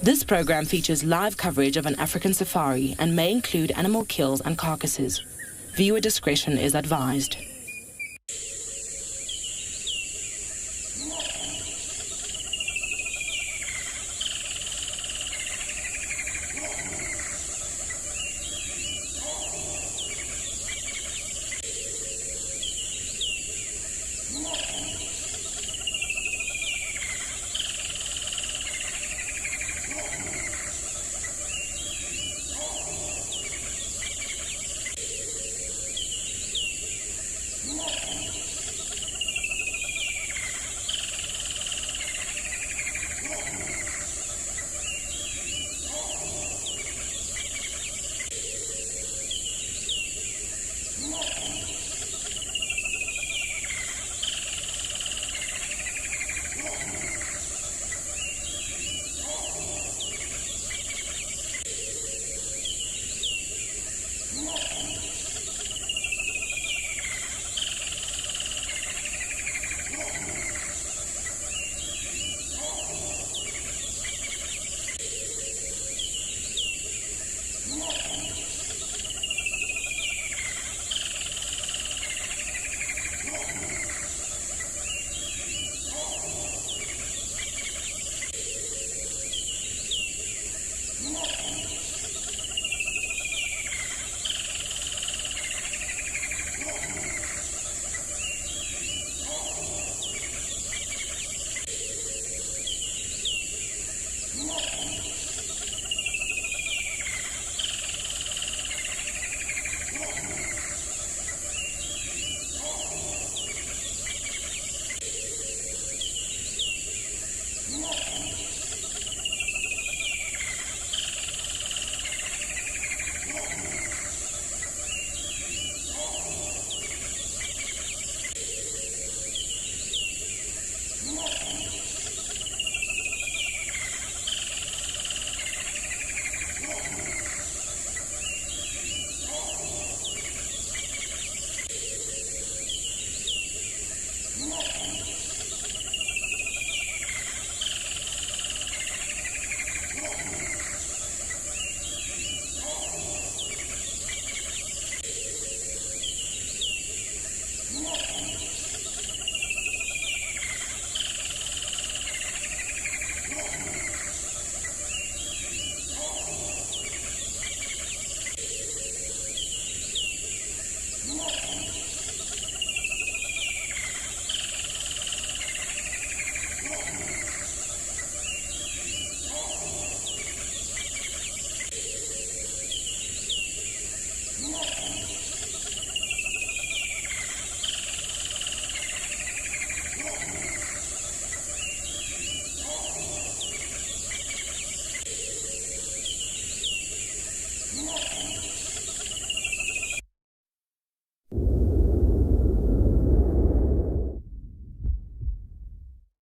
This program features live coverage of an African safari and may include animal kills and carcasses. Viewer discretion is advised.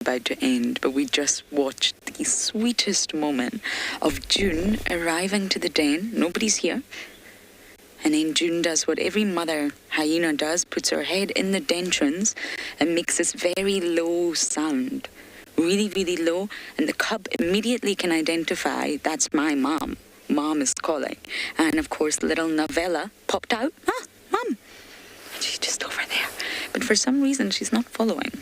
About to end, but we just watched the sweetest moment of June arriving to the den. Nobody's here. And then June does what every mother hyena does, puts her head in the entrance and makes this very low sound. Really, really low. And the cub immediately can identify, that's my mom. Mom is calling. And of course, little Novella popped out. Ah, Mom. She's just over there. But for some reason, she's not following.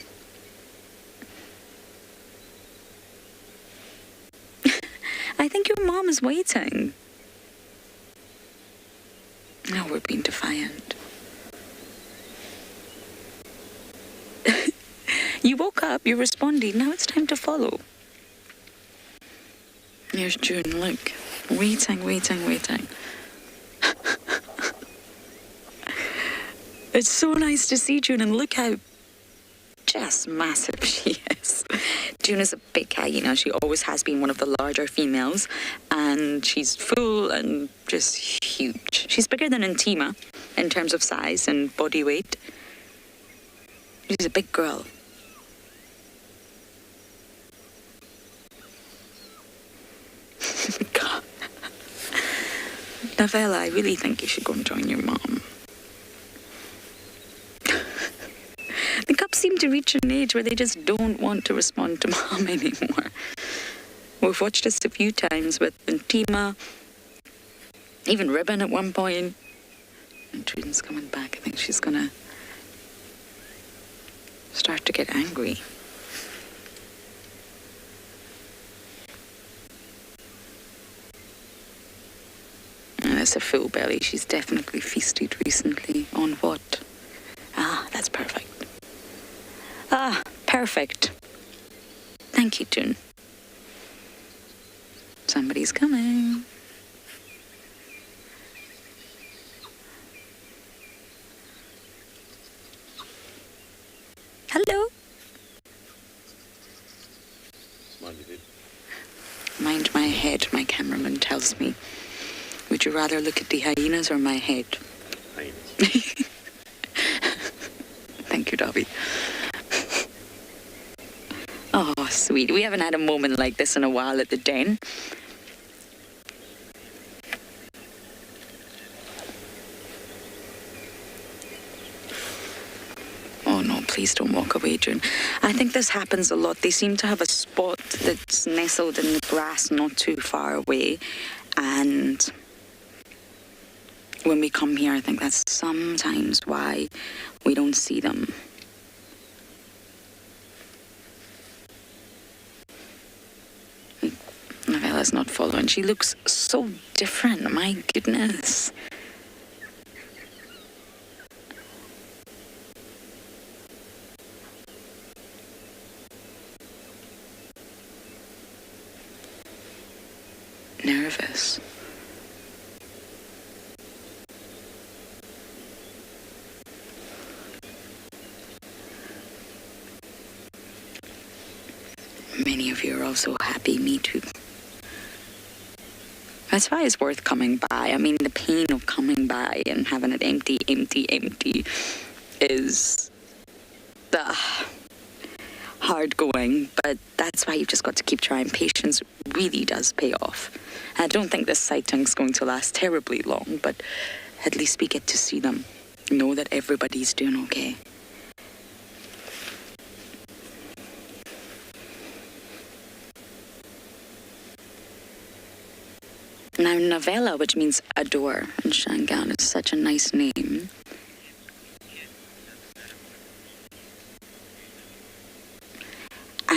I think your mom is waiting. Now we're being defiant. You woke up, you responded, now it's time to follow. Here's June, look. Waiting, waiting, waiting. It's so nice to see June, and look how just massive she is. June is a big hyena. She always has been one of the larger females, and she's full and just huge. She's bigger than Intima in terms of size and body weight. She's a big girl. God. Novella, I really think you should go and join your mom. The cubs seem to reach an age where they just don't want to respond to mom anymore. We've watched this a few times with Intima, even Ribbon at one point. And June's coming back. I think she's gonna start to get angry. And it's a full belly. She's definitely feasted recently. On what? Ah, that's perfect. Ah, perfect. Thank you, June. Somebody's coming. Hello. Mind my head, my cameraman tells me. Would you rather look at the hyenas or my head? Hyenas. Thank you, Dobby. Oh, sweet. We haven't had a moment like this in a while at the den. Oh no, please don't walk away, June. I think this happens a lot. They seem to have a spot that's nestled in the grass not too far away. And when we come here, I think that's sometimes why we don't see them. Novella's not following. She looks so different, my goodness. Nervous. Many of you are also happy, me too. That's why it's worth coming by. I mean, the pain of coming by and having it empty is hard going, but that's why you've just got to keep trying. Patience really does pay off. I don't think this sighting's going to last terribly long, but at least we get to see them. Know that everybody's doing okay. Now, Novella, which means adore in Shangaan, is such a nice name.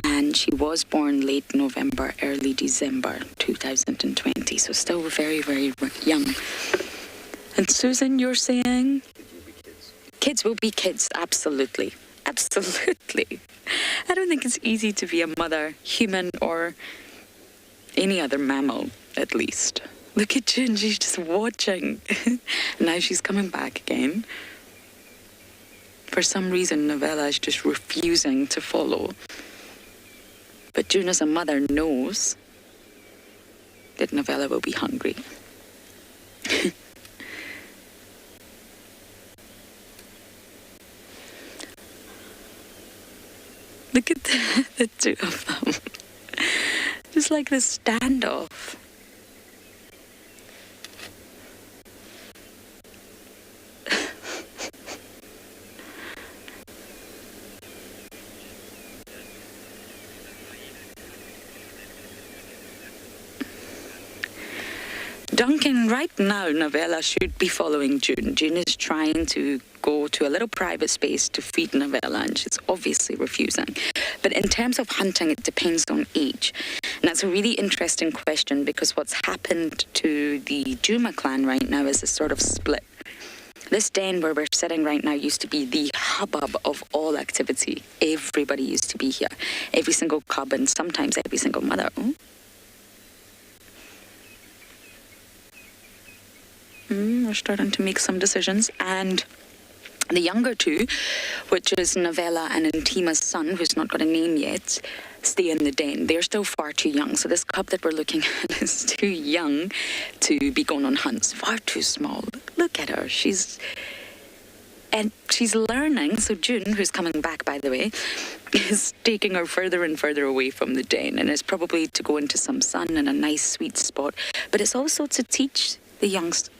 And she was born late November, early December 2020, so still very, very young. And Susan, you're saying? Kids will be kids, absolutely. Absolutely. I don't think it's easy to be a mother, human or any other mammal, at least. Look at June, she's just watching. Now she's coming back again. For some reason, Novella is just refusing to follow. But June, as a mother, knows that Novella will be hungry. Look at the two of them. Just like this standoff. Duncan, right now, Novella should be following June. June is trying to go to a little private space to feed Novella, and she's obviously refusing. But in terms of hunting, it depends on age. And that's a really interesting question, because what's happened to the Juma clan right now is a sort of split. This den where we're sitting right now used to be the hubbub of all activity. Everybody used to be here. Every single cub and sometimes every single mother. We're starting to make some decisions. And the younger two, which is Novella and Intima's son, who's not got a name yet, stay in the den. They're still far too young. So this cub that we're looking at is too young to be going on hunts. Far too small. Look at her. She's learning. So June, who's coming back, by the way, is taking her further and further away from the den. And it's probably to go into some sun and a nice sweet spot. But it's also to teach the youngsters.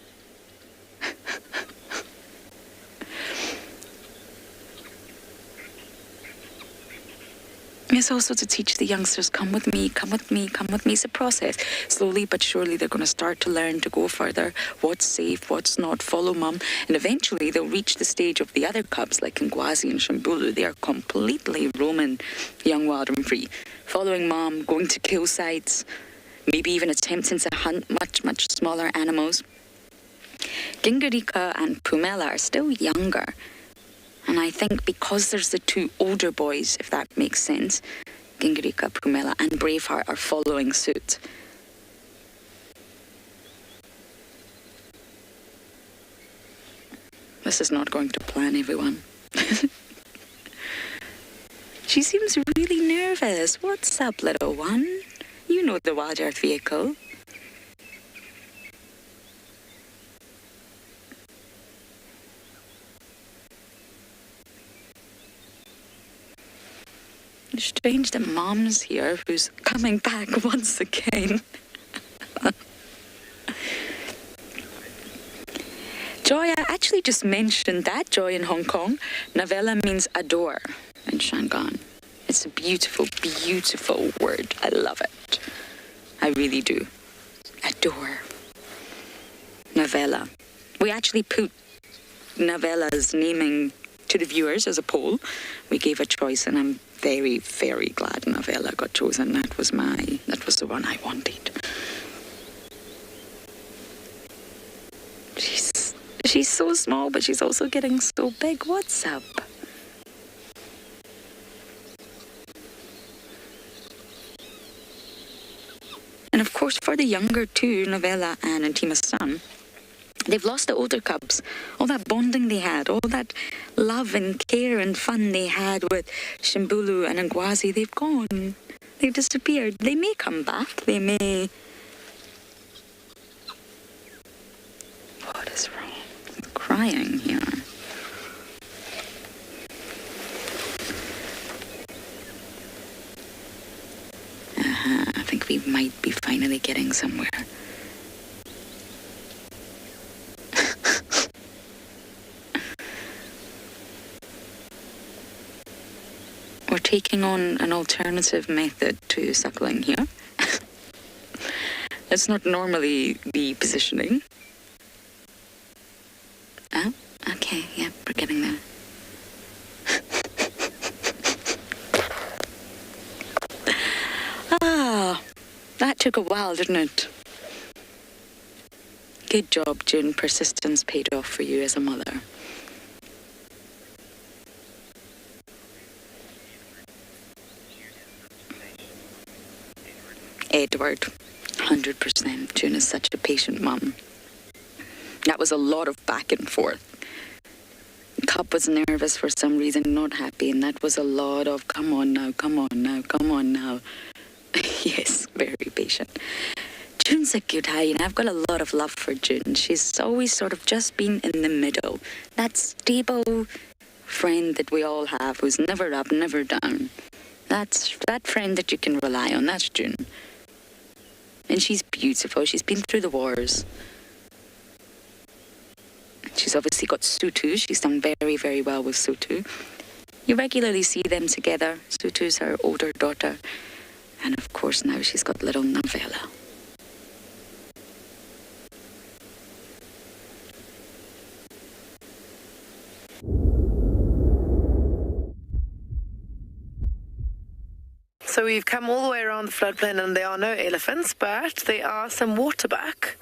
It's also to teach the youngsters, come with me, come with me, come with me. It's a process. Slowly but surely they're going to start to learn to go further, what's safe, what's not, follow mum. And eventually they'll reach the stage of the other cubs like Ngwazi and Shambulu. They are completely roaming young, wild and free, following mum, going to kill sites, maybe even attempting to hunt much, much smaller animals. Gingarika and Pumela are still younger. And I think because there's the two older boys, if that makes sense, Gingarika, Pumela and Braveheart are following suit. This is not going to plan, everyone. She seems really nervous. What's up, little one? You know the Wild Earth vehicle. Strange that Mom's here, who's coming back once again. Joy, I actually just mentioned that, Joy in Hong Kong. Navella means adore in Shangaan. It's a beautiful, beautiful word. I love it. I really do. Adore. Navella. We actually put Navella's naming to the viewers as a poll. We gave a choice and I'm very, very glad Navella got chosen. That was the one I wanted. She's so small, but she's also getting so big. What's up? And of course, for the younger two, Navella and Antima's son, they've lost the older cubs. All that bonding they had, all that love and care and fun they had with Shambulu and Ngwazi, they've gone. They've disappeared. They may come back. They may... What is wrong? I'm crying here. I think we might be finally getting somewhere. We're taking on an alternative method to suckling here. It's not normally the positioning. Oh, okay, yeah, we're getting there. That took a while, didn't it? Good job, June. Persistence paid off for you as a mother. Edward, 100%. June is such a patient mum. That was a lot of back and forth. Cup was nervous for some reason, not happy, and that was a lot of come on now, come on now, come on now. Yes, very patient. June's a good hyena. I've got a lot of love for June. She's always sort of just been in the middle. That stable friend that we all have who's never up, never down. That's that friend that you can rely on. That's June. And she's beautiful. She's been through the wars. She's obviously got Sutu. She's done very, very well with Sutu. You regularly see them together. Sutu's her older daughter. And of course now she's got little Navella. So we've come all the way around the floodplain and there are no elephants, but there are some waterbuck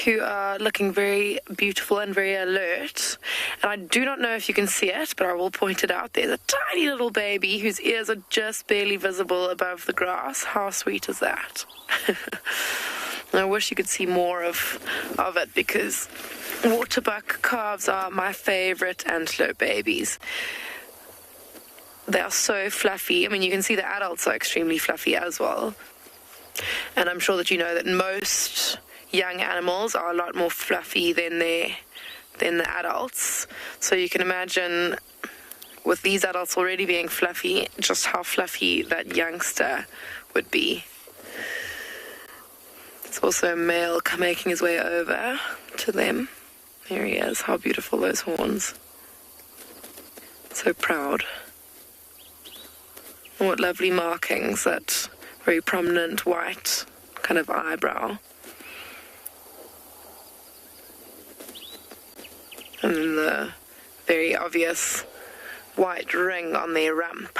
who are looking very beautiful and very alert. And I do not know if you can see it, but I will point it out. There's a tiny little baby whose ears are just barely visible above the grass. How sweet is that? I wish you could see more of it, because waterbuck calves are my favorite antelope babies. They are so fluffy. I mean, you can see the adults are extremely fluffy as well. And I'm sure that you know that most young animals are a lot more fluffy than the adults. So you can imagine with these adults already being fluffy, just how fluffy that youngster would be. It's also a male making his way over to them. There he is. How beautiful those horns. So proud. What lovely markings, that very prominent white kind of eyebrow. And then the very obvious white ring on their rump.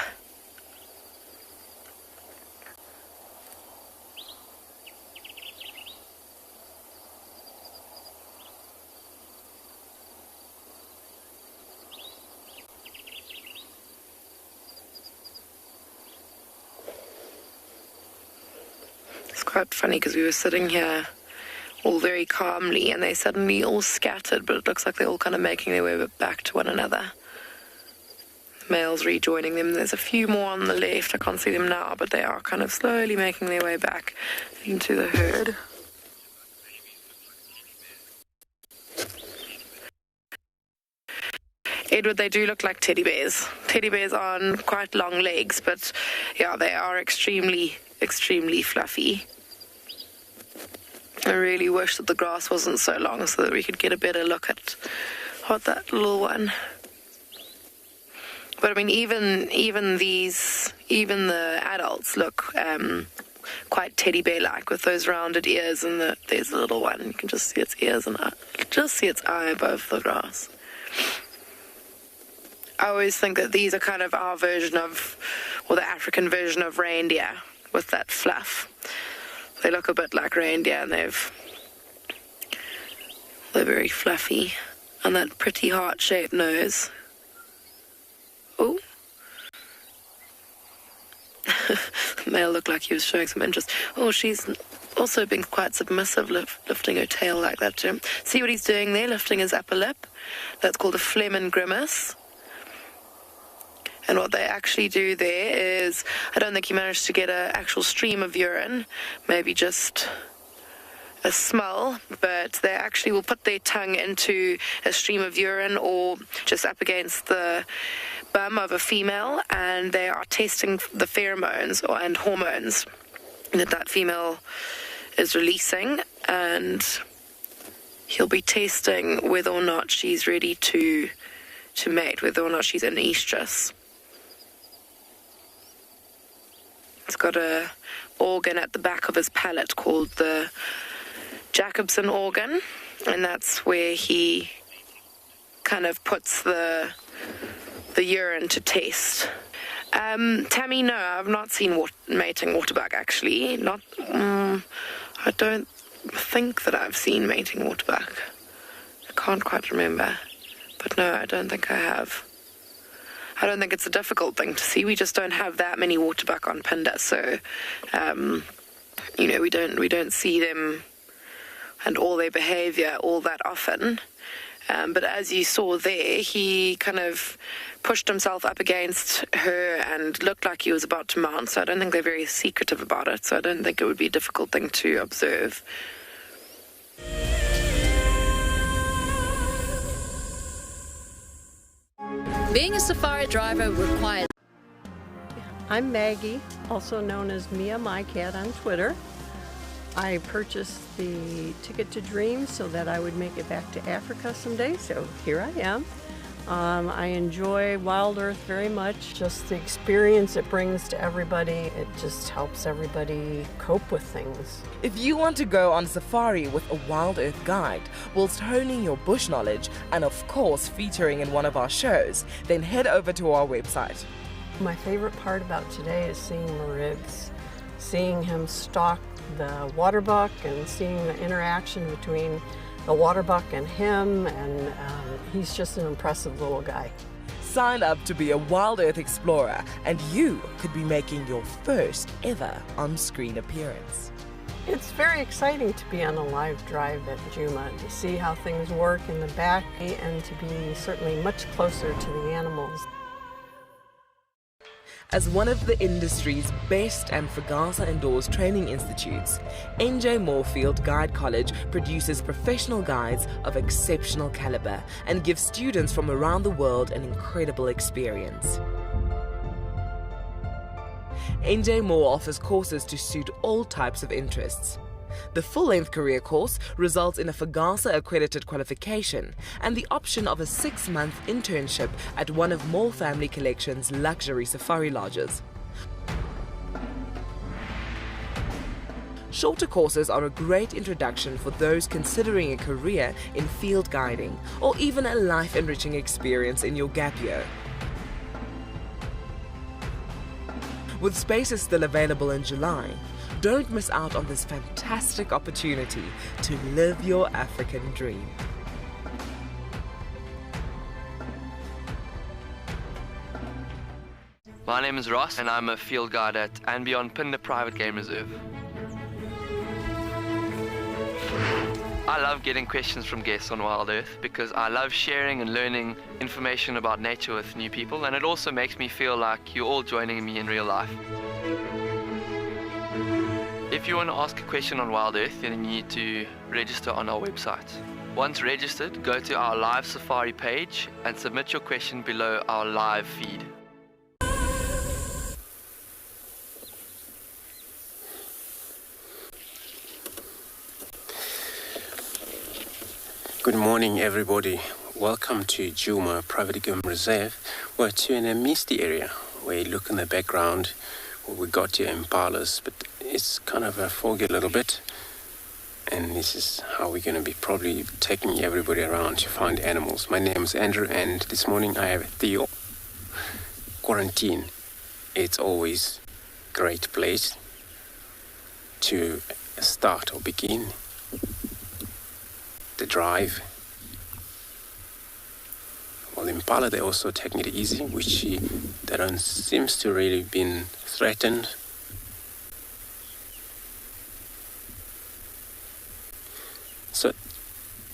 It's quite funny because we were sitting here all very calmly and they suddenly all scattered, but it looks like they're all kind of making their way back to one another. The males rejoining them. There's a few more on the left. I can't see them now, but they are kind of slowly making their way back into the herd. Edward, they do look like teddy bears. Teddy bears on quite long legs, but yeah, they are extremely, extremely fluffy. I really wish that the grass wasn't so long so that we could get a better look at that little one. But I mean, even the adults look quite teddy bear-like with those rounded ears, and there's a little one. You can just see its ears and just see its eye above the grass. I always think that these are kind of our version of, or the African version of reindeer with that fluff. They look a bit like reindeer, and they're very fluffy, and that pretty heart-shaped nose. Oh, male looked like he was showing some interest. Oh, she's also been quite submissive, lifting her tail like that too. See what he's doing there, lifting his upper lip? That's called a phlegm and grimace. And what they actually do there is, I don't think he managed to get an actual stream of urine, maybe just a smell, but they actually will put their tongue into a stream of urine or just up against the bum of a female, and they are testing the pheromones and hormones that female is releasing, and he'll be testing whether or not she's ready to mate, whether or not she's in estrus. It's got a organ at the back of his palate called the Jacobson organ, and that's where he kind of puts the urine to test. Tammy, no, I've not seen mating waterbuck actually. I don't think that I've seen mating waterbuck. I can't quite remember, but no, I don't think I have. I don't think it's a difficult thing to see. We just don't have that many waterbuck on Phinda, so we don't see them and all their behaviour all that often. But as you saw there, he kind of pushed himself up against her and looked like he was about to mount. So I don't think they're very secretive about it. So I don't think it would be a difficult thing to observe. Being a safari driver requires... I'm Maggie, also known as Mia My Cat on Twitter. I purchased the Ticket to Dreams so that I would make it back to Africa someday, so here I am. I enjoy Wild Earth very much. Just the experience it brings to everybody, it just helps everybody cope with things. If you want to go on safari with a Wild Earth guide, whilst honing your bush knowledge and of course featuring in one of our shows, then head over to our website. My favorite part about today is seeing Maribs, seeing him stalk the waterbuck and seeing the interaction between the waterbuck and him, and he's just an impressive little guy. Sign up to be a Wild Earth explorer and you could be making your first ever on-screen appearance. It's very exciting to be on a live drive at Juma, to see how things work in the back and to be certainly much closer to the animals. As one of the industry's best and Fagasa Indoors training institutes, NJ Moorfield Guide College produces professional guides of exceptional caliber and gives students from around the world an incredible experience. NJ Moore offers courses to suit all types of interests. The full-length career course results in a Fagasa accredited qualification and the option of a 6-month internship at one of Moore Family Collection's luxury safari lodges. Shorter courses are a great introduction for those considering a career in field guiding or even a life-enriching experience in your gap year. With spaces still available in July, don't miss out on this fantastic opportunity to live your African dream. My name is Ross and I'm a field guide at and beyond Pinda Private Game Reserve. I love getting questions from guests on Wild Earth because I love sharing and learning information about nature with new people, and it also makes me feel like you're all joining me in real life. If you want to ask a question on Wild Earth, then you need to register on our website. Once registered, go to our live safari page and submit your question below our live feed. Good morning, everybody. Welcome to Djuma Private Game Reserve. We're in a misty area where you look in the background. We got your impalas, but it's kind of a foggy a little bit. And this is how we're going to be probably taking everybody around to find animals. My name is Andrew, and this morning I have Theo. Quarantine. It's always a great place to start or begin the drive. Well, Impala, they're also taking it easy, which they don't seems to really been threatened. So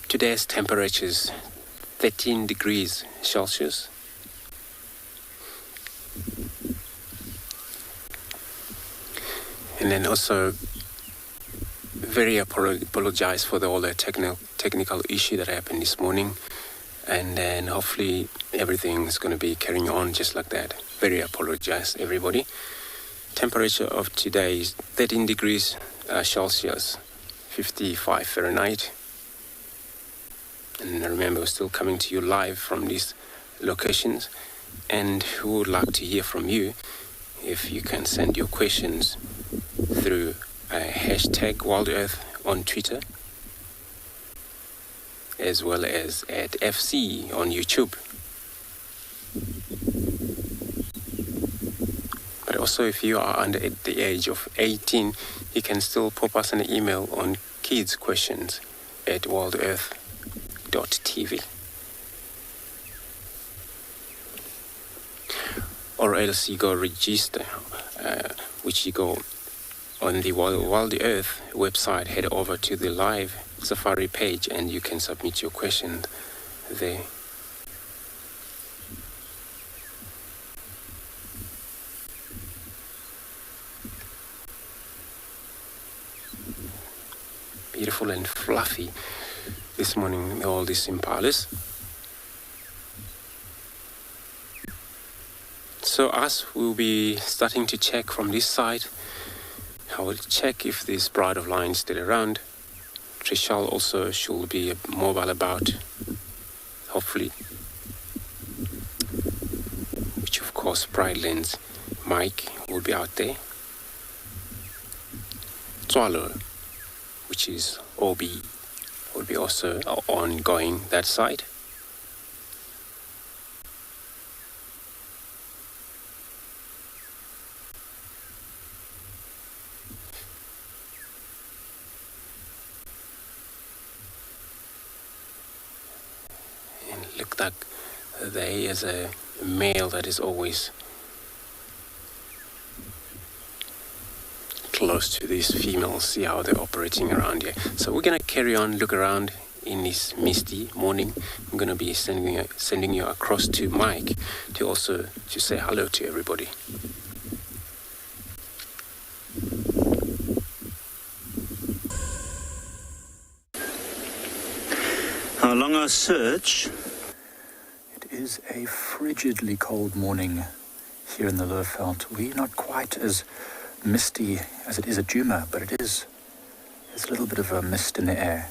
today's temperature is 13 degrees Celsius. And then also very apologize for all the technical issue that happened this morning, and then hopefully everything's going to be carrying on just like that. Very apologize, everybody. Temperature of today is 13 degrees Celsius, 55 Fahrenheit. And remember, we're still coming to you live from these locations, and we would like to hear from you. If you can send your questions through hashtag WildEarth on Twitter, as well as at FC on YouTube. But also, if you are under the age of 18, you can still pop us an email on kidsquestions@wildearth.tv. Or else you go register, which you go on the Wild Earth website, head over to the live safari page and you can submit your question there. Beautiful and fluffy this morning, all these impalas. So us will be starting to check from this side. I will check if this Bride of Lion is still around. Trishal also should be mobile about, hopefully. Which of course Brideland's Mike will be out there. Tswalu, which is OB, will be also ongoing that side. Look like there is a male that is always close to these females, see how they're operating around here. So we're going to carry on, look around in this misty morning. I'm going to be sending you across to Mike to say hello to everybody. Along our search, it is a frigidly cold morning here in the Lowveld. We're not quite as misty as it is at Djuma, but there's a little bit of a mist in the air.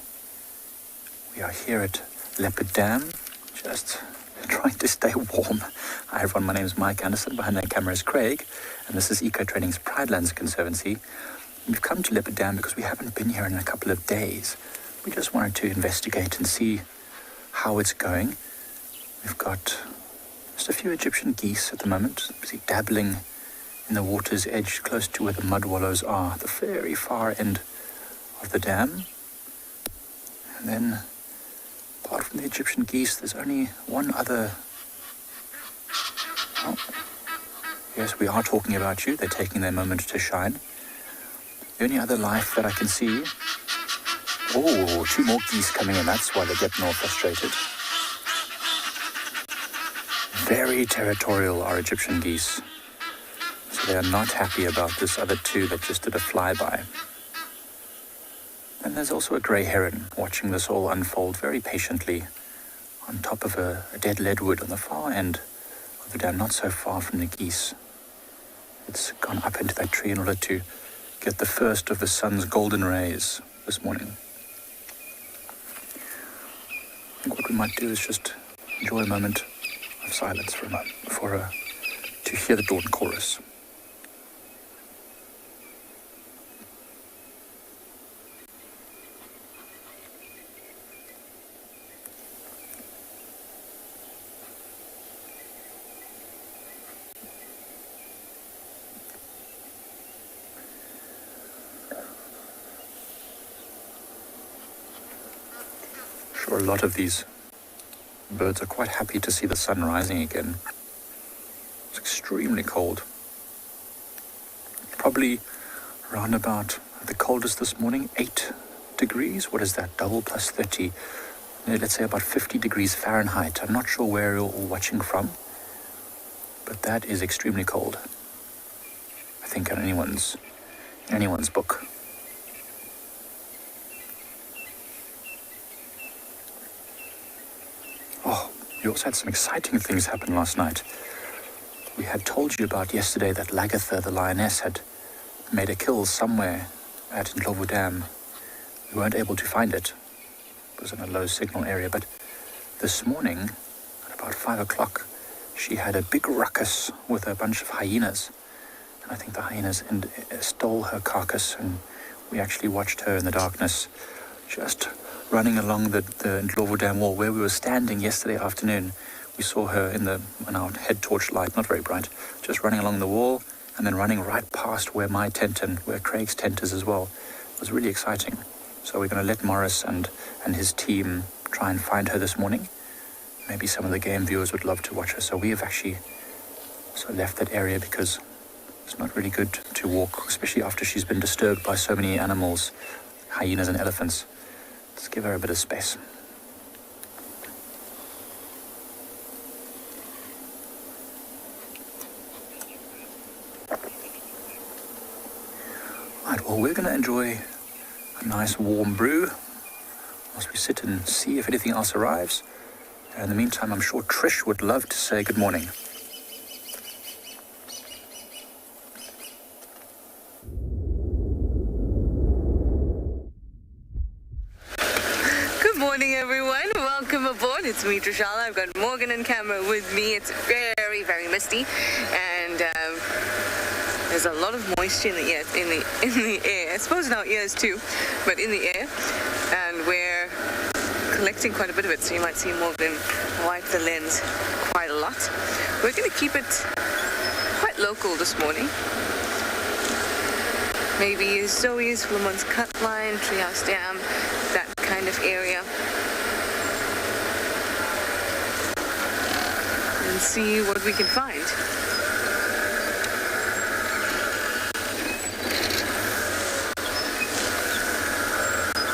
We are here at Leopard Dam, just trying to stay warm. Hi everyone, my name is Mike Anderson, behind the camera is Craig, and this is Eco Training's Pridelands Conservancy. We've come to Leopard Dam because we haven't been here in a couple of days. We just wanted to investigate and see how it's going. We've got just a few Egyptian geese at the moment, busy dabbling in the water's edge close to where the mud wallows are, the very far end of the dam. And then, apart from the Egyptian geese, there's only one other... Oh, yes, we are talking about you. They're taking their moment to shine. The only other life that I can see... Oh, 2 more geese coming in. That's why they're getting all frustrated. Very territorial, our Egyptian geese. So they are not happy about this other 2 that just did a flyby. And there's also a grey heron watching this all unfold very patiently on top of a dead leadwood on the far end of the dam, not so far from the geese. It's gone up into that tree in order to get the first of the sun's golden rays this morning. I think what we might do is just enjoy a moment of silence for a moment, to hear the dawn chorus. Sure, a lot of these birds are quite happy to see the sun rising again. It's extremely cold. Probably around about the coldest this morning, 8 degrees. What is that? Double plus 30. Let's say about 50 degrees Fahrenheit. I'm not sure where you're all watching from, but that is extremely cold. I think in anyone's book. Oh, we also had some exciting things happen last night. We had told you about yesterday that Lagatha, the lioness, had made a kill somewhere at Ndlovu Dam. We weren't able to find it. It was in a low signal area, but this morning, at about 5 o'clock, she had a big ruckus with a bunch of hyenas. And I think the hyenas stole her carcass, and we actually watched her in the darkness just running along the Ndlovu Dam wall where we were standing yesterday afternoon. We saw her in our head torch light, not very bright, just running along the wall and then running right past where my tent and where Craig's tent is as well. It was really exciting. So we're going to let Morris and his team try and find her this morning. Maybe some of the game viewers would love to watch her. So we have actually left that area because it's not really good to walk, especially after she's been disturbed by so many animals, hyenas and elephants. Let's give her a bit of space. Right, well, we're going to enjoy a nice warm brew whilst we sit and see if anything else arrives. And in the meantime, I'm sure Trish would love to say good morning. Good morning, everyone. Welcome aboard. It's me, Trishala. I've got Morgan and camera with me. It's very, very misty, and there's a lot of moisture in the air. I suppose in our ears too, but in the air, and we're collecting quite a bit of it. So you might see Morgan wipe the lens quite a lot. We're going to keep it quite local this morning. Maybe Zoe's, Lamont's Cut Line, Treehouse Dam, that kind of area. And see what we can find.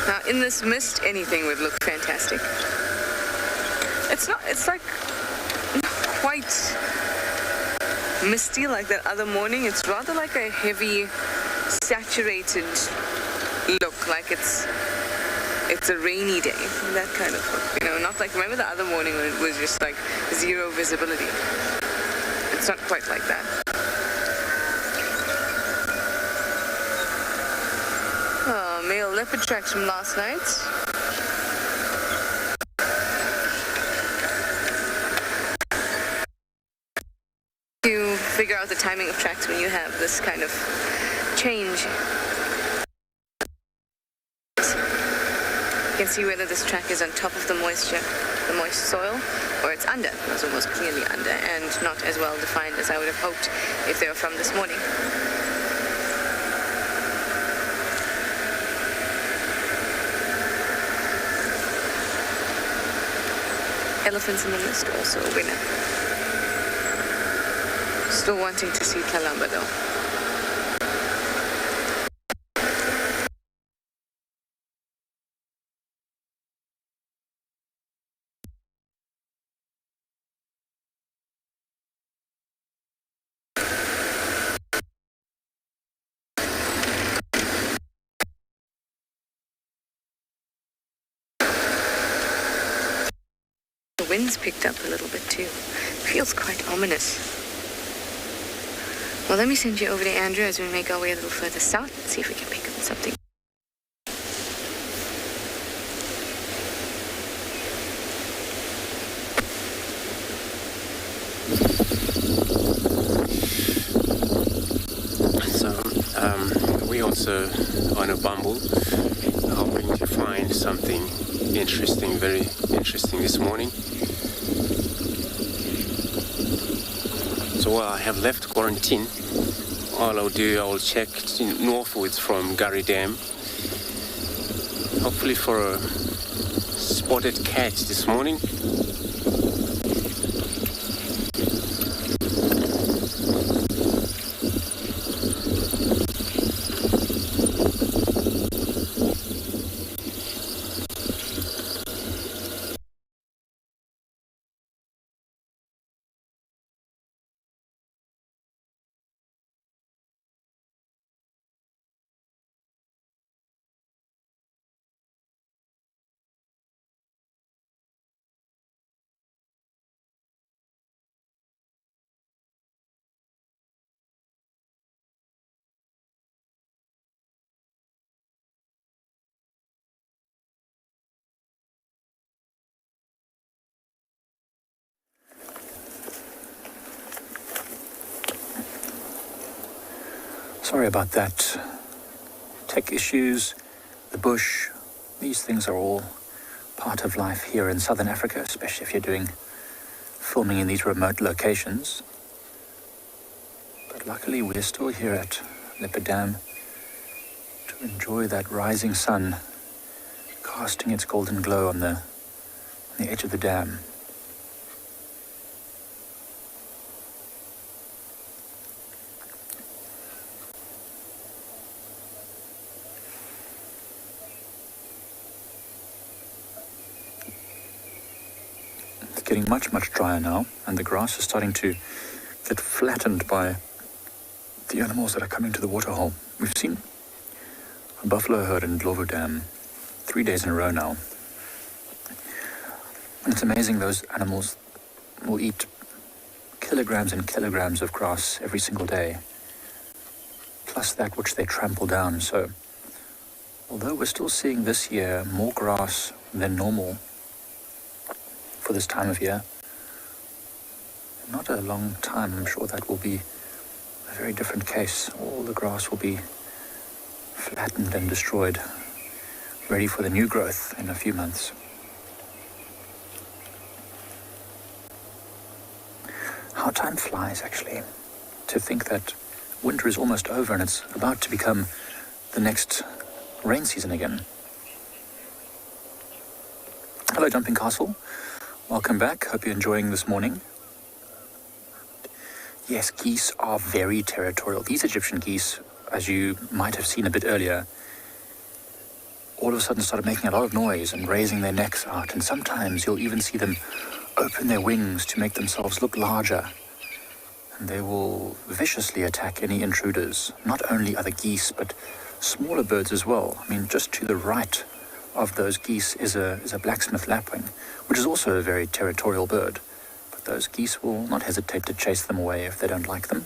Now, in this mist, anything would look fantastic. It's like not quite misty like that other morning. It's rather like a heavy, saturated look, like it's a rainy day, that kind of look, not like, remember the other morning when it was just like zero visibility? It's not quite like that. Oh, male leopard tracks from last night. You figure out the timing of tracks when you have this kind of change You can see whether this track is on top of the moist soil, or it's under. It was almost clearly under, and not as well defined as I would have hoped if they were from this morning. Elephants in the Mist also a winner. Still wanting to see Kalamba though. The wind's picked up a little bit too. Feels quite ominous. Well, let me send you over to Andrew as we make our way a little further south and see if we can pick up something. So, we also on a bumble, hoping to find something interesting, very interesting this morning. So while I have left quarantine, all I'll do, I'll check northwards from Gary Dam, hopefully for a spotted cat this morning. Sorry about that. Tech issues, the bush, these things are all part of life here in Southern Africa, especially if you're doing filming in these remote locations. But luckily we're still here at Leopard Dam to enjoy that rising sun casting its golden glow on the edge of the dam. Getting much drier now, and the grass is starting to get flattened by the animals that are coming to the waterhole. We've seen a buffalo herd in Tswalu Dam 3 days in a row now. And it's amazing, those animals will eat kilograms and kilograms of grass every single day, plus that which they trample down. So although we're still seeing this year more grass than normal for this time of year, in not a long time, I'm sure that will be a very different case. All the grass will be flattened and destroyed, ready for the new growth in a few months. How time flies, actually. To think that winter is almost over and it's about to become the next rain season again. Hello, Jumping Castle. Welcome back. Hope you're enjoying this morning. Yes, geese are very territorial. These Egyptian geese, as you might have seen a bit earlier, all of a sudden started making a lot of noise and raising their necks out. And sometimes you'll even see them open their wings to make themselves look larger. And they will viciously attack any intruders, not only other geese, but smaller birds as well. I mean, just to the right of those geese is a blacksmith lapwing, which is also a very territorial bird. But those geese will not hesitate to chase them away if they don't like them.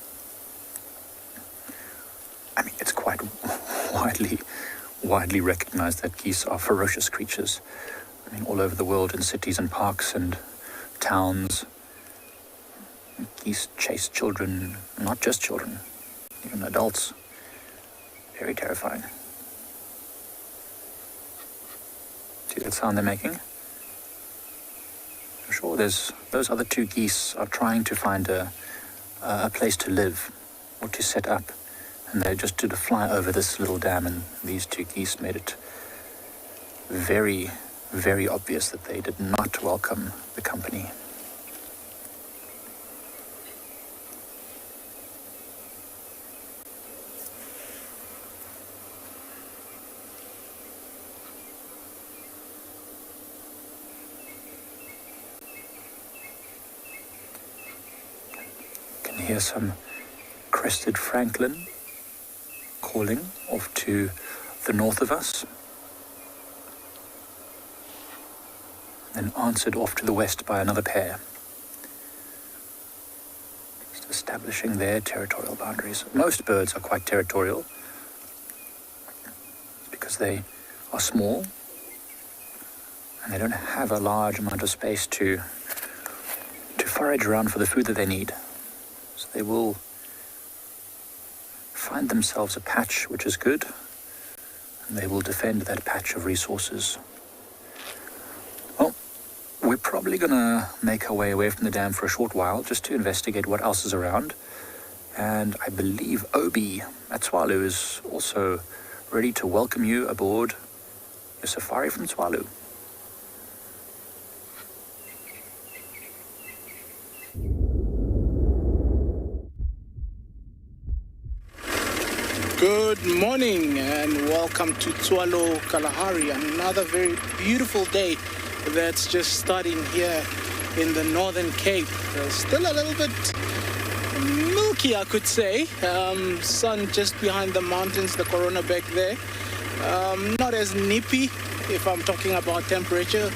I mean, it's quite widely recognized that geese are ferocious creatures. I mean, all over the world, in cities and parks and towns, geese chase children, not just children, even adults. Very terrifying. See that sound they're making? I'm sure those other two geese are trying to find a place to live or to set up. And they just did a fly over this little dam, and these two geese made it very, very obvious that they did not welcome the company. You can hear some crested francolin calling off to the north of us, then answered off to the west by another pair, just establishing their territorial boundaries. Most birds are quite territorial because they are small and they don't have a large amount of space to forage around for the food that they need. So they will find themselves a patch which is good, and they will defend that patch of resources. Well, we're probably going to make our way away from the dam for a short while just to investigate what else is around. And I believe Obi at Tswalu is also ready to welcome you aboard your safari from Tswalu. Good morning and welcome to Tswalu Kalahari, another very beautiful day that's just starting here in the Northern Cape. Still a little bit milky, I could say. Sun just behind the mountains, the corona back there. Not as nippy if I'm talking about temperature,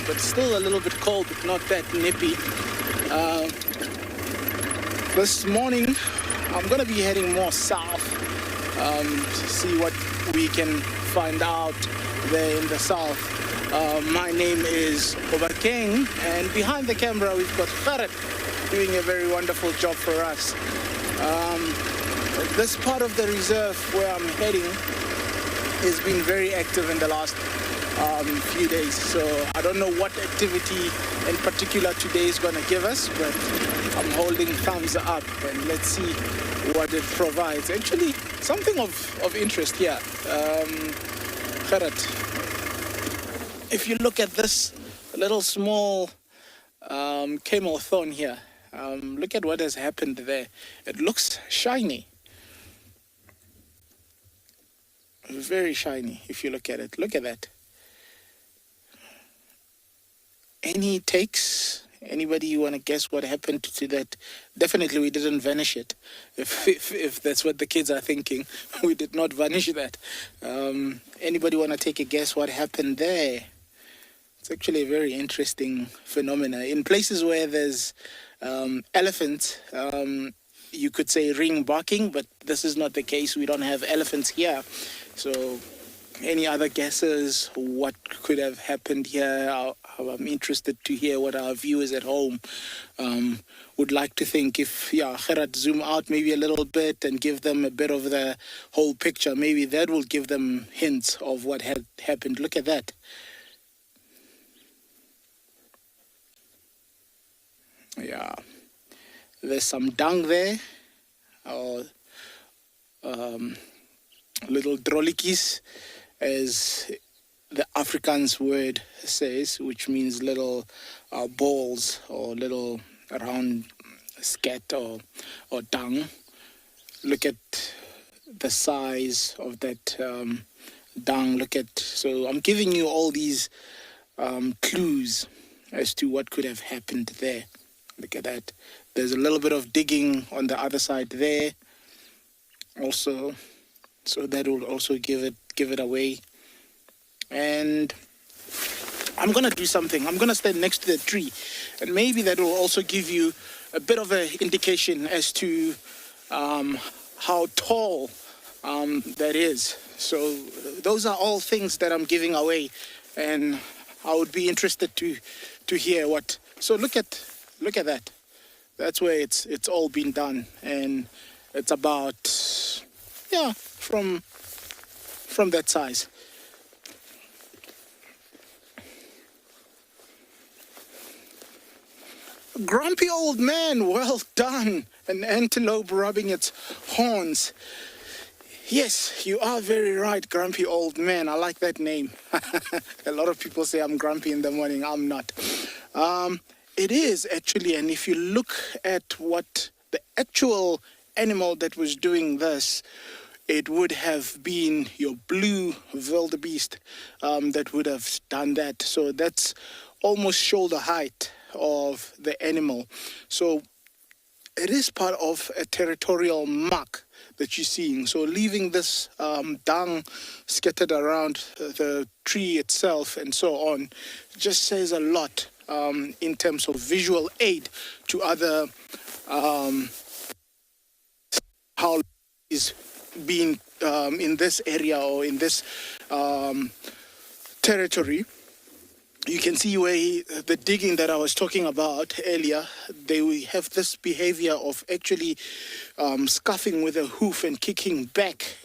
but still a little bit cold, but not that nippy. This morning I'm going to be heading more south to see what we can find out there in the south. My name is Obakeng, and behind the camera we've got Ferret doing a very wonderful job for us. This part of the reserve where I'm heading has been very active in the last few days, so I don't know what activity in particular today is going to give us, but I'm holding thumbs up and let's see what it provides. Actually, something of interest here. Gerrit, if you look at this little small camel thorn here, look at what has happened there. It looks shiny. Very shiny if you look at it. Look at that. Any takes? Anybody you want to guess what happened to that? Definitely we didn't vanish it. If that's what the kids are thinking, we did not vanish that. Anybody want to take a guess what happened there? It's actually a very interesting phenomena. In places where there's elephants, you could say ring barking, but this is not the case. We don't have elephants here. So any other guesses what could have happened here? I'm interested to hear what our viewers at home would like to think. If Gerrit, zoom out maybe a little bit and give them a bit of the whole picture, maybe that will give them hints of what had happened. Look at that. Yeah, there's some dung there, or little drolikis, as the Afrikaans word says, which means little balls or little round scat or dung. Look at the size of that dung. So I'm giving you all these clues as to what could have happened there. Look at that. There's a little bit of digging on the other side there also, so that will also give it away. And I'm gonna do something. I'm gonna stand next to the tree, and maybe that will also give you a bit of an indication as to how tall that is. So those are all things that I'm giving away, and I would be interested to hear what. So look at that. That's where it's all been done, and it's about from that size. Grumpy old man, well done. An antelope rubbing its horns. Yes, you are very right, grumpy old man. I like that name. A lot of people say I'm grumpy in the morning. I'm not. It is actually, and if you look at what the actual animal that was doing this, it would have been your blue wildebeest that would have done that. So that's almost shoulder height of the animal. So it is part of a territorial mark that you're seeing. So leaving this dung scattered around the tree itself and so on just says a lot in terms of visual aid to other how is being in this area or in this territory. You can see where the digging that I was talking about earlier, they have this behavior of actually scuffing with a hoof and kicking back.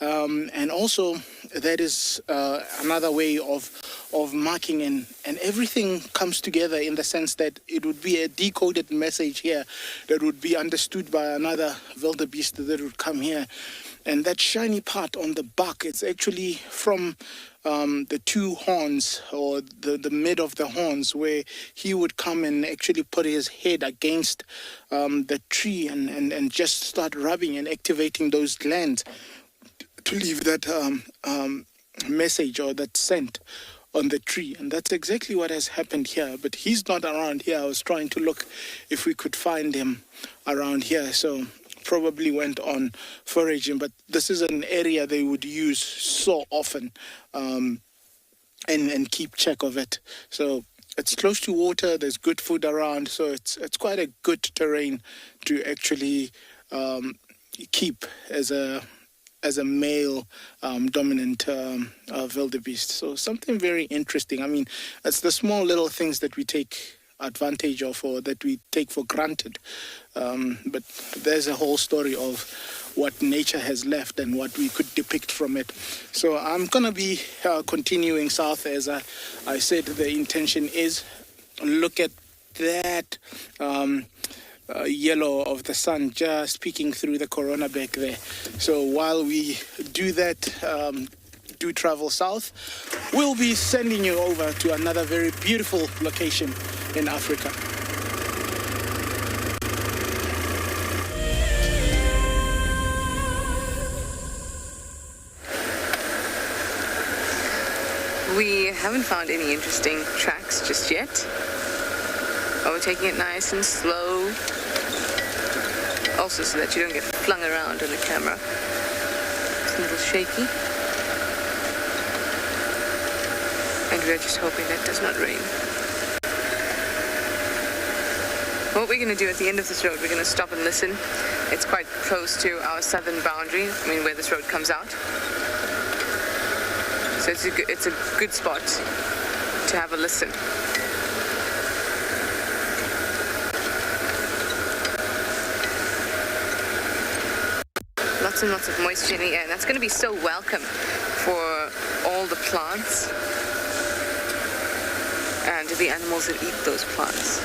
And also that is another way of marking, and everything comes together in the sense that it would be a decoded message here that would be understood by another wildebeest that would come here. And that shiny part on the back, it's actually from the two horns, or the mid of the horns, where he would come and actually put his head against the tree and just start rubbing and activating those glands to leave that message or that scent on the tree. And that's exactly what has happened here. But he's not around here. I was trying to look if we could find him around here. So probably went on foraging, but this is an area they would use so often and keep check of it. So it's close to water, there's good food around, so it's quite a good terrain to actually keep as a male dominant wildebeest. So something very interesting. I mean, it's the small little things that we take advantage of or that we take for granted, but there's a whole story of what nature has left and what we could depict from it. So I'm gonna be continuing south. As I said, the intention is look at that yellow of the sun just peeking through the corona back there. So while we do that, do travel south, we'll be sending you over to another very beautiful location in Africa. We haven't found any interesting tracks just yet, but we're taking it nice and slow, also so that you don't get flung around on the camera. It's a little shaky, and we're just hoping that it does not rain. What we're going to do at the end of this road, we're going to stop and listen. It's quite close to our southern boundary, where this road comes out. So it's a good spot to have a listen. Lots and lots of moisture in the air, and that's going to be so welcome for all the plants and the animals that eat those plants.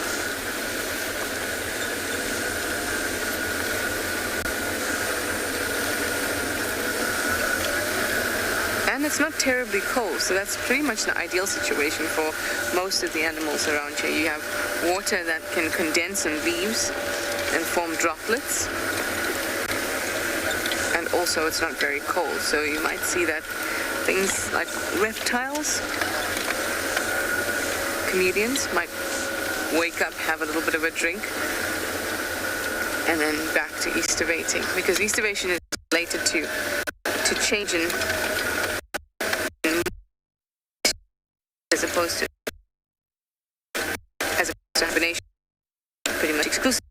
And it's not terribly cold, so that's pretty much the ideal situation for most of the animals around here. You have water that can condense in leaves and form droplets, and also it's not very cold, so you might see that things like reptiles, chameleons might wake up, have a little bit of a drink, and then back to estivating, because estivation is related to change in as opposed to hibernation, pretty much exclusive.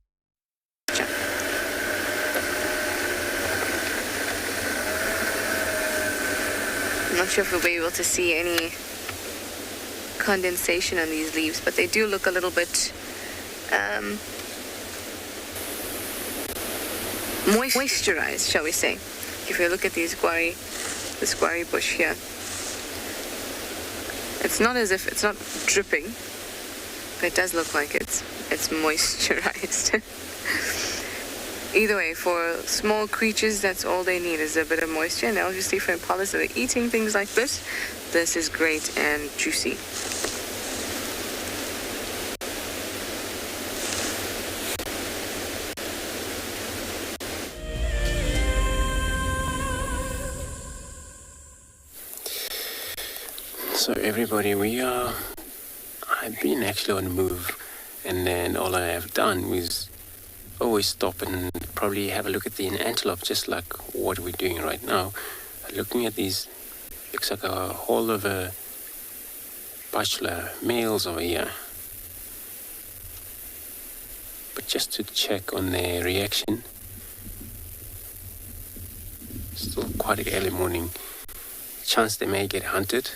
I'm not sure if we'll be able to see any condensation on these leaves, but they do look a little bit moisturized, shall we say. If you look at this guari bush here, it's not as if it's not dripping, but it does look like it's it's moisturized. Either way, for small creatures, that's all they need is a bit of moisture, and obviously for impalas that are eating things like this is great and juicy. So everybody, I've been actually on the move, and then all I have done is always stop and probably have a look at the antelope, just like what we're doing right now. Looking at these, looks like a whole of bachelor males over here. But just to check on their reaction, still quite an early morning, chance they may get hunted.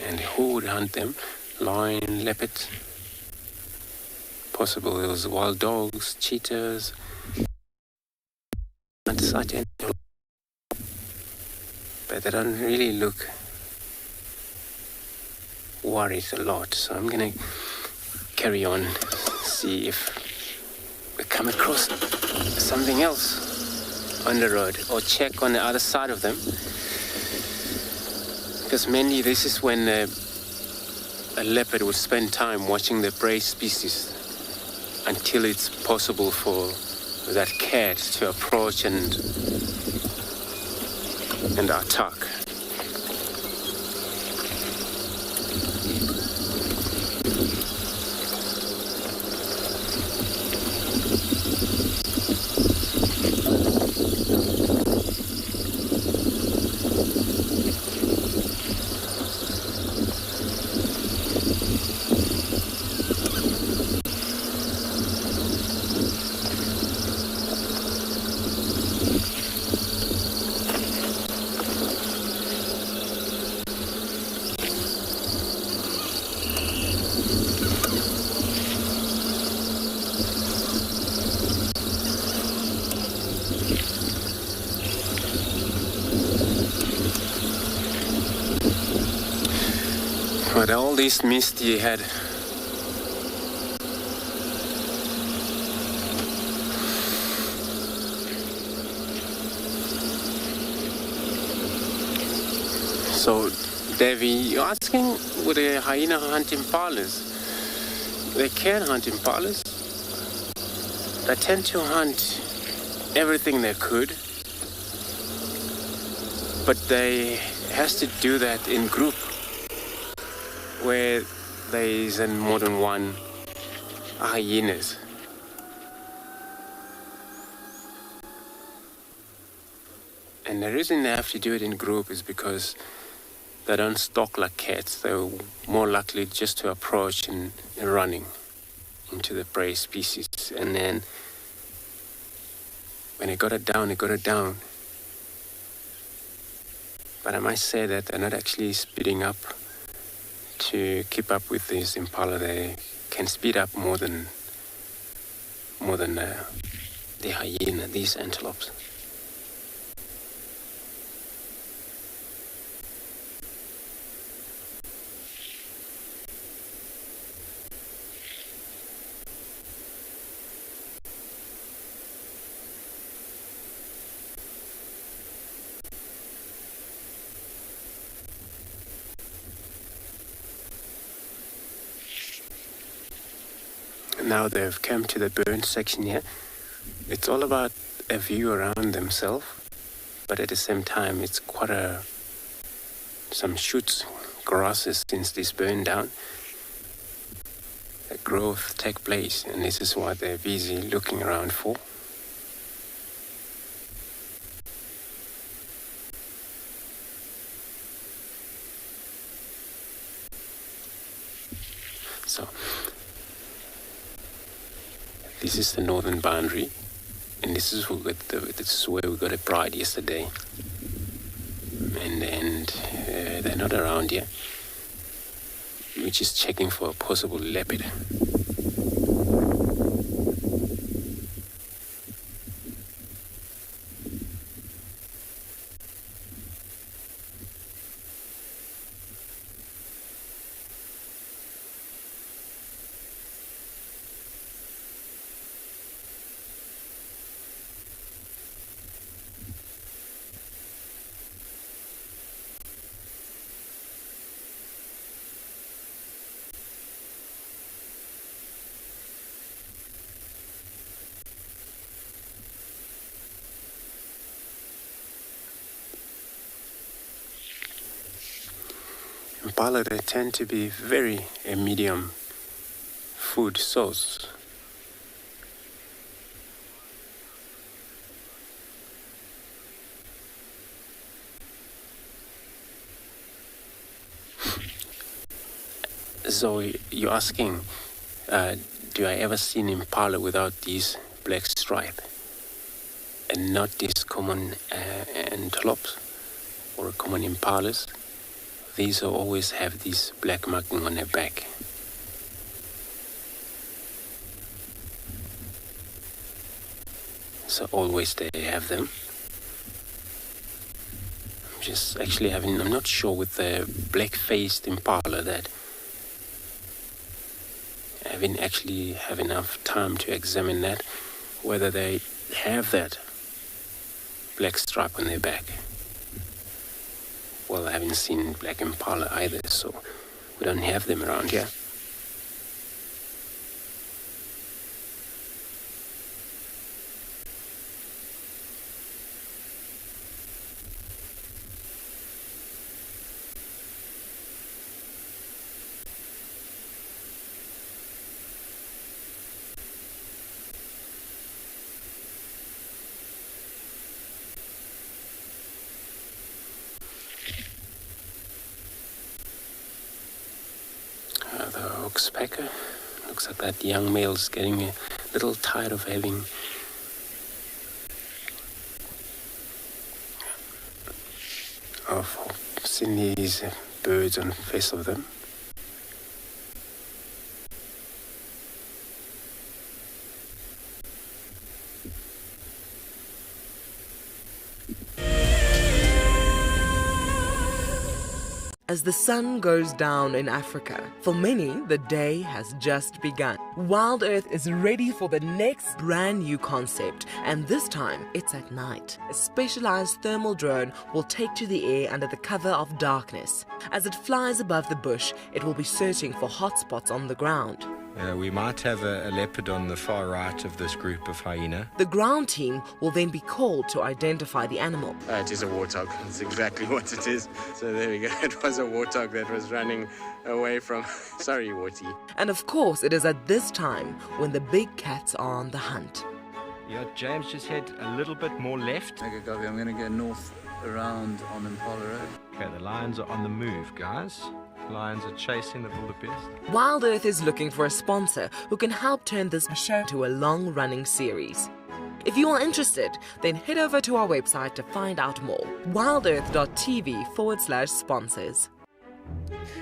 And who would hunt them? Lion, leopard, possible those wild dogs, cheetahs, and such. But they don't really look worried a lot. So I'm gonna carry on, see if we come across something else on the road, or check on the other side of them. Because mainly this is when a leopard would spend time watching the prey species until it's possible for that cat to approach and attack. But all this mist you had, so Devi, you're asking would a hyena hunt impalas? They can hunt impalas. They tend to hunt everything they could, but they has to do that in group, where there isn't more than one hyenas. And the reason they have to do it in group is because they don't stalk like cats. They're more likely just to approach and running into the prey species. And then when they got it down, they got it down. But I must say that they're not actually speeding up to keep up with this impala. They can speed up more than the hyena, these antelopes. Now they've come to the burnt section here. It's all about a view around themselves, but at the same time it's quite some shoots, grasses, since this burned down. A growth take place, and this is what they're busy looking around for. So this is the northern boundary, and this is where we got a bride yesterday, and they're not around here. We're just checking for a possible leopard. impala, they tend to be very a medium food source. So you're asking, do I ever see an impala without these black stripe and not these common antelopes or common impalas? These always have these black marking on their back. So always they have them. I'm not sure with the black-faced impala that I haven't actually have enough time to examine that, whether they have that black stripe on their back. Well, I haven't seen black impala either, so we don't have them around here. The oxpecker, looks like that young male's getting a little tired of seeing these birds on the face of them. As the sun goes down in Africa, for many, the day has just begun. Wild Earth is ready for the next brand new concept, and this time, it's at night. A specialized thermal drone will take to the air under the cover of darkness. As it flies above the bush, it will be searching for hotspots on the ground. We might have a leopard on the far right of this group of hyena. The ground team will then be called to identify the animal. It is a warthog. That's exactly what it is. So there we go. It was a warthog that was running away from... Sorry, Warty. And of course, it is at this time when the big cats are on the hunt. Yeah, James just head a little bit more left. Okay, Gabby, I'm going to go north around on Impala Road. Okay, the lions are on the move, guys. Lions are chasing the wildebeest. Wild Earth is looking for a sponsor who can help turn this show to a long-running series. If you are interested, then head over to our website to find out more. wildearth.tv/sponsors.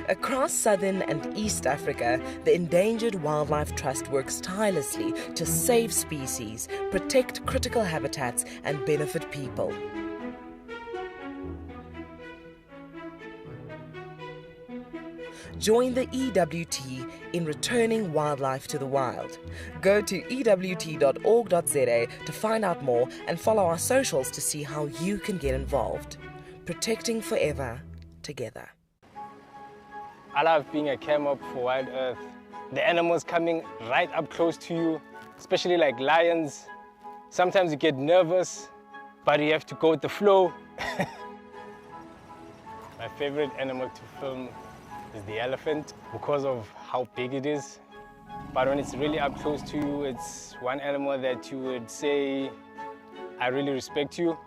Across southern and East Africa, the Endangered Wildlife Trust works tirelessly to save species, protect critical habitats, and benefit people. Join the EWT in returning wildlife to the wild. Go to ewt.org.za to find out more and follow our socials to see how you can get involved. Protecting forever, together. I love being a cam-up for Wild Earth. The animals coming right up close to you, especially like lions. Sometimes you get nervous, but you have to go with the flow. My favorite animal to film is the elephant because of how big it is. But when it's really up close to you, it's one animal that you would say, I really respect you.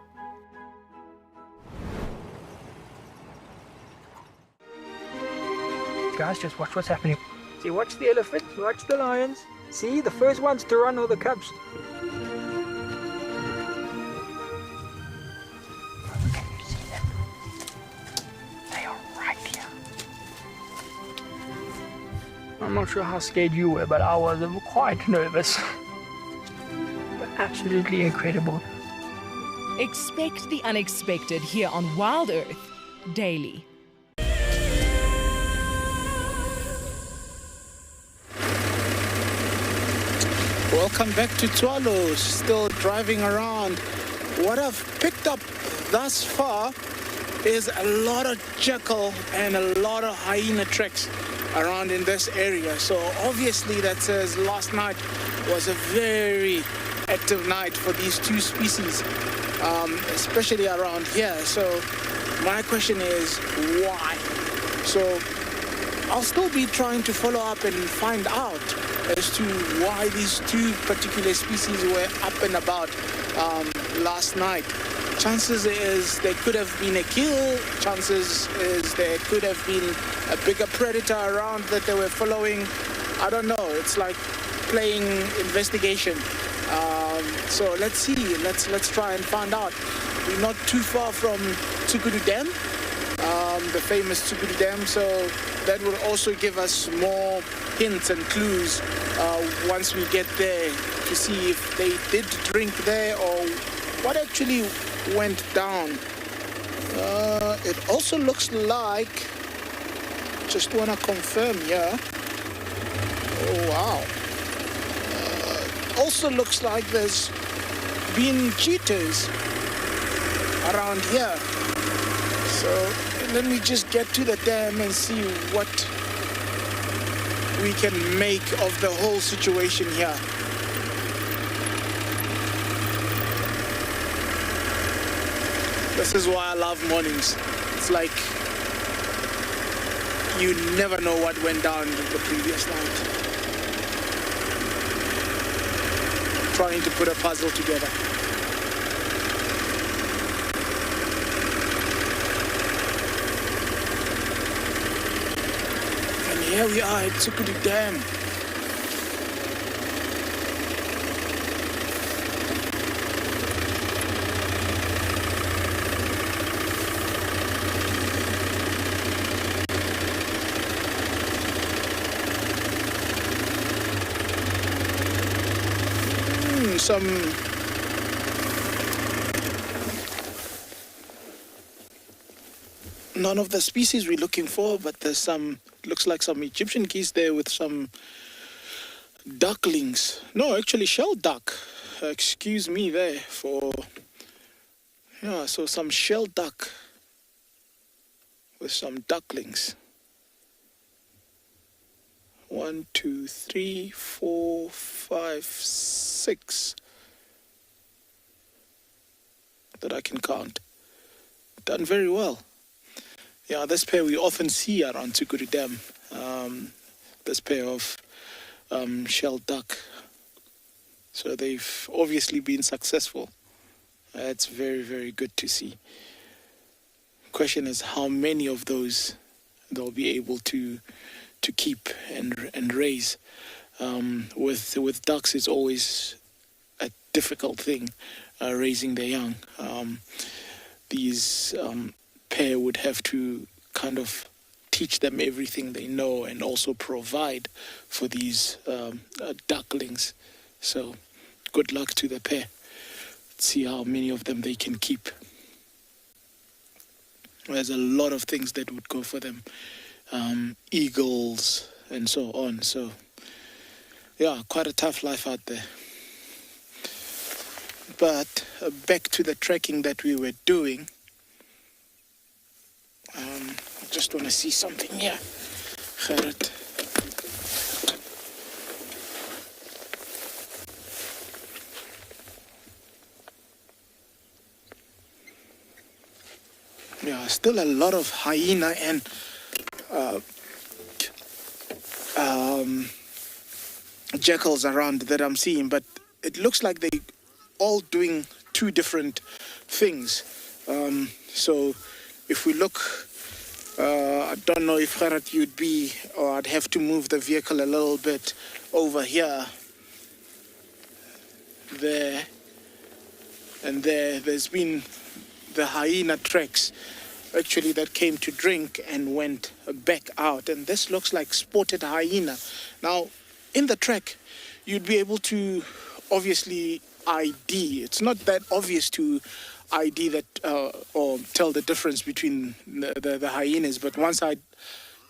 Guys, just watch what's happening. See, watch the elephant, watch the lions. See, the first ones to run are the cubs. Can you see them? They are right here. I'm not sure how scared you were, but I was quite nervous. But absolutely incredible. Expect the unexpected here on Wild Earth daily. Welcome back to Tswalu, still driving around. What I've picked up thus far is a lot of jackal and a lot of hyena tracks around in this area. So obviously that says last night was a very active night for these two species, especially around here. So my question is why? So I'll still be trying to follow up and find out as to why these two particular species were up and about last night. Chances is there could have been a kill. Chances is there could have been a bigger predator around that they were following. I don't know. It's like playing investigation. So let's see. Let's try and find out. We're not too far from Tswalu Dam, the famous Tswalu Dam. So that will also give us more hints and clues once we get there to see if they did drink there or what actually went down. It also looks like, just want to confirm here. Oh wow. Also looks like there's been cheetahs around here. So let me just get to the dam and see what we can make of the whole situation here. This is why I love mornings. It's like you never know what went down the previous night. Trying to put a puzzle together. And here we are at Tswalu Dam. None of the species we're looking for, but there's some, looks like some Egyptian geese there with some ducklings. No, actually shell duck. Excuse me there for, yeah, so some shell duck with some ducklings. 1, 2, 3, 4, 5, 6 that I can count. Done very well. Yeah, this pair we often see around Tswalu Dam. This pair of shell duck. So they've obviously been successful. It's very, very good to see. Question is how many of those they'll be able to keep and raise. With ducks, it's always a difficult thing raising their young. These pair would have to kind of teach them everything they know and also provide for these ducklings. So good luck to the pair. Let's see how many of them they can keep. There's a lot of things that would go for them. Eagles and so on. So yeah, quite a tough life out there. But back to the trekking that we were doing. I just want to see something here. Gerrit. Yeah, still a lot of hyena and jackals around that I'm seeing, but it looks like they all doing two different things. So if we look, I don't know if Gerrit you'd be, or I'd have to move the vehicle a little bit over here, there, and there. There's been the hyena tracks actually that came to drink and went back out, and this looks like spotted hyena. Now in the track you'd be able to obviously ID. It's not that obvious to ID that or tell the difference between the hyenas, but once I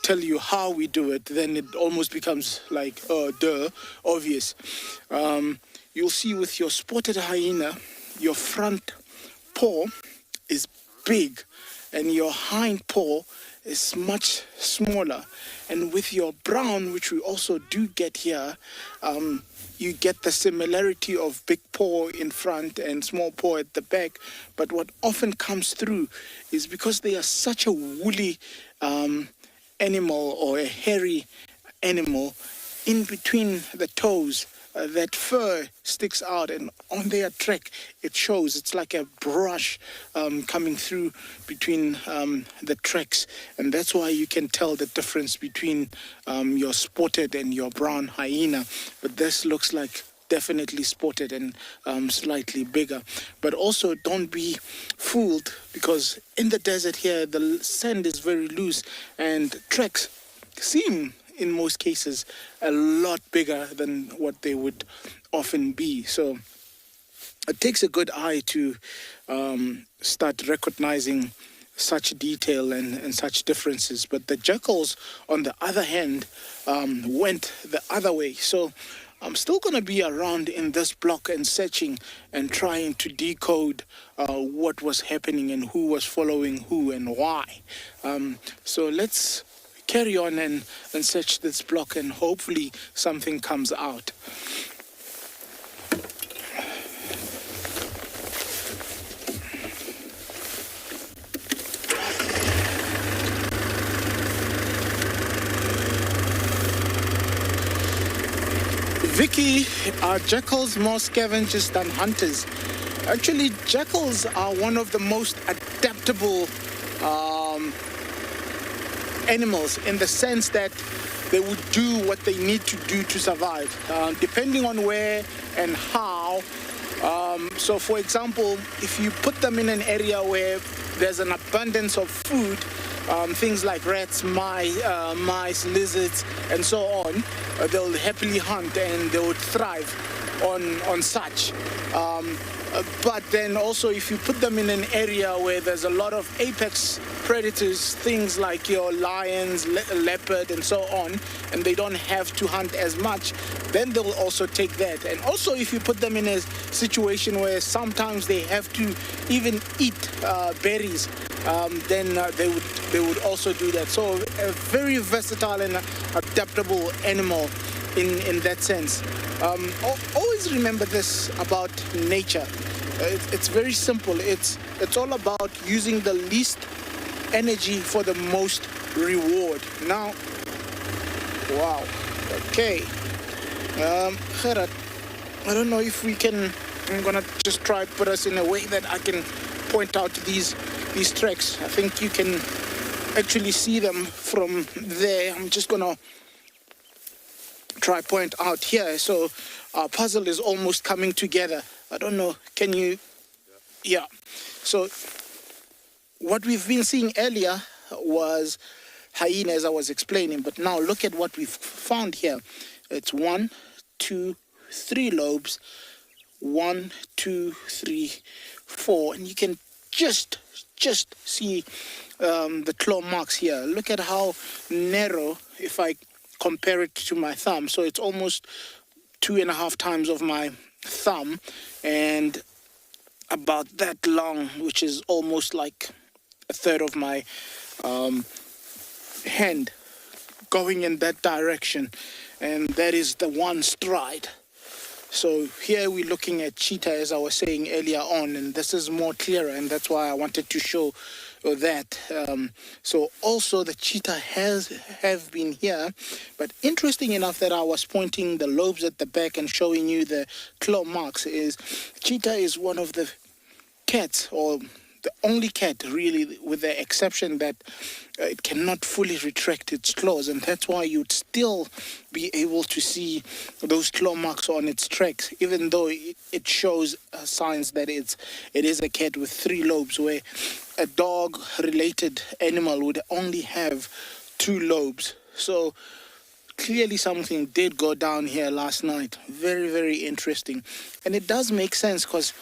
tell you how we do it, then it almost becomes like obvious. You'll see with your spotted hyena, your front paw is big and your hind paw is much smaller. And with your brown, which we also do get here, you get the similarity of big paw in front and small paw at the back. But what often comes through is because they are such a woolly animal or a hairy animal in between the toes. That fur sticks out, and on their track it shows. It's like a brush coming through between the tracks, and that's why you can tell the difference between your spotted and your brown hyena. But this looks like definitely spotted and slightly bigger. But also don't be fooled, because in the desert here the sand is very loose and tracks seem in most cases a lot bigger than what they would often be. So it takes a good eye to start recognizing such detail and such differences. But the jackals, on the other hand, went the other way. So I'm still going to be around in this block and searching and trying to decode what was happening and who was following who and why. So let's carry on and search this block, and hopefully something comes out. Vicky, are jackals more scavengers than hunters? Actually, jackals are one of the most adaptable animals, in the sense that they would do what they need to do to survive, depending on where and how. So for example, if you put them in an area where there's an abundance of food, things like rats, mice, lizards, and so on, they'll happily hunt and they would thrive on such. But then also, if you put them in an area where there's a lot of apex predators, things like your lions, leopard, and so on, and they don't have to hunt as much, then they'll also take that. And also, if you put them in a situation where sometimes they have to even eat berries, then they would also do that. So a very versatile and adaptable animal in that sense. Always remember this about nature. It's very simple. It's all about using the least energy for the most reward. Now, wow. Okay. Gerard, I don't know if we can. I'm gonna just try put us in a way that I can point out these tracks. I think you can actually see them from there. I'm just gonna try point out here. So our puzzle is almost coming together. I don't know, can you? Yeah. So what we've been seeing earlier was hyena, as I was explaining, but now look at what we've found here. It's 1, 2, 3 lobes. 1, 2, 3, 4, and you can just see the claw marks here. Look at how narrow, if I compare it to my thumb. So it's almost 2.5 times of my thumb, and about that long, which is almost like a third of my hand, going in that direction. And that is the one stride. So here we're looking at cheetah, as I was saying earlier on, and this is more clearer, and that's why I wanted to show that. So also the cheetah have been here, but interesting enough that I was pointing the lobes at the back and showing you the claw marks is cheetah is one of the cats, or the only cat really, with the exception that it cannot fully retract its claws, and that's why you'd still be able to see those claw marks on its tracks, even though it shows signs that it is a cat with 3 lobes, where a dog-related animal would only have 2 lobes. So clearly something did go down here last night. Very, very interesting. And it does make sense, because,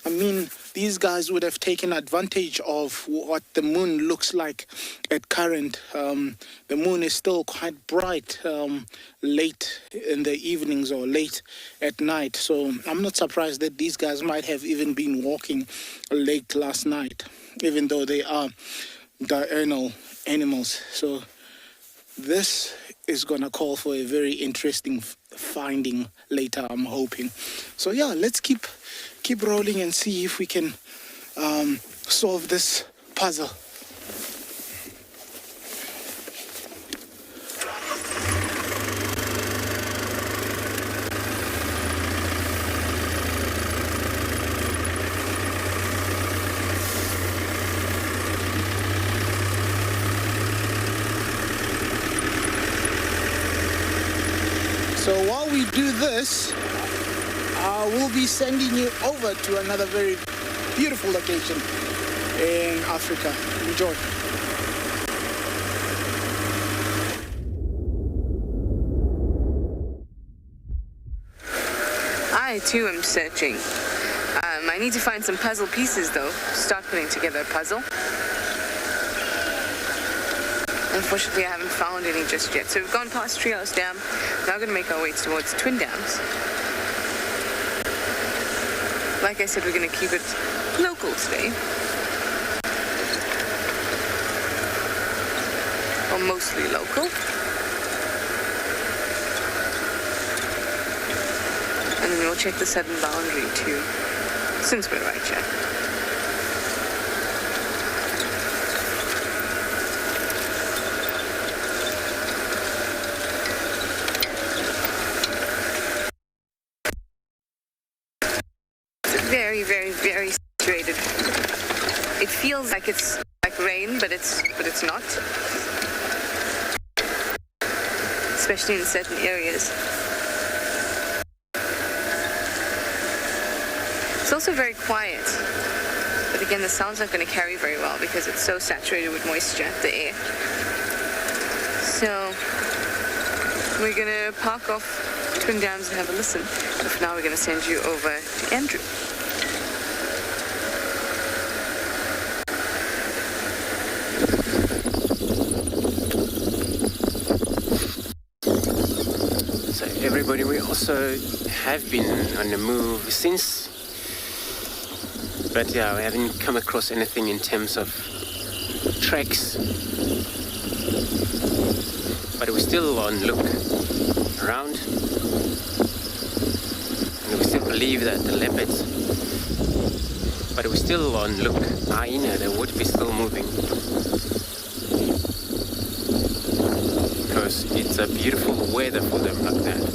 I mean, these guys would have taken advantage of what the moon looks like at current. The moon is still quite bright late in the evenings or late at night. So I'm not surprised that these guys might have even been walking late last night, even though they are diurnal animals. So this is going to call for a very interesting finding later, I'm hoping. So yeah, let's keep rolling and see if we can solve this puzzle. So while we do this, we'll be sending you over to another very beautiful location in Africa. Enjoy. I too am searching. I need to find some puzzle pieces though, start putting together a puzzle. Unfortunately, I haven't found any just yet. So we've gone past Treehouse Dam, now going to make our way towards Twin Dams. Like I said, we're going to keep it local today. Or mostly local. And then we'll check the southern boundary too, since we're right here. It's very, very, very saturated. It feels like it's like rain, but it's not. Especially in certain areas. It's also very quiet, but again, the sound's not going to carry very well because it's so saturated with moisture, the air. So we're going to park off Twin Dams and have a listen. But for now, we're going to send you over to Andrew. So everybody, we also have been on the move since. But yeah, we haven't come across anything in terms of tracks. But we're still on look around. And we still believe that the leopards, but we're still on look. Hyena, they would be still moving. Because it's a beautiful weather for them like that.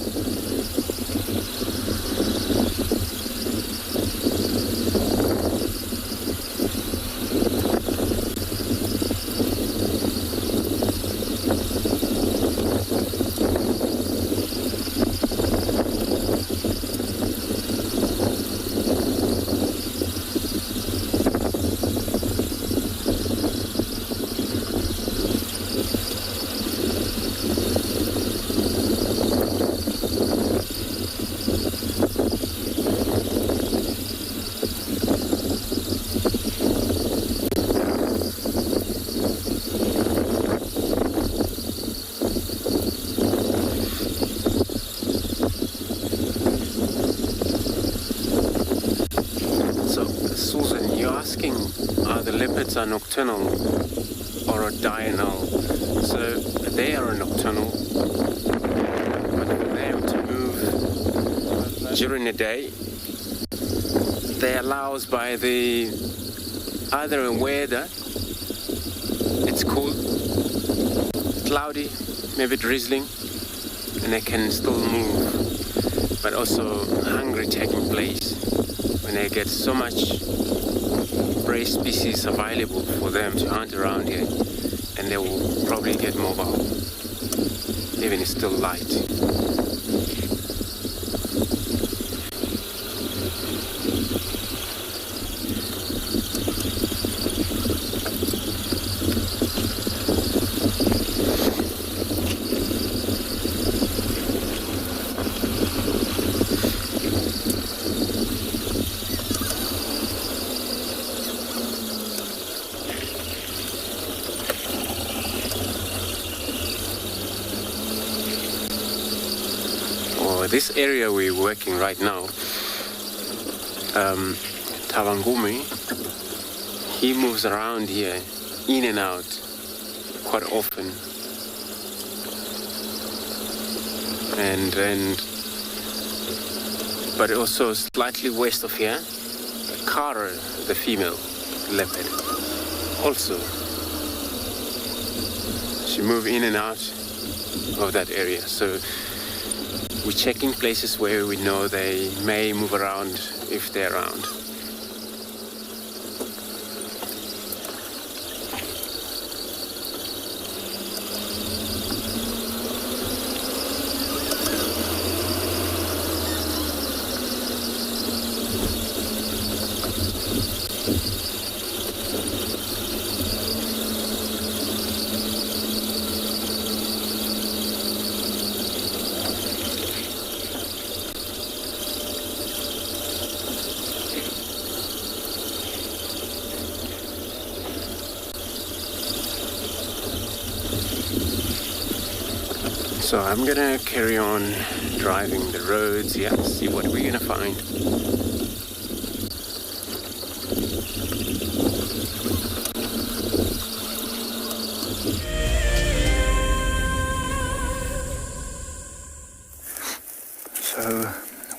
Are nocturnal or a diurnal. So they are nocturnal, but for them to move during the day, they allows by the either weather, it's cool, cloudy, maybe drizzling, and they can still move, but also hungry taking place when they get so much prey species available for them to hunt around here, and they will probably get mobile, even it's still light. This area we're working right now, Tavangumi, he moves around here, in and out, quite often. But also slightly west of here, Kara, the female leopard, also. She moves in and out of that area. So we're checking places where we know they may move around if they're around. So I'm gonna carry on driving the roads, see what we're gonna find. So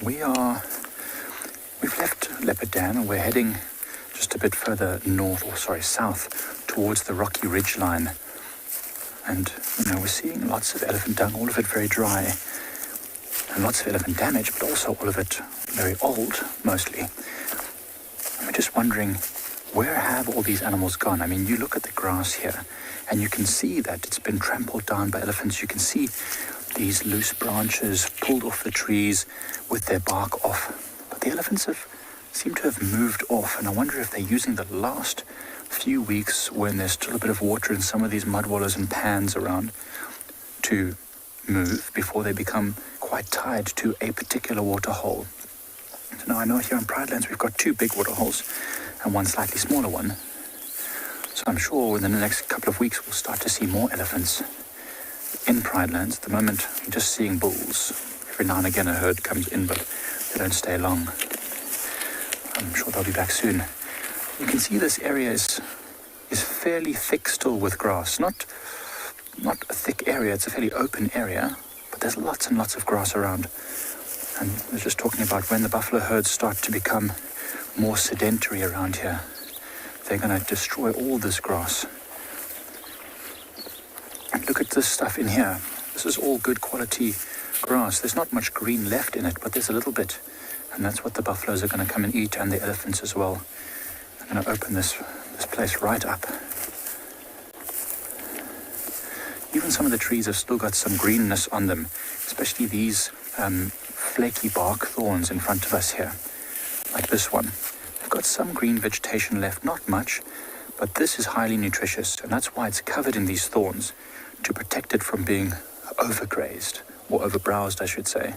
we've left Leopardam and we're heading just a bit further south towards the rocky ridge line. And, we're seeing lots of elephant dung, all of it very dry, and lots of elephant damage, but also all of it very old, mostly. And we're just wondering, where have all these animals gone? I mean, you look at the grass here, and you can see that it's been trampled down by elephants. You can see these loose branches pulled off the trees with their bark off. But the elephants seem to have moved off, and I wonder if they're using the last few weeks when there's still a bit of water in some of these mud wallows and pans around to move before they become quite tied to a particular water hole. So now I know here in Pridelands we've got 2 big water holes and one slightly smaller one. So I'm sure within the next couple of weeks we'll start to see more elephants in Pridelands. At the moment I'm just seeing bulls. Every now and again a herd comes in, but they don't stay long. I'm sure they'll be back soon. You can see this area is fairly thick still with grass. Not a thick area, it's a fairly open area, but there's lots and lots of grass around. And I was just talking about when the buffalo herds start to become more sedentary around here, they're going to destroy all this grass. And look at this stuff in here. This is all good quality grass. There's not much green left in it, but there's a little bit. And that's what the buffaloes are going to come and eat, and the elephants as well. I'm going to open this place right up. Even some of the trees have still got some greenness on them, especially these flaky bark thorns in front of us here, like this one. They've got some green vegetation left, not much, but this is highly nutritious, and that's why it's covered in these thorns, to protect it from being overgrazed, or overbrowsed, I should say.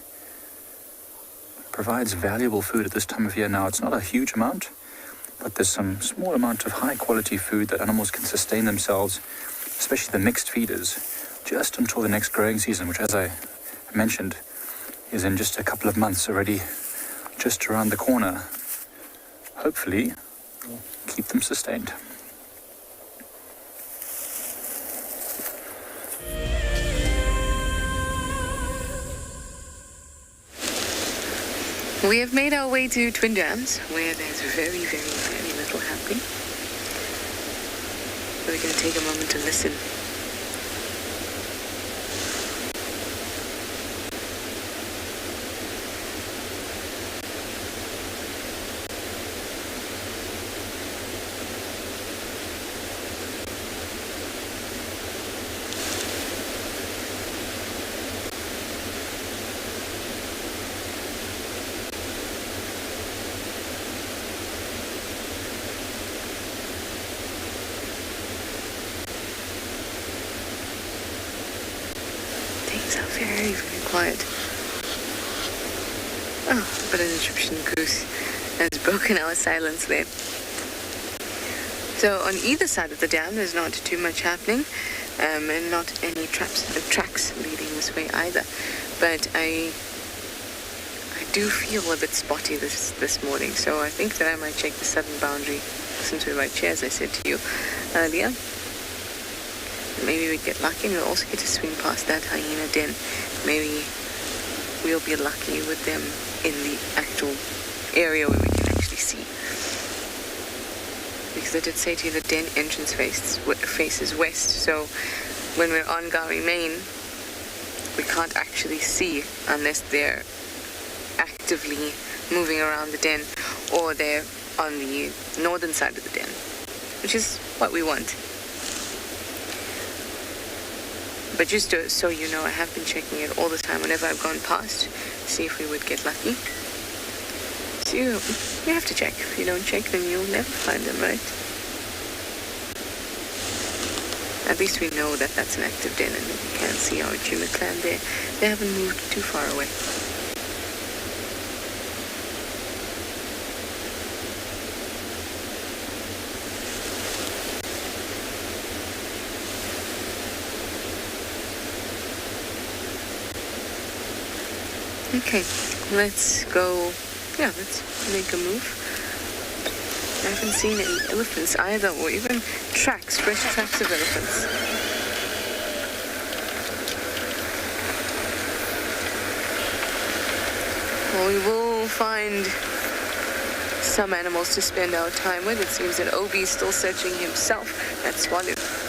It provides valuable food at this time of year now. It's not a huge amount, but there's some small amount of high quality food that animals can sustain themselves, especially the mixed feeders, just until the next growing season, which, as I mentioned, is in just a couple of months already, just around the corner. Hopefully, we'll keep them sustained. We have made our way to Twin Dams, where there's very, very, very little happening. We're going to take a moment to listen. Things are very, very quiet. Oh, but an Egyptian goose has broken our silence there. So on either side of the dam, there's not too much happening, and not any tracks leading this way either. But I do feel a bit spotty this morning, so I think that I might check the southern boundary, since we're right here, as I said to you earlier. Maybe we'd get lucky and we'll also get to swing past that hyena den. Maybe we'll be lucky with them in the actual area where we can actually see. Because I did say to you the den entrance faces west, so when we're on Gari Main, we can't actually see unless they're actively moving around the den or they're on the northern side of the den, which is what we want. But just so you know, I have been checking it all the time whenever I've gone past, see if we would get lucky. So you have to check. If you don't check, then you'll never find them, right? At least we know that that's an active den and we can see our Juma clan there. They haven't moved too far away. Okay, let's go. Yeah, let's make a move. I haven't seen any elephants either, or even fresh tracks of elephants. Well, we will find some animals to spend our time with. It seems that Obi is still searching himself at Tswalu.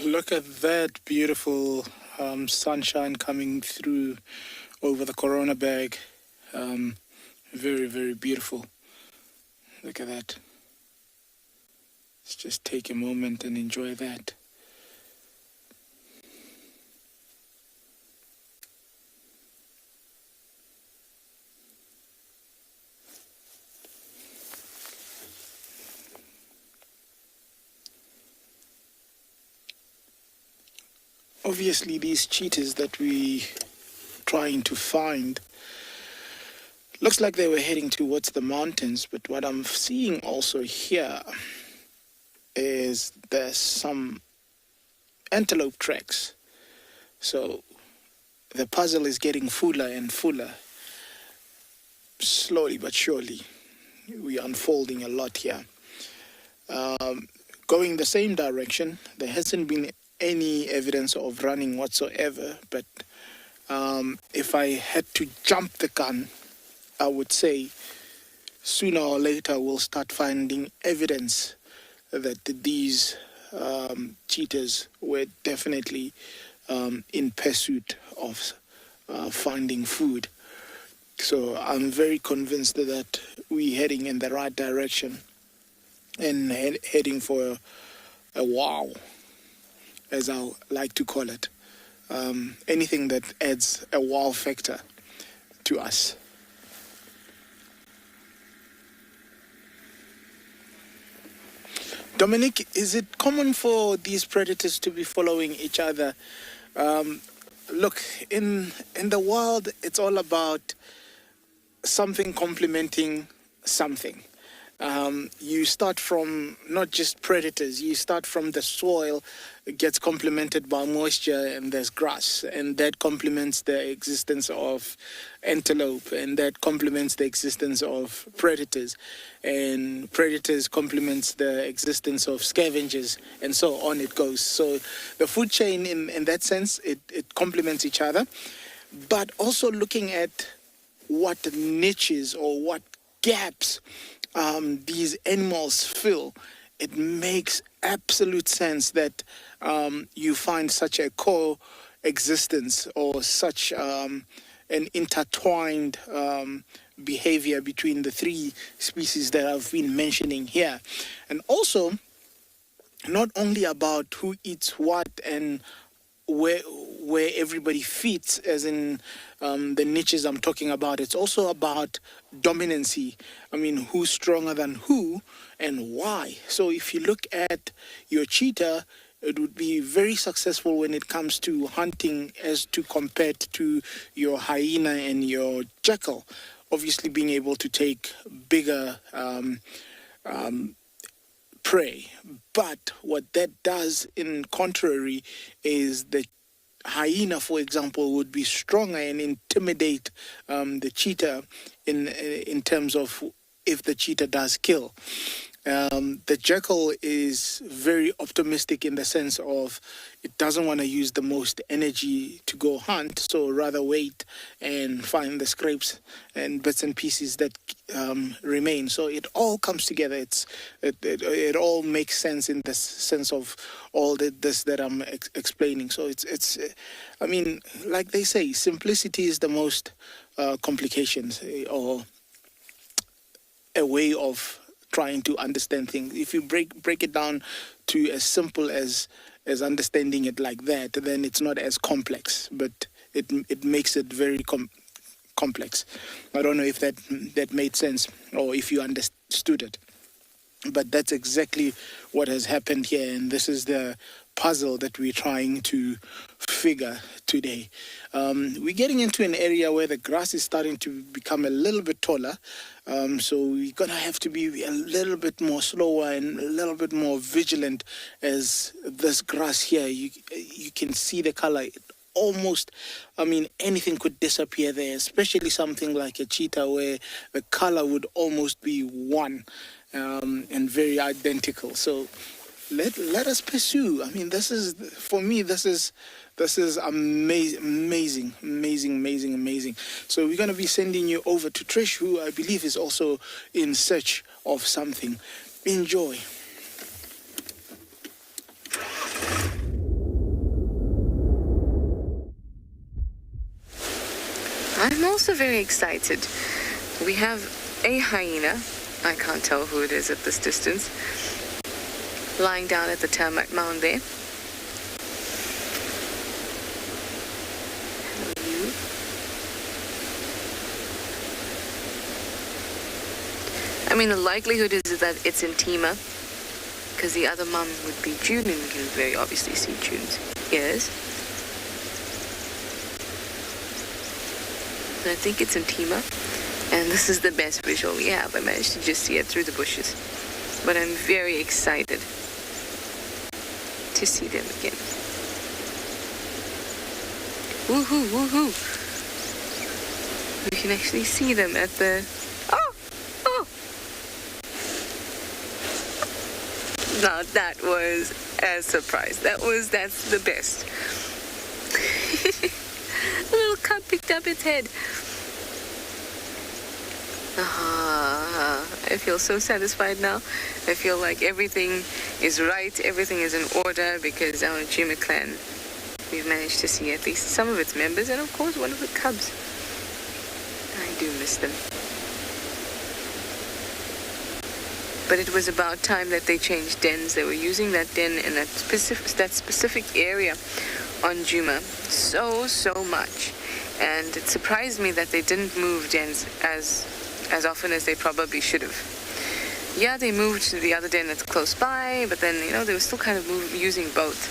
Look at that beautiful sunshine coming through over the Corona bag. Very, very beautiful. Look at that. Let's just take a moment and enjoy that. Obviously, these cheetahs that we trying to find looks like they were heading towards the mountains, but what I'm seeing also here is there's some antelope tracks. So the puzzle is getting fuller and fuller. Slowly but surely, we're unfolding a lot here. Going the same direction, there hasn't been any evidence of running whatsoever, but if I had to jump the gun, I would say sooner or later we'll start finding evidence that these cheetahs were definitely in pursuit of finding food. So I'm very convinced that we're heading in the right direction and heading for a wow, as I like to call it. Anything that adds a wow factor to us. Dominic, is it common for these predators to be following each other? Look, in the wild, it's all about something complementing something. You start from not just predators, you start from the soil. It gets complemented by moisture, and there's grass, and that complements the existence of antelope, and that complements the existence of predators, and predators complements the existence of scavengers, and so on it goes. So the food chain in that sense, it complements each other, but also looking at what niches or what gaps these animals fill, it makes absolute sense that you find such a coexistence or such an intertwined behavior between the three species that I've been mentioning here. And also, not only about who eats what and where everybody fits, as in the niches I'm talking about, it's also about dominancy. I mean, who's stronger than who and why. So if you look at your cheetah, it would be very successful when it comes to hunting as to compared to your hyena and your jackal. Obviously being able to take bigger prey. But what that does in contrary is the hyena, for example, would be stronger and intimidate the cheetah in terms of if the cheetah does kill. The jackal is very optimistic in the sense of it doesn't want to use the most energy to go hunt, so rather wait and find the scrapes and bits and pieces that remain. So it all comes together. It all makes sense in the sense of all this that I'm explaining. So it's I mean, like they say, simplicity is the most complications, or a way of trying to understand things. If you break it down to as simple as understanding it like that, then it's not as complex, but it makes it very complex. I don't know if that made sense or if you understood it, but that's exactly what has happened here, and this is the puzzle that we're trying to figure today. We're getting into an area where the grass is starting to become a little bit taller, so we're gonna have to be a little bit more slower and a little bit more vigilant. As this grass here, you can see the color. Almost, anything could disappear there, especially something like a cheetah where the color would almost be one, and very identical. So let us pursue. This is, for me, this is amazing. So we're going to be sending you over to Trish, who I believe is also in search of something. Enjoy. I'm also very excited. We have a hyena, I can't tell who it is at this distance, lying down at the termite mound there. The likelihood is that it's in Tima, because the other mum would be June, and we can very obviously see June's ears. So I think it's in Tima, and this is the best visual we have. I managed to just see it through the bushes, but I'm very excited to see them again. Woohoo, woohoo! You can actually see them at the... Oh! Now that was a surprise. That's the best. The little cub picked up its head. I feel so satisfied now. I feel like everything is right, everything is in order, because our Juma clan, we've managed to see at least some of its members, and of course one of the cubs. I do miss them. But it was about time that they changed dens. They were using that den in that specific area on Juma so much, and it surprised me that they didn't move dens as often as they probably should have. Yeah, they moved to the other den that's close by, but then they were still kind of using both.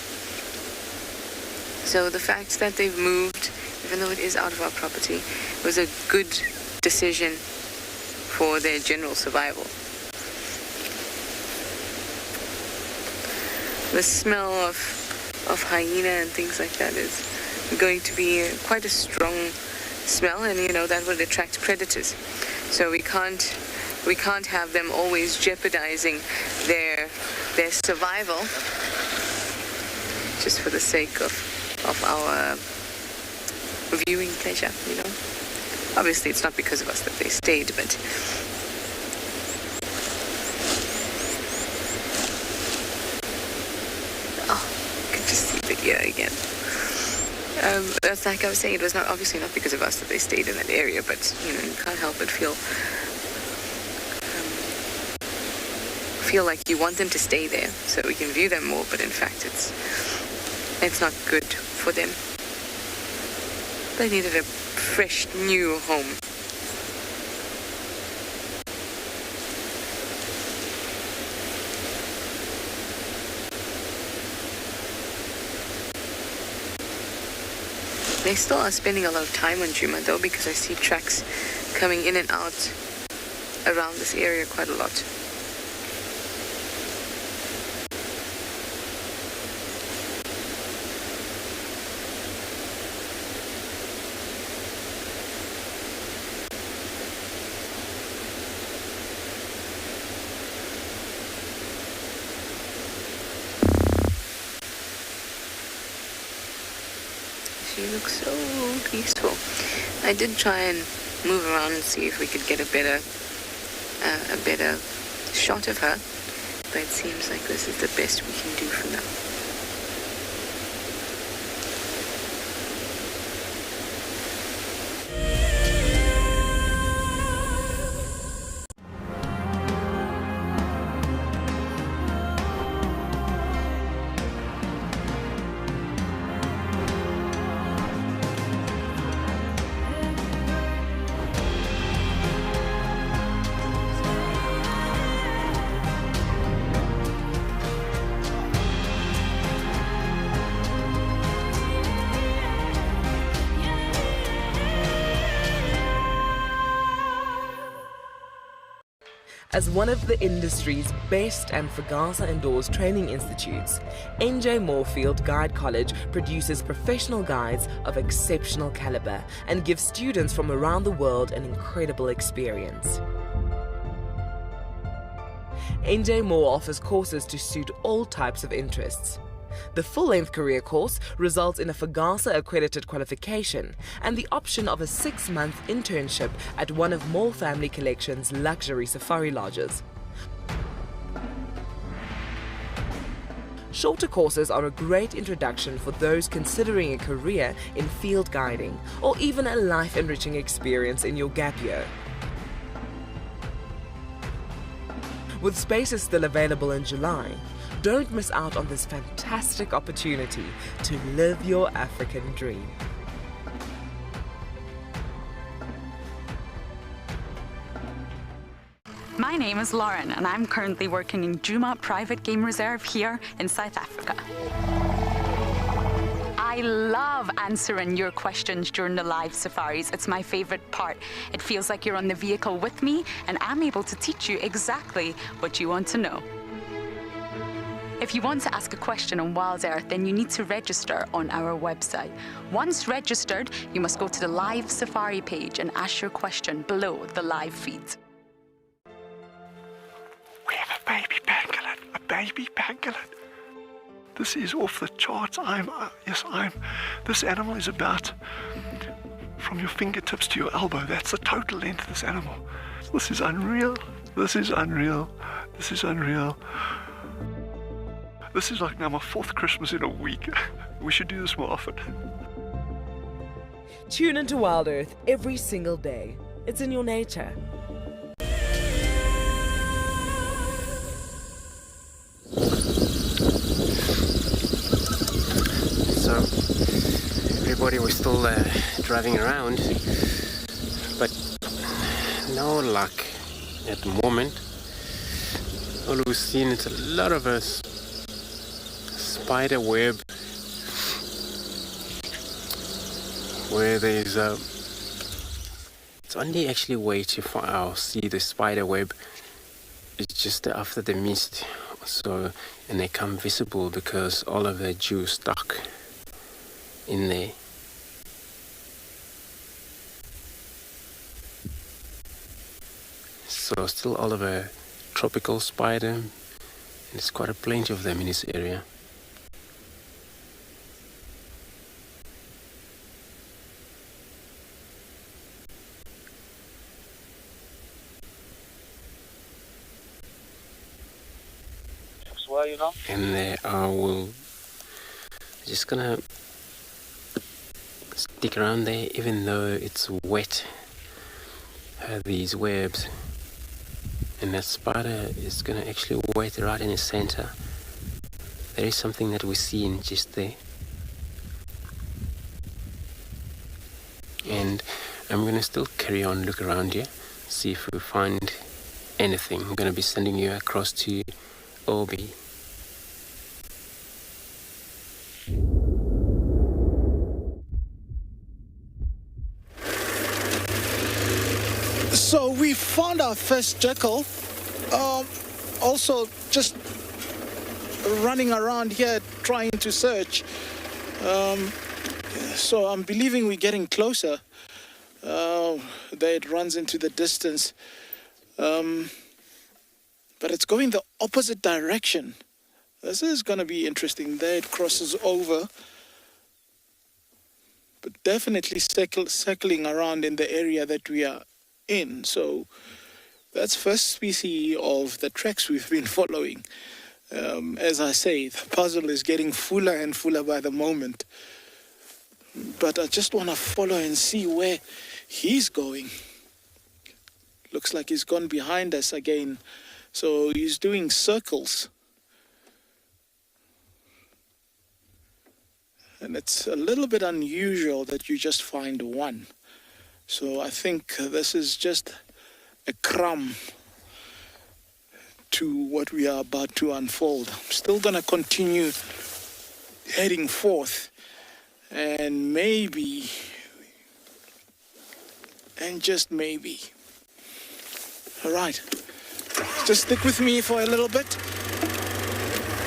So the fact that they've moved, even though it is out of our property, was a good decision for their general survival. The smell of hyena and things like that is going to be quite a strong smell, and that would attract predators. So we can't have them always jeopardizing their survival just for the sake of our viewing pleasure. Obviously it's not because of us that they stayed, but here again. That's like I was saying, it was obviously not because of us that they stayed in that area, but you can't help but feel like you want them to stay there so we can view them more, but in fact it's not good for them. They needed a fresh new home. They still are spending a lot of time on Juma though, because I see tracks coming in and out around this area quite a lot. She looks so peaceful. I did try and move around and see if we could get a better shot of her, but it seems like this is the best we can do for now. As one of the industry's best and Fagasa endorsed training institutes, NJ Moorfield Guide College produces professional guides of exceptional caliber and gives students from around the world an incredible experience. NJ Moore offers courses to suit all types of interests. The full-length career course results in a Fagasa accredited qualification and the option of a 6-month internship at one of Moore Family Collection's luxury safari lodges. Shorter courses are a great introduction for those considering a career in field guiding or even a life-enriching experience in your gap year. With spaces still available in July, don't miss out on this fantastic opportunity to live your African dream. My name is Lauren and I'm currently working in Djuma Private Game Reserve here in South Africa. I love answering your questions during the live safaris. It's my favorite part. It feels like you're on the vehicle with me and I'm able to teach you exactly what you want to know. If you want to ask a question on Wild Earth, then you need to register on our website. Once registered, you must go to the live safari page and ask your question below the live feed. We have a baby pangolin, a baby pangolin. This is off the charts. This animal is about from your fingertips to your elbow. That's the total length of this animal. This is unreal. This is unreal. This is unreal. This is like now my 4th Christmas in a week. We should do this more often. Tune into Wild Earth every single day. It's in your nature. So, everybody was still driving around, but no luck at the moment. All we've seen is a lot of us spider web where there's it's only actually way to see the spider web is just after the mist, so, and they come visible because all of the dew stuck in there. So still all of a tropical spider, and there's quite a plenty of them in this area. And we'll just gonna stick around there, even though it's wet. These webs, and that spider is gonna actually wait right in the center. There is something that we see in just there, and I'm gonna still carry on, look around here, see if we find anything. I'm gonna be sending you across to Obi. So we found our first jackal. Also just running around here trying to search. So I'm believing we're getting closer. There it runs into the distance. But it's going the opposite direction. This is going to be interesting. There it crosses over. But definitely circling around in the area that we are in. So that's first species of the tracks we've been following. As I say, the puzzle is getting fuller and fuller by the moment. But I just want to follow and see where he's going. Looks like he's gone behind us again. So he's doing circles. And it's a little bit unusual that you just find one. So I think this is just a crumb to what we are about to unfold. I'm still going to continue heading forth, and maybe, and just maybe. All right, Just stick with me for a little bit.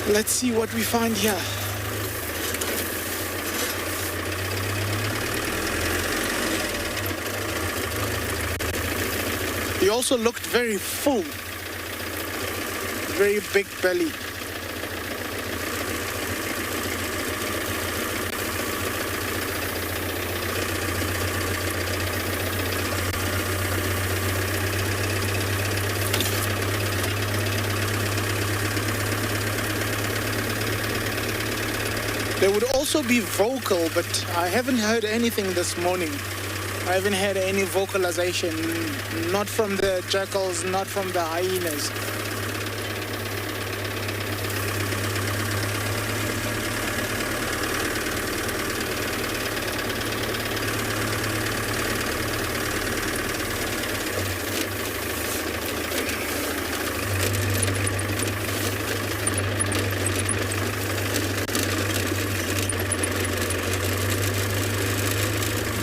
Let's see what we find here. He also looked very full. Very big belly. They would also be vocal, but I haven't heard anything this morning. I haven't had any vocalization, not from the jackals, not from the hyenas.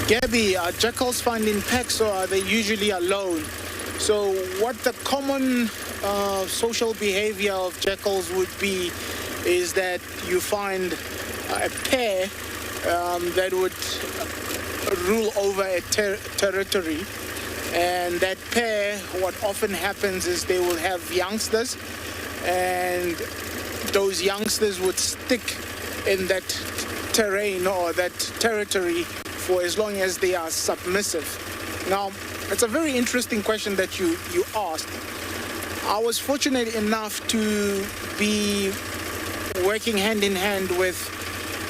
Gabby, are jackals found in packs or are they usually alone? So what the common social behavior of jackals would be is that you find a pair that would rule over a territory, and that pair, what often happens is they will have youngsters, and those youngsters would stick in that terrain or that territory for as long as they are submissive. Now, it's a very interesting question that you asked. I was fortunate enough to be working hand in hand with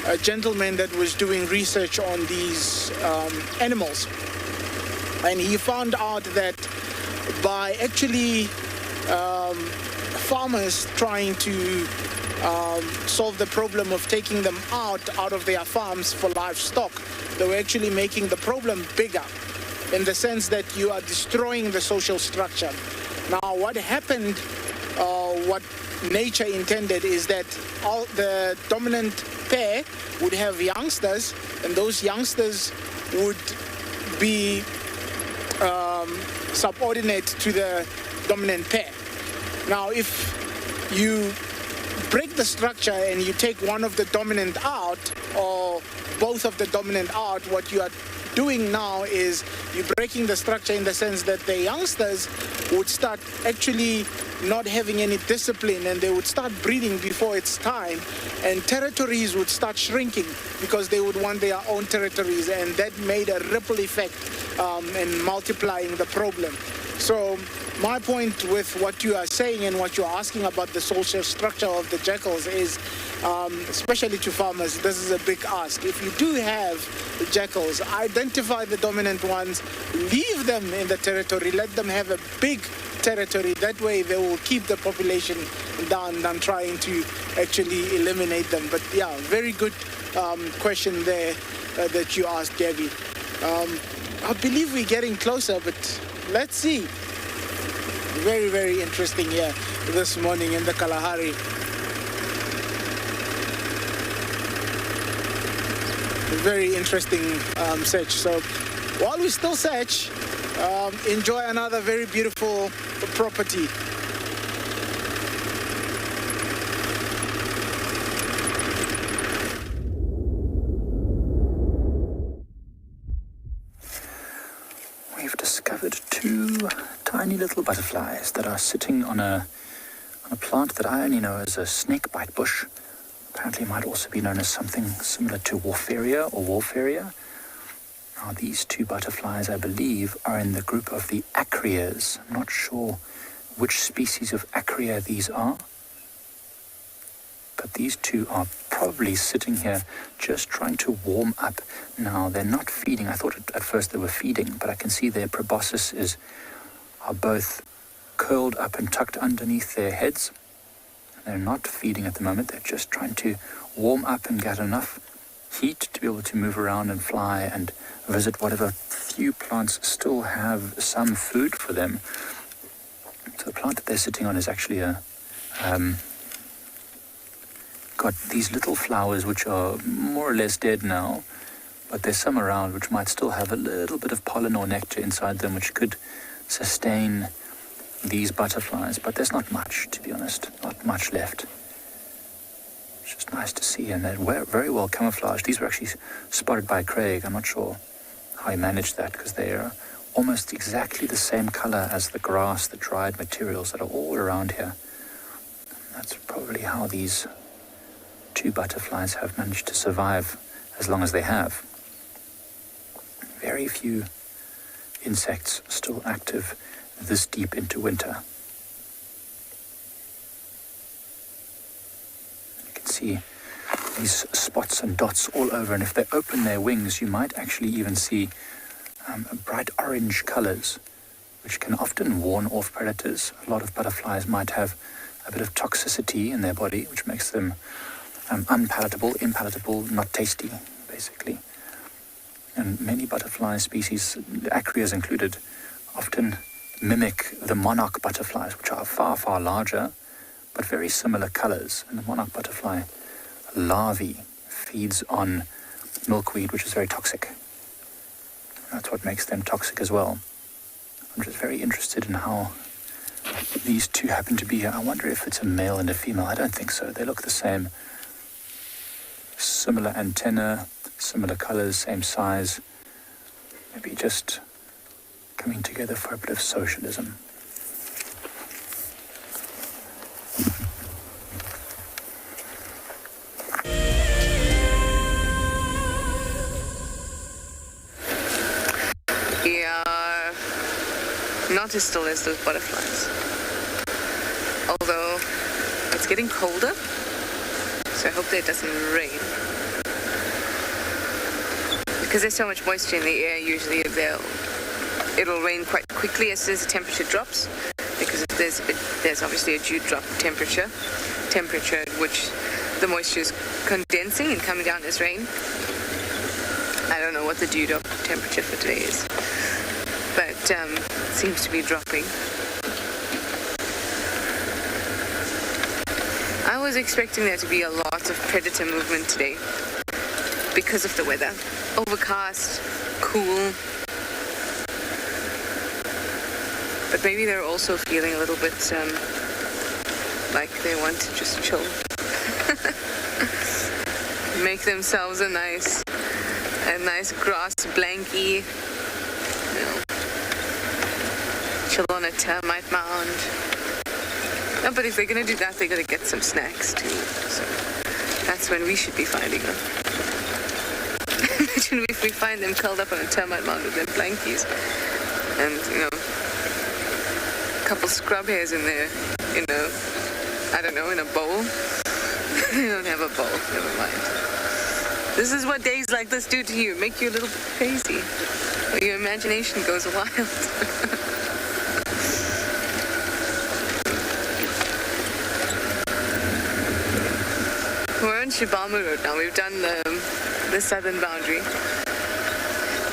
a gentleman that was doing research on these animals. And he found out that by actually farmers trying to solve the problem of taking them out of their farms for livestock, they were actually making the problem bigger in the sense that you are destroying the social structure. Now, what happened, what nature intended is that all the dominant pair would have youngsters, and those youngsters would be subordinate to the dominant pair. Now, if you break the structure and you take one of the dominant out or both of the dominant out, what you are doing now is you're breaking the structure in the sense that the youngsters would start actually not having any discipline, and they would start breeding before it's time, and territories would start shrinking because they would want their own territories, and that made a ripple effect in multiplying the problem. So my point with what you are saying and what you're asking about the social structure of the jackals is, especially to farmers, this is a big ask. If you do have jackals, identify the dominant ones, leave them in the territory, let them have a big territory. That way they will keep the population down than trying to actually eliminate them. But yeah, very good question there that you asked, Gabby. I believe we're getting closer, but let's see. Very, very interesting here this morning in the Kalahari. Very interesting search. So while we still search, enjoy another very beautiful property. We've discovered two tiny little butterflies that are sitting on a plant that I only know as a snakebite bush. Apparently might also be known as something similar to Warfaria or Wolferia. Now these two butterflies, I believe, are in the group of the Acreas. I'm not sure which species of Acrea these are, but these two are probably sitting here just trying to warm up. Now they're not feeding. I thought at first they were feeding, but I can see their proboscis are both curled up and tucked underneath their heads. They're not feeding at the moment. They're just trying to warm up and get enough heat to be able to move around and fly and visit whatever few plants still have some food for them. So the plant that they're sitting on is actually got these little flowers which are more or less dead now, but there's some around which might still have a little bit of pollen or nectar inside them, which could sustain these butterflies, but there's not much, to be honest, not much left. It's just nice to see, and they're very well camouflaged. These were actually spotted by Craig. I'm not sure how he managed that, because they are almost exactly the same color as the grass, the dried materials that are all around here. That's probably how these two butterflies have managed to survive as long as they have. Very few insects still active this deep into winter. You can see these spots and dots all over, and if they open their wings, you might actually even see bright orange colors, which can often warn off predators. A lot of butterflies might have a bit of toxicity in their body, which makes them impalatable, not tasty, basically. And many butterfly species, acreas included, often mimic the monarch butterflies, which are far, far larger, but very similar colors. And the monarch butterfly larvae feeds on milkweed, which is very toxic. That's what makes them toxic as well. I'm just very interested in how these two happen to be here. I wonder if it's a male and a female. I don't think so. They look the same. Similar antenna, similar colors, same size. Maybe just coming together for a bit of socialism. We are not as still as those butterflies. Although it's getting colder, so I hope that it doesn't rain. Because there's so much moisture in the air, usually it'll rain quite quickly as soon as the temperature drops. Because there's obviously a dew drop temperature at which the moisture is condensing and coming down as rain. I don't know what the dew drop temperature for today is, but it seems to be dropping. I was expecting there to be a lot of predator movement today because of the weather. Overcast, cool. But maybe they're also feeling a little bit like they want to just chill. Make themselves a nice grass blankie. Chill on a termite mound. No, but if they're going to do that, they're going to get some snacks too. So that's when we should be finding them. Imagine if we find them curled up on a termite mound with their blankies. And, a couple scrub hairs in there, in a bowl. They don't have a bowl, never mind. This is what days like this do to you, make you a little bit crazy. Or your imagination goes wild. We're on Shibama Road now. We've done the southern boundary.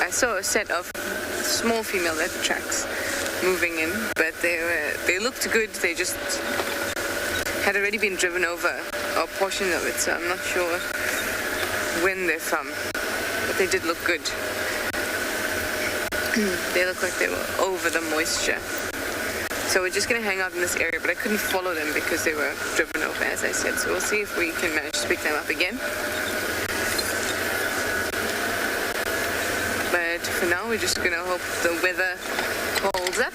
I saw a set of small female leopard tracks moving in, but they looked good. They just had already been driven over a portion of it, so I'm not sure when they're from, but they did look good. They look like they were over the moisture. So we're just going to hang out in this area, but I couldn't follow them because they were driven over, as I said. So we'll see if we can manage to pick them up again. But for now, we're just going to hope the weather holds up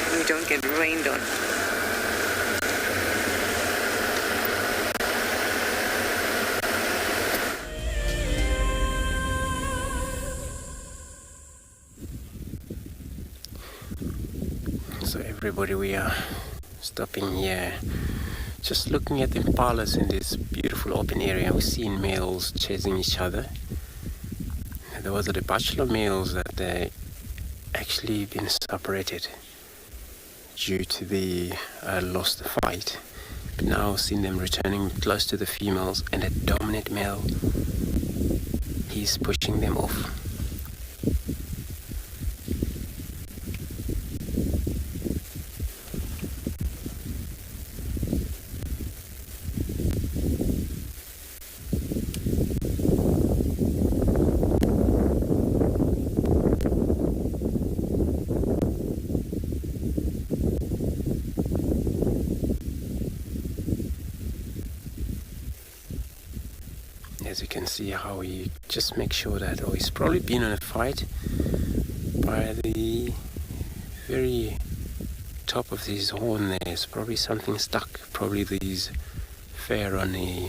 and we don't get rained on. So everybody, we are stopping here, just looking at the impalas in this beautiful open area. We've seen males chasing each other. There was the bachelor males that they actually been separated due to the lost fight. But now seeing them returning close to the females, and a dominant male, he's pushing them off. as you can see how he just makes sure that, he's probably been in a fight by the very top of his horn. There's probably something stuck, probably these fair on the,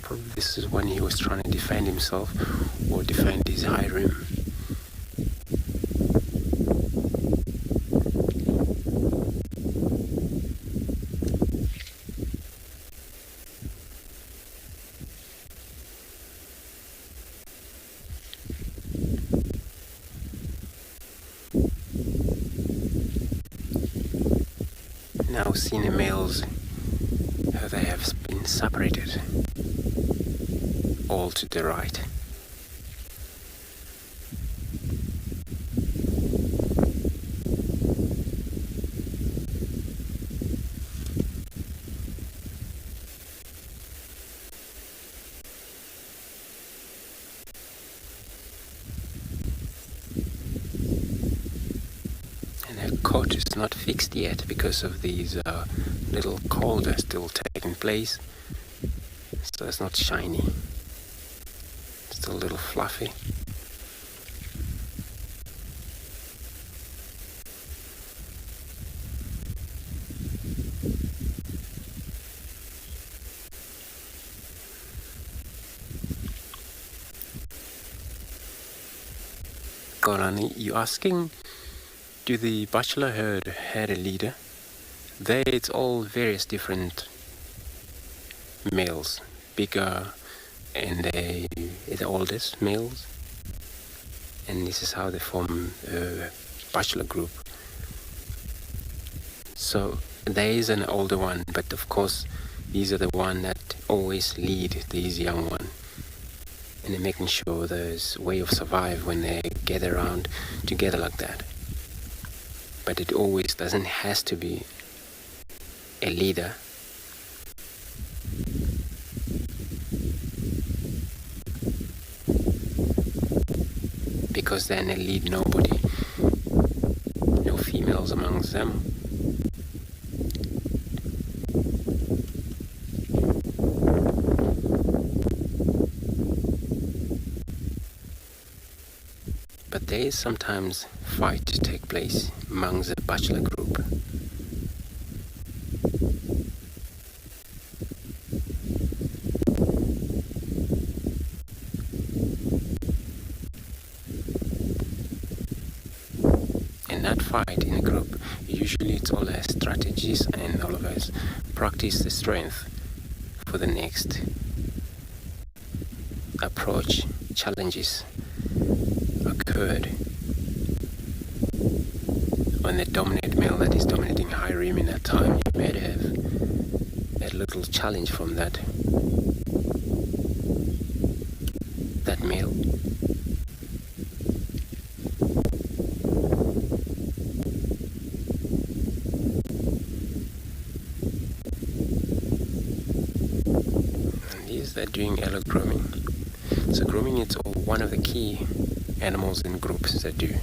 probably this is when he was trying to defend himself or defend his high rim. Now senior males, they have been separated, all to the right. Coat is not fixed yet because of these little cold that's still taking place, so it's not shiny, still a little fluffy. Golani, you asking, do the bachelor herd had a leader? There it's all various different males, bigger and the oldest males, and this is how they form a bachelor group. So there is an older one, but of course these are the one that always lead these young one, and they're making sure there's a way of survive when they gather around together like that. But it always doesn't has to be a leader. Because then they lead nobody, no females amongst them. But there is sometimes fight to take place among the bachelor group. In that fight in a group, usually it's all our strategies and all of us practice the strength for the next approach challenges occurred when the dominant male that is dominating high rim in that time, you may have a little challenge from that male. And these are doing allo grooming. So grooming is one of the key animals in groups that do.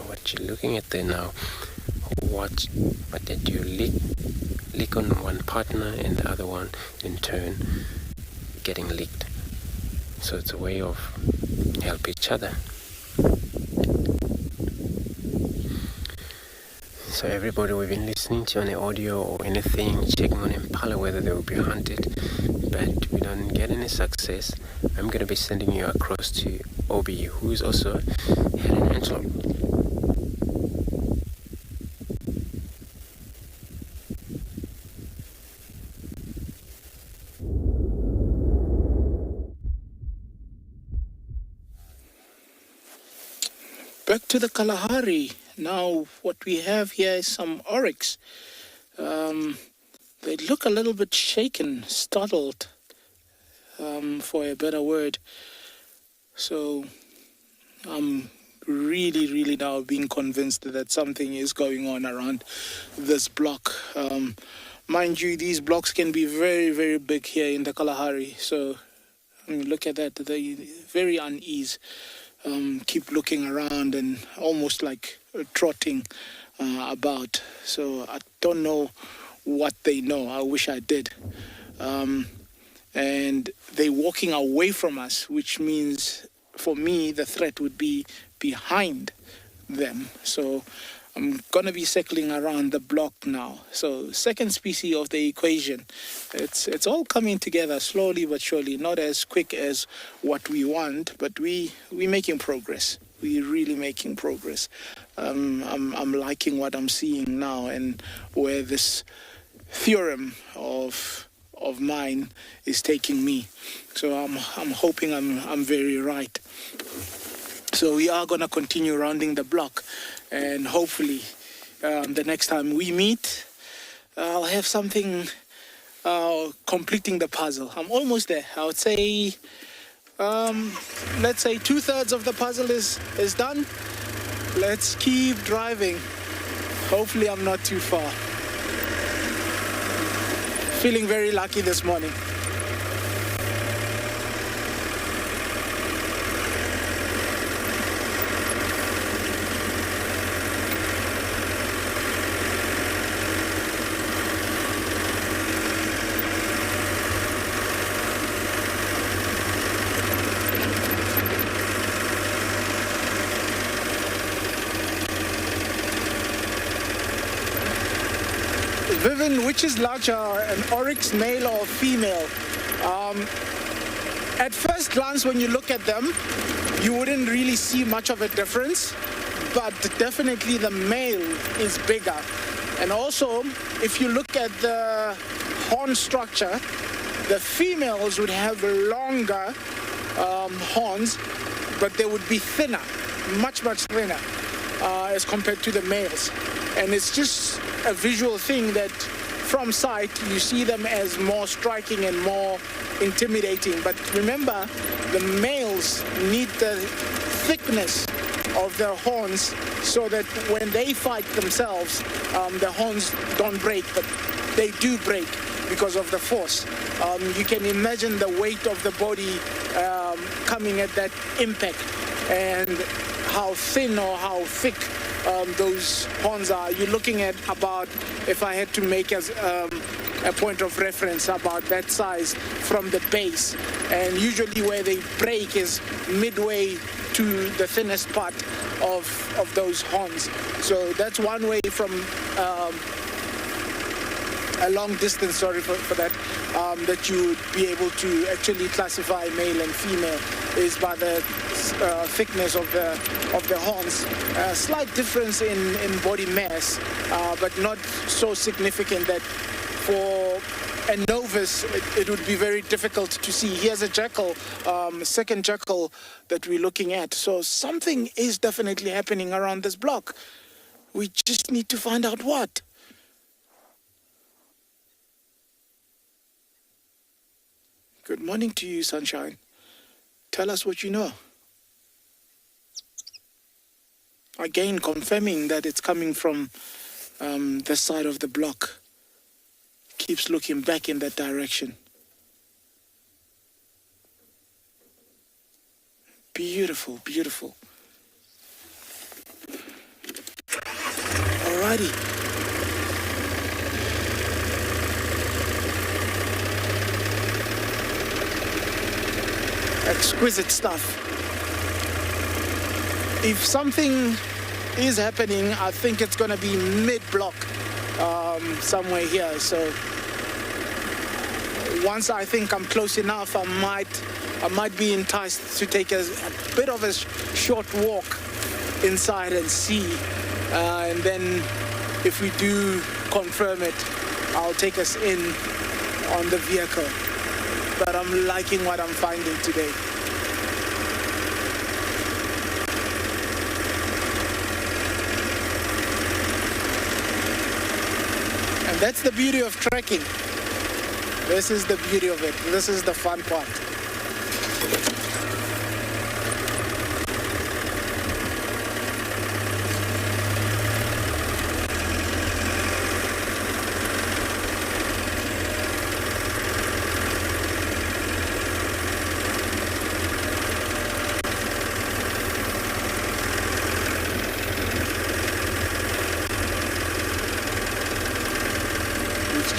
What you're looking at there now, what they do, lick on one partner and the other one in turn getting licked. So it's a way of help each other. So everybody we've been listening to on the audio or anything, checking on Impala whether they will be hunted, but we don't get any success, I'm going to be sending you across to Obi, who is also had an antelope. Back to the Kalahari. Now what we have here is some oryx. They look a little bit shaken, startled, for a better word. So I'm really now being convinced that something is going on around this block. mind you, these blocks can be very, very big here in the Kalahari. So look at that, they're very uneasy. Keep looking around and almost like trotting about. So I don't know what they know. I wish I did. And they're walking away from us, which means for me the threat would be behind them. So I'm going to be circling around the block now. So second species of the equation. It's all coming together slowly but surely, not as quick as what we want, but we're making progress. We're really making progress. I'm liking what I'm seeing now, and where this theorem of mine is taking me. So I'm hoping I'm very right. So we are going to continue rounding the block, and hopefully the next time we meet, I'll have something completing the puzzle. I'm almost there. I would say, let's say 2/3 of the puzzle is done. Let's keep driving. Hopefully I'm not too far. Feeling very lucky this morning. Vivian, which is larger, an oryx male or female? At first glance, when you look at them, you wouldn't really see much of a difference, but definitely the male is bigger. And also, if you look at the horn structure, the females would have longer horns, but they would be thinner, much thinner as compared to the males. And it's just a visual thing that from sight you see them as more striking and more intimidating. But remember, the males need the thickness of their horns so that when they fight themselves, the horns don't break, but they do break because of the force. You can imagine the weight of the body coming at that impact, and how thin or how thick those horns are. You're looking at about, if I had to make as a point of reference, about that size from the base. And usually where they break is midway to the thinnest part of those horns. So that's one way from a long distance, sorry for that, that you would be able to actually classify male and female, is by the thickness of the horns. Slight difference in body mass, but not so significant that for a novice it would be very difficult to see. Here's a jackal, second jackal that we're looking at. So something is definitely happening around this block. We just need to find out what. Good morning to you, Sunshine. Tell us what you know. Again, confirming that it's coming from the side of the block. Keeps looking back in that direction. Beautiful, beautiful. Alrighty. Exquisite stuff. If something is happening, I think it's going to be mid-block, somewhere here. So once I think I'm close enough, I might be enticed to take a bit of a short walk inside and see. And then if we do confirm it, I'll take us in on the vehicle. But I'm liking what I'm finding today. And that's the beauty of trekking. This is the beauty of it. This is the fun part.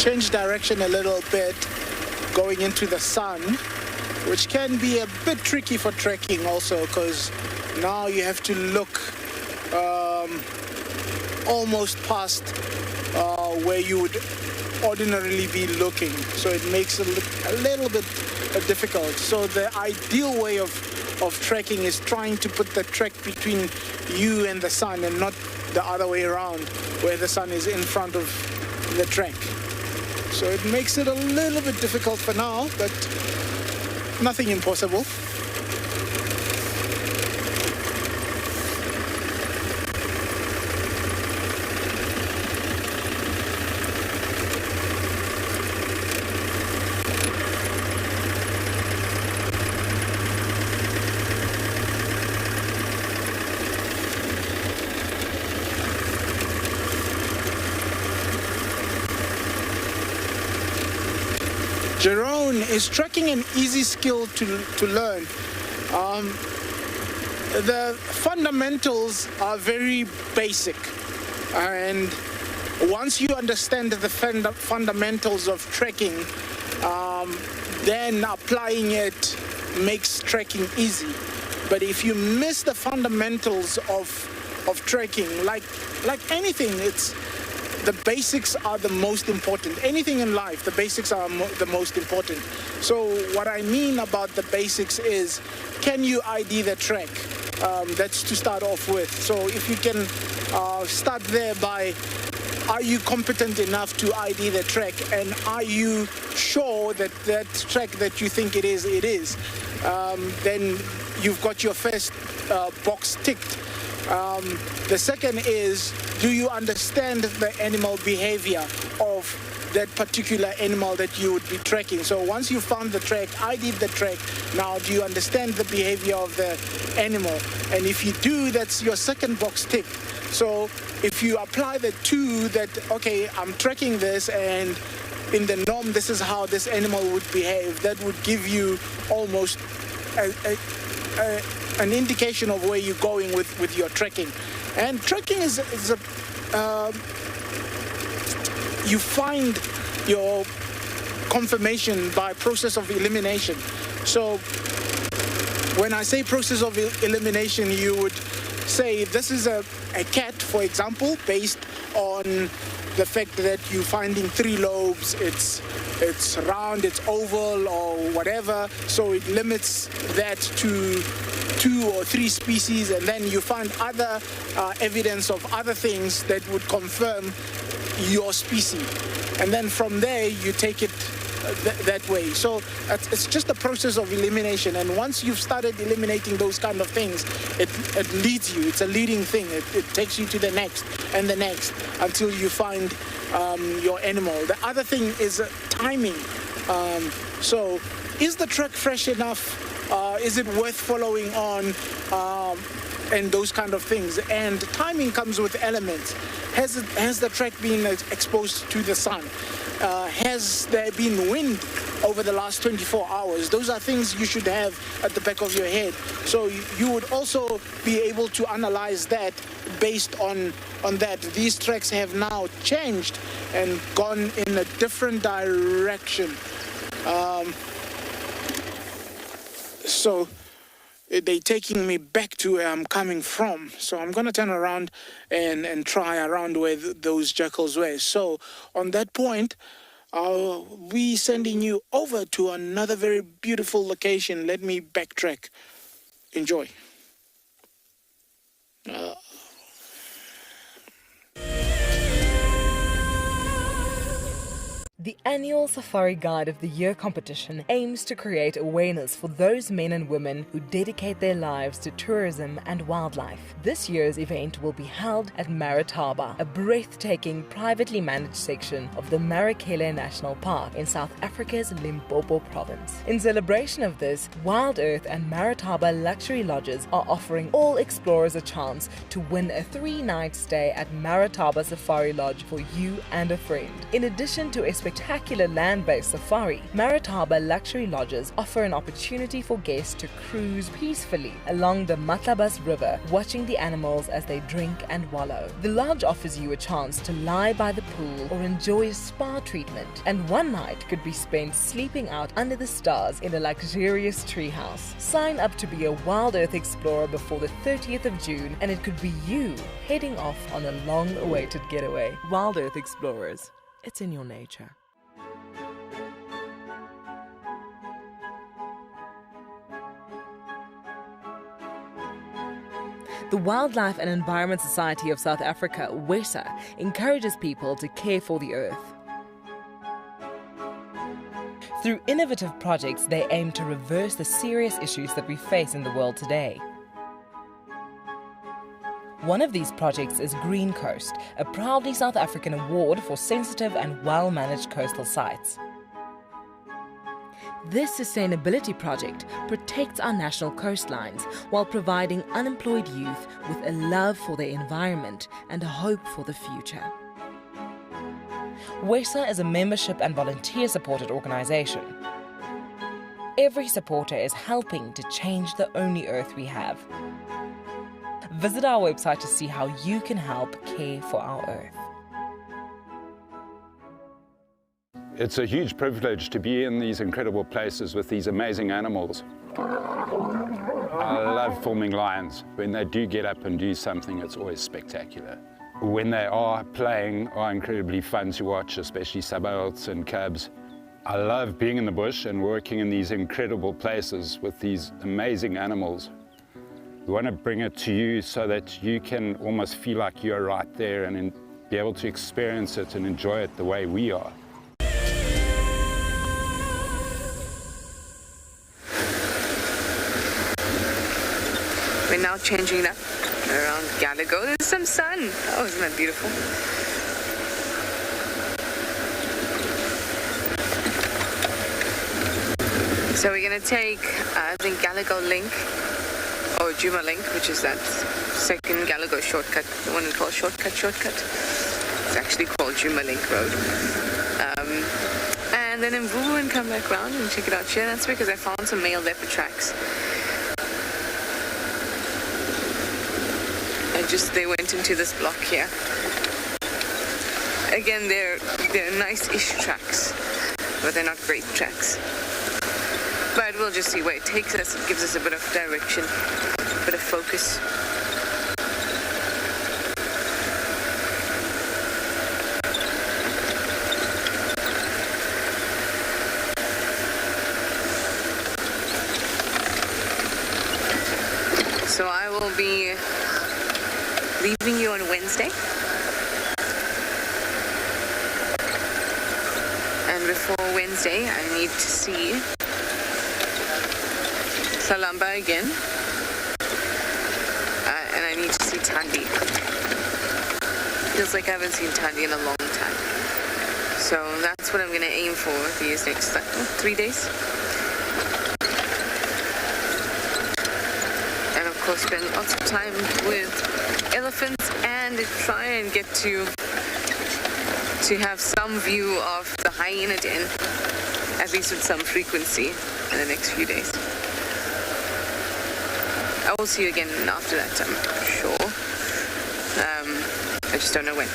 change direction a little bit going into the sun, which can be a bit tricky for trekking also, because now you have to look almost past where you would ordinarily be looking, so it makes it a little bit difficult. So the ideal way of trekking is trying to put the trek between you and the sun, and not the other way around, where the sun is in front of the trek. So it makes it a little bit difficult for now, but nothing impossible. Jerome, is trekking an easy skill to learn? The fundamentals are very basic, and once you understand the fundamentals of trekking, then applying it makes trekking easy. But if you miss the fundamentals of trekking, like anything, the basics are the most important. Anything in life, the basics are the most important. So what I mean about the basics is, can you ID the trek? That's to start off with. So if you can start there by, are you competent enough to ID the trek? And are you sure that that trek that you think it is, then you've got your first box ticked. The second is, do you understand the animal behavior of that particular animal that you would be trekking? So once you found the trek, I did the trek, now do you understand the behavior of the animal? And if you do, that's your second box tick. So if you apply the two, that, okay, I'm trekking this, and in the norm, this is how this animal would behave, that would give you almost an indication of where you're going with your trekking. And trekking is you find your confirmation by process of elimination. So when I say process of elimination, you would say this is a cat, for example, based on the fact that you're finding 3 lobes, it's round, it's oval, or whatever, so it limits that to 2 or 3 species, and then you find other evidence of other things that would confirm your species, and then from there you take it that way. So it's just a process of elimination, and once you've started eliminating those kind of things, it leads you. It's a leading thing. It takes you to the next and the next until you find your animal. The other thing is timing. So is the trek fresh enough? Is it worth following on? And those kind of things. And timing comes with elements. Has the trek been exposed to the sun? Has there been wind over the last 24 hours? Those are things you should have at the back of your head. So you would also be able to analyze that based on that. These treks have now changed and gone in a different direction. So they're taking me back to where I'm coming from. So I'm going to turn around and try around where those jackals were. So on that point, we sending you over to another very beautiful location. Let me backtrack. Enjoy. The annual Safari Guide of the Year competition aims to create awareness for those men and women who dedicate their lives to tourism and wildlife. This year's event will be held at Marataba, a breathtaking privately managed section of the Marakele National Park in South Africa's Limpopo province. In celebration of this, Wild Earth and Marataba Luxury Lodges are offering all explorers a chance to win a 3-night stay at Marataba Safari Lodge for you and a friend. In addition to a spectacular spectacular land-based safari, Maritaba luxury lodges offer an opportunity for guests to cruise peacefully along the Matlabas River, watching the animals as they drink and wallow. The lodge offers you a chance to lie by the pool or enjoy a spa treatment, and one night could be spent sleeping out under the stars in a luxurious treehouse. Sign up to be a Wild Earth Explorer before the 30th of June, and it could be you heading off on a long-awaited getaway. Wild Earth Explorers. It's in your nature. The Wildlife and Environment Society of South Africa, WESA, encourages people to care for the earth. Through innovative projects, they aim to reverse the serious issues that we face in the world today. One of these projects is Green Coast, a proudly South African award for sensitive and well-managed coastal sites. This sustainability project protects our national coastlines while providing unemployed youth with a love for their environment and a hope for the future. WESA is a membership and volunteer-supported organisation. Every supporter is helping to change the only earth we have. Visit our website to see how you can help care for our earth. It's a huge privilege to be in these incredible places with these amazing animals. I love filming lions. When they do get up and do something, it's always spectacular. When they are playing, are incredibly fun to watch, especially subalterns and cubs. I love being in the bush and working in these incredible places with these amazing animals. We want to bring it to you so that you can almost feel like you're right there and be able to experience it and enjoy it the way we are. We're now changing it up around Gallagher. There's some sun. Oh, isn't that beautiful? So we're going to take, I think, Gallagher Link, or Djuma Link, which is that second Gallagher shortcut, the one we call shortcut. It's actually called Djuma Link Road. And then in Mvubu and come back around and check it out here. That's because I found some male leopard tracks. They went into this block here. Again, they're nice-ish tracks, but they're not great tracks. But we'll just see where it takes us. It gives us a bit of direction, a bit of focus. So I will be leaving you on Wednesday. And before Wednesday, I need to see Salamba again. And I need to see Thandi. Feels like I haven't seen Thandi in a long time. So that's what I'm going to aim for these next 3 days. And of course spend lots of time with elephants and try and get to have some view of the hyena den, at least with some frequency in the next few days. I will see you again after that, I'm sure. I just don't know when.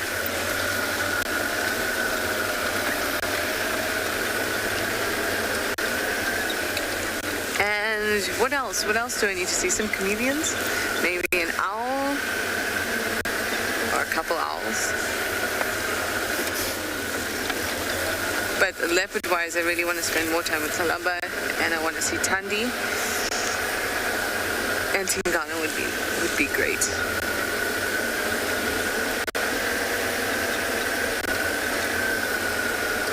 And what else? What else do I need to see? Some chameleons? Maybe an owl? Or a couple owls? But leopard-wise, I really want to spend more time with Salamba, and I want to see Thandi. And Tingana would be great.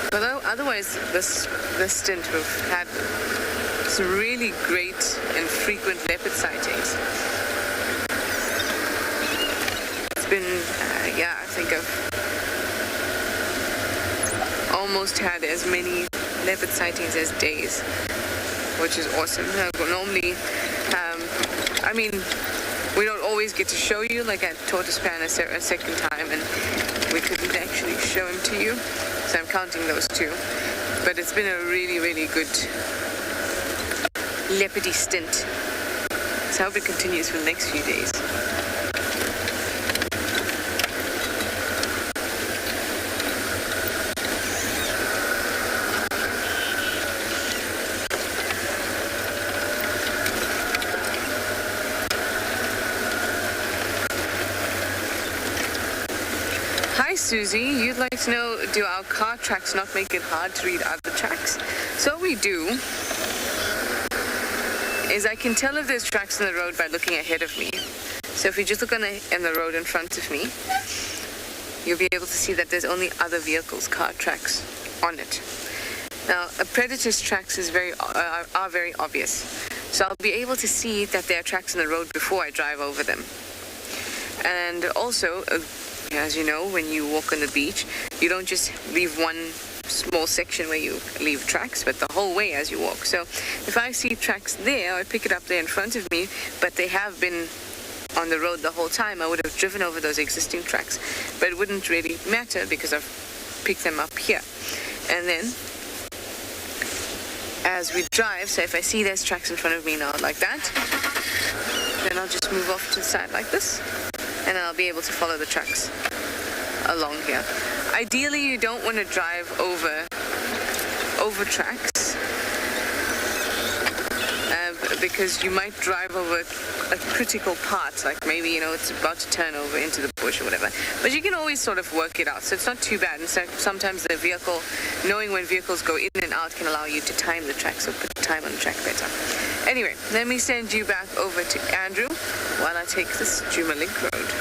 But otherwise, this stint we've had some really great and frequent leopard sightings. It's been, I think I've almost had as many leopard sightings as days, which is awesome. Normally, we don't always get to show you. Like I taught Span a second time and we couldn't actually show him to you. So I'm counting those two. But it's been a really, really good leopardy stint. So I hope it continues for the next few days. Hi Susie, you'd like to know, do our car tracks not make it hard to read other tracks? So what we do is I can tell if there's tracks in the road by looking ahead of me. So if you just look in the road in front of me, you'll be able to see that there's only other vehicles' car tracks on it. Now, a predator's tracks are very obvious. So I'll be able to see that there are tracks in the road before I drive over them. And also, as you know, when you walk on the beach, you don't just leave one small section where you leave tracks, but the whole way as you walk. So if I see tracks there, I pick it up there in front of me, but they have been on the road the whole time, I would have driven over those existing tracks. But it wouldn't really matter because I've picked them up here. And then as we drive, so if I see there's tracks in front of me now like that, then I'll just move off to the side like this, and I'll be able to follow the tracks along here. Ideally, you don't want to drive over tracks because you might drive over a critical part, like maybe, you know, it's about to turn over into the bush or whatever. But you can always sort of work it out, so it's not too bad. And so sometimes the vehicle, knowing when vehicles go in and out, can allow you to time the tracks or put time on the track better. Anyway, let me send you back over to Andrew while I take this Djuma Link Road.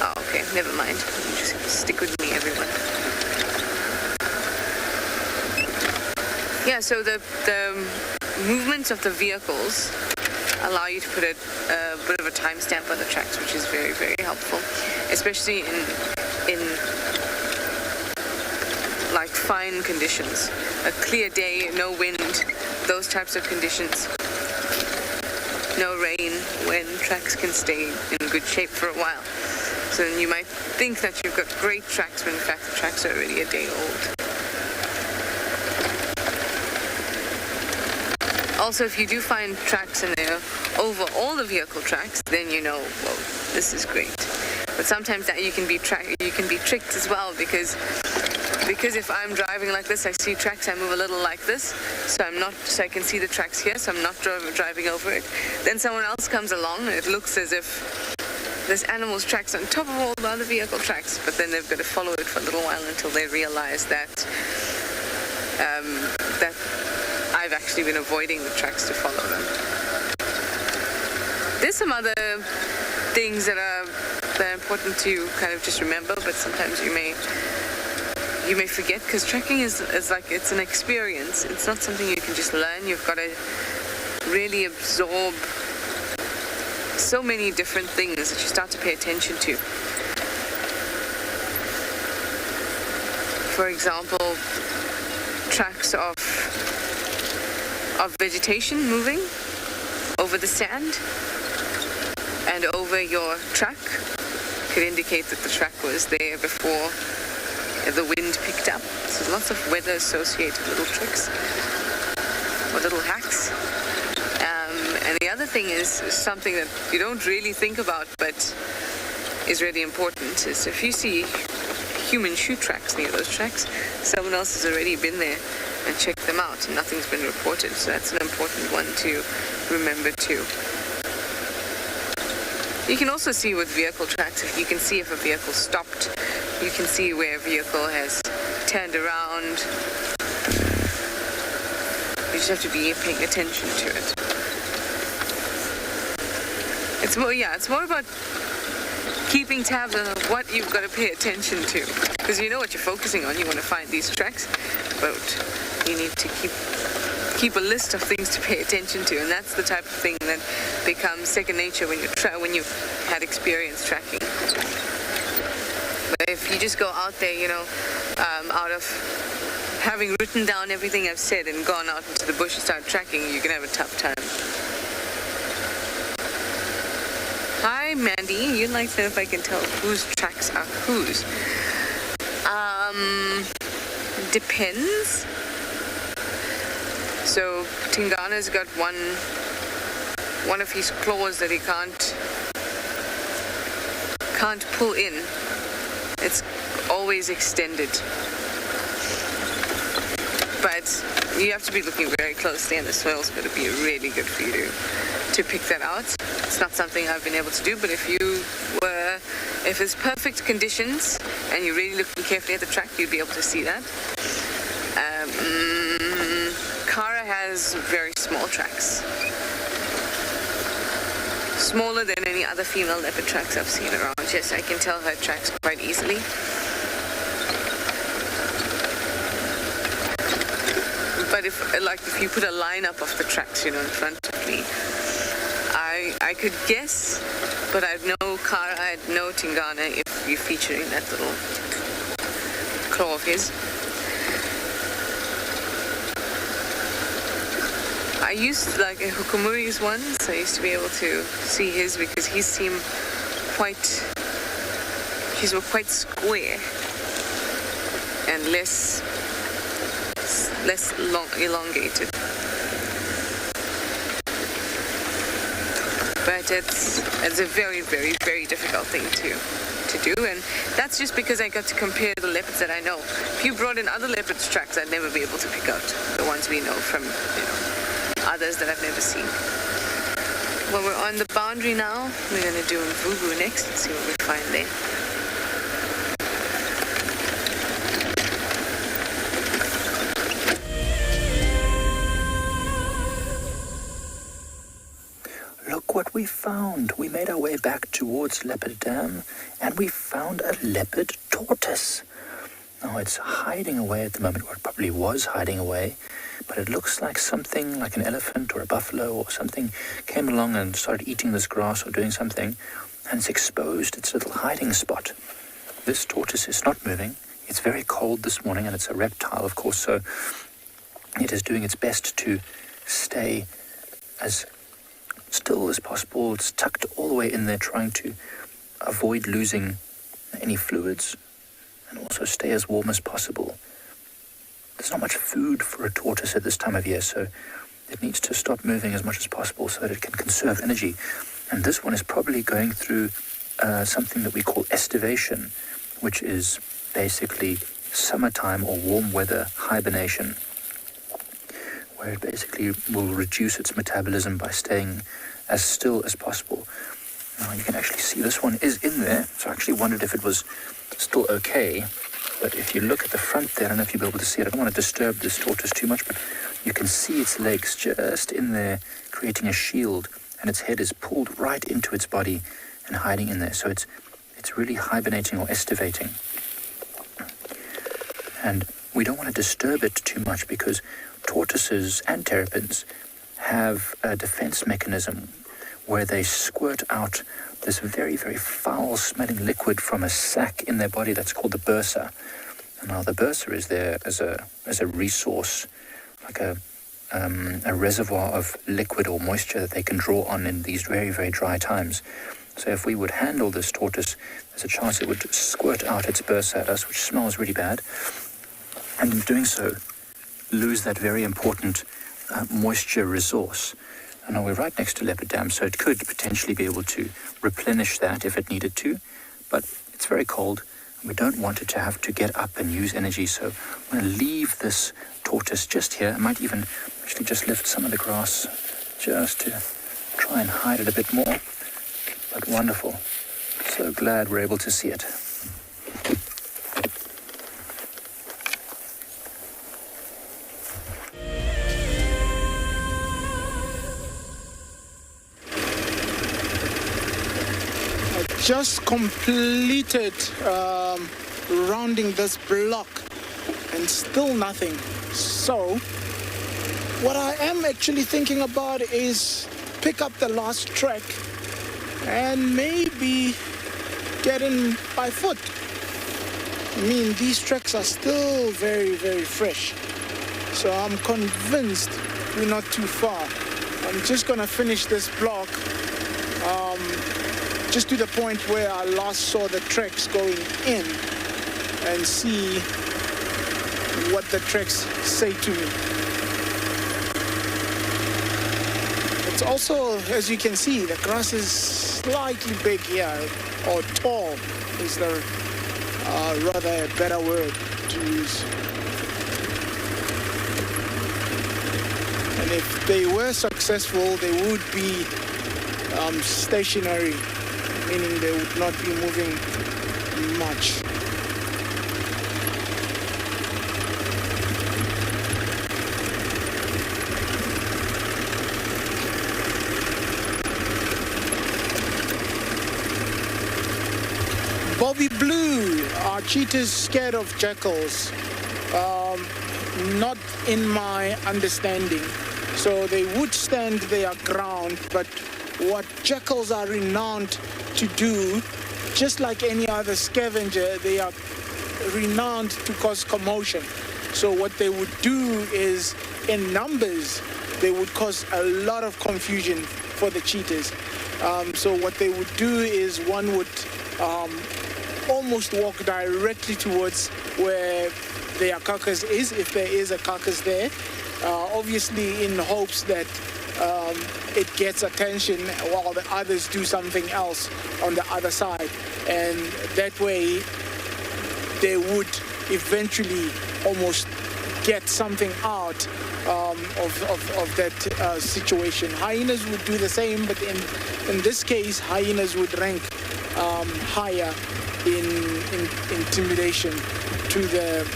Oh, okay, never mind. You just stick with me, everyone. Yeah, so the movements of the vehicles allow you to put a bit of a timestamp on the tracks, which is very, very helpful, especially in like fine conditions. A clear day, no wind, those types of conditions. No rain, when tracks can stay in good shape for a while. So then you might think that you've got great tracks, when in fact the tracks are already a day old. Also, if you do find tracks in there over all the vehicle tracks, then you know, well, this is great. But sometimes that you can be tricked as well, because if I'm driving like this, I see tracks, I move a little like this, so I can see the tracks here, so I'm not driving over it. Then someone else comes along, and it looks as if this animal's tracks on top of all the other vehicle tracks, but then they've got to follow it for a little while until they realize that I've actually been avoiding the tracks to follow them. There's some other things that are important to kind of just remember, but sometimes you may forget, because trekking is like, it's an experience. It's not something you can just learn. You've got to really absorb so many different things that you start to pay attention to. For example, tracks of vegetation moving over the sand and over your track could indicate that the track was there before the wind picked up. So lots of weather associated little tricks or little hacks. And the other thing is something that you don't really think about but is really important, is if you see human shoe tracks near those tracks, someone else has already been there and checked them out and nothing's been reported. So that's an important one to remember too. You can also see with vehicle tracks, if you can see if a vehicle stopped, you can see where a vehicle has turned around. You just have to be paying attention to it. It's more about keeping tabs on what you've got to pay attention to, because you know what you're focusing on. You want to find these tracks, but you need to keep a list of things to pay attention to, and that's the type of thing that becomes second nature when you had experience tracking. But if you just go out there, you know, out of having written down everything I've said and gone out into the bush and start tracking, you can have a tough time. Okay, Mandy, you'd like to know if I can tell whose tracks are whose. Depends. So Tingana's got one of his claws that he can't pull in. It's always extended. But you have to be looking very closely, and the soil's got to be really good for you to pick that out. It's not something I've been able to do, but if it's perfect conditions and you're really looking carefully at the track, you'd be able to see that. Kara has very small tracks. Smaller than any other female leopard tracks I've seen around. Yes, I can tell her tracks quite easily. But if you put a lineup of the tracks, in front of me, I could guess, but I'd know Kara, I'd know Tingana if you're featuring that little claw of his. I used like a Hukumuri's one, so I used to be able to see his because he seemed his were quite square and less elongated. But it's a very, very, very difficult thing to do, and that's just because I got to compare the leopards that I know. If you brought in other leopards tracks, I'd never be able to pick out the ones we know from, others that I've never seen. Well, we're on the boundary now. We're going to do Mvubu next and see what we find there. Look what we found. We made our way back towards Leopard Dam and we found a leopard tortoise. Now it's hiding away at the moment, or it probably was hiding away, but it looks like something like an elephant or a buffalo or something came along and started eating this grass or doing something, and it's exposed its little hiding spot. This tortoise is not moving. It's very cold this morning, and it's a reptile, of course, so it is doing its best to stay as still as possible. It's tucked all the way in there, trying to avoid losing any fluids and also stay as warm as possible. There's not much food for a tortoise at this time of year, so it needs to stop moving as much as possible so that it can conserve energy. And this one is probably going through something that we call estivation, which is basically summertime or warm weather hibernation, where it basically will reduce its metabolism by staying as still as possible. Now you can actually see this one is in there, so I actually wondered if it was still okay. But if you look at the front there, I don't know if you'll be able to see it. I don't want to disturb this tortoise too much, but you can see its legs just in there creating a shield, and its head is pulled right into its body and hiding in there. So it's really hibernating or estivating. And we don't want to disturb it too much because tortoises and terrapins have a defense mechanism where they squirt out this very, very foul-smelling liquid from a sac in their body that's called the bursa. And now the bursa is there as a resource, like a reservoir of liquid or moisture that they can draw on in these very, very dry times. So if we would handle this tortoise, there's a chance it would squirt out its bursa at us, which smells really bad, and in doing so, lose that very important moisture resource. And now we're right next to Leopard Dam, so it could potentially be able to replenish that if it needed to, but it's very cold, and we don't want it to have to get up and use energy, so I'm going to leave this tortoise just here. I might even actually just lift some of the grass just to try and hide it a bit more. But wonderful. So glad we're able to see it. Just completed rounding this block and still nothing. So what I am actually thinking about is pick up the last track and maybe get in by foot. I mean, these tracks are still very, very fresh. So I'm convinced we're not too far. I'm just gonna finish this block just to the point where I last saw the tracks going in and see what the tracks say to me. It's also, as you can see, the grass is slightly big here, or tall is the rather a better word to use. And if they were successful, they would be stationary, meaning they would not be moving much. Bobby Blue, are cheetahs scared of jackals? Not in my understanding. So they would stand their ground, but what jackals are renowned to do, just like any other scavenger, they are renowned to cause commotion. So what they would do is, in numbers, they would cause a lot of confusion for the cheetahs. So what they would do is one would almost walk directly towards where their carcass is, if there is a carcass there, obviously in hopes that it gets attention while the others do something else on the other side. And that way they would eventually almost get something out of that situation. Hyenas would do the same, but in this case, hyenas would rank higher in intimidation to the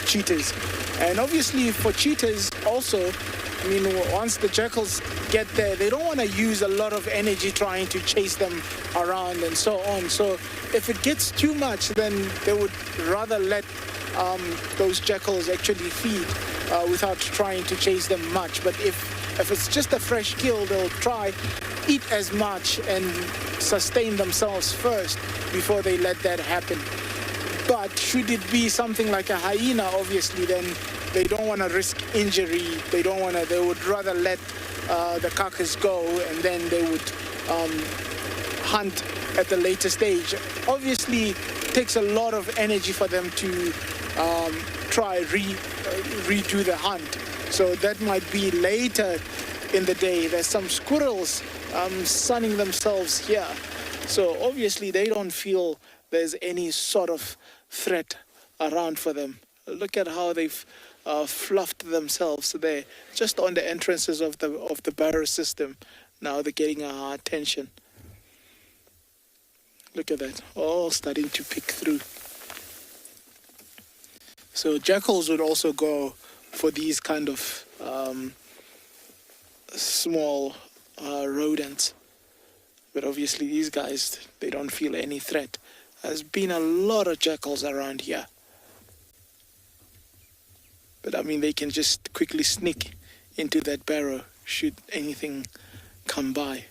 cheetahs. And obviously for cheetahs also, I mean, once the jackals get there, they don't want to use a lot of energy trying to chase them around and so on. So if it gets too much, then they would rather let those jackals actually feed without trying to chase them much. But if it's just a fresh kill, they'll try eat as much and sustain themselves first before they let that happen. But should it be something like a hyena, obviously, then they don't want to risk injury. They would rather let the carcass go, and then they would hunt at the later stage. Obviously, it takes a lot of energy for them to try redo the hunt. So that might be later in the day. There's some squirrels sunning themselves here. So obviously they don't feel there's any sort of threat around for them. Look at how they've fluffed themselves there, just on the entrances of the barrow system. Now they're getting our attention. Look at that, all starting to pick through. So jackals would also go for these kind of small rodents. But obviously these guys, they don't feel any threat. There's been a lot of jackals around here. But I mean, they can just quickly sneak into that barrow should anything come by.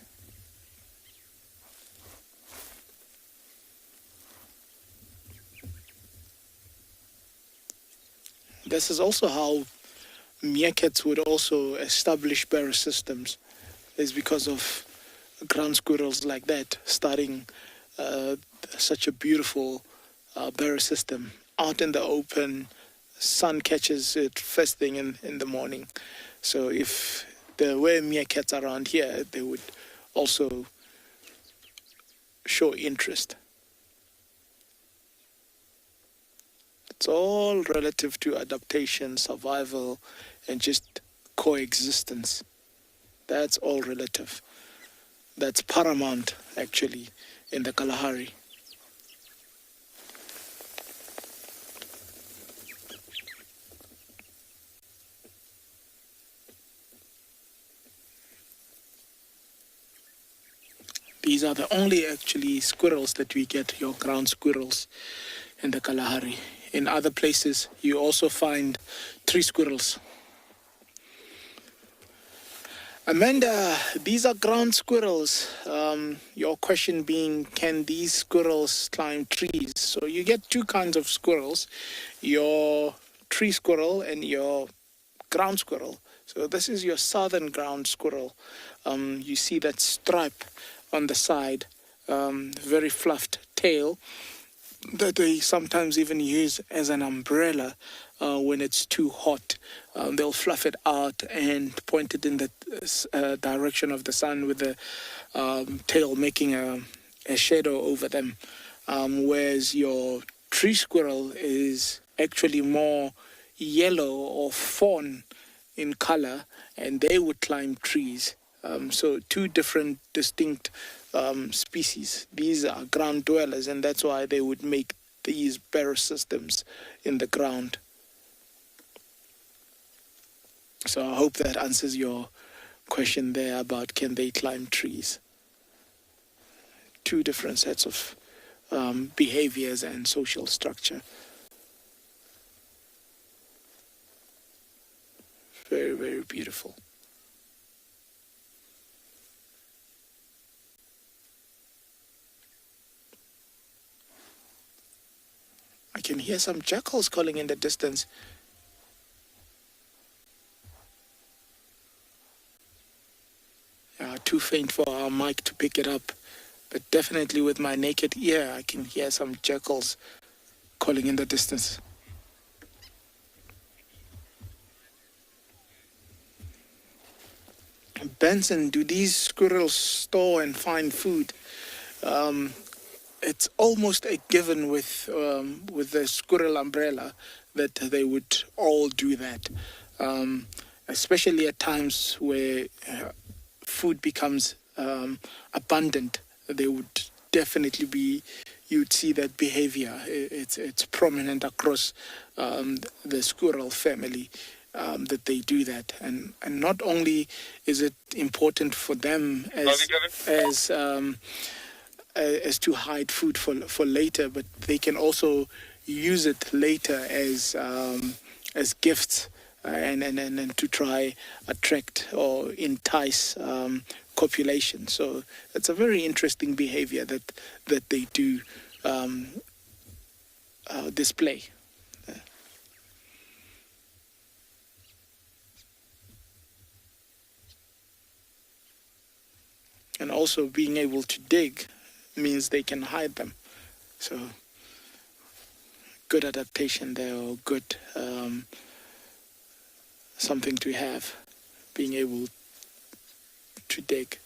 This is also how meerkats would also establish barrow systems, is because of ground squirrels like that starting such a beautiful barrow system out in the open. Sun catches it first thing in the morning. So if there were meerkats around here, they would also show interest. It's all relative to adaptation, survival, and just coexistence. That's all relative. That's paramount, actually, in the Kalahari. These are the only actually squirrels that we get, your ground squirrels in the Kalahari. In other places, you also find tree squirrels. Amanda, these are ground squirrels. Your question being, can these squirrels climb trees? So you get two kinds of squirrels, your tree squirrel and your ground squirrel. So this is your southern ground squirrel. You see that stripe on the side, very fluffed tail that they sometimes even use as an umbrella when it's too hot. They'll fluff it out and point it in the direction of the sun with the tail making a shadow over them. Whereas your tree squirrel is actually more yellow or fawn in color, and they would climb trees. So two different distinct species. These are ground dwellers, and that's why they would make these barrow systems in the ground. So I hope that answers your question there about can they climb trees. Two different sets of behaviors and social structure. Very, very beautiful. I can hear some jackals calling in the distance. Too faint for our mic to pick it up, but definitely with my naked ear I can hear some jackals calling in the distance. Benson, do these squirrels store and find food? It's almost a given with the squirrel umbrella that they would all do that, especially at times where food becomes abundant. They would definitely you'd see that behavior. It's prominent across the squirrel family that they do that, and not only is it important for them as to hide food for later, but they can also use it later as gifts and to try attract or entice copulation. So it's a very interesting behavior that they do display. And also being able to dig means they can hide them. So good adaptation there, or good something to have. Being able to dig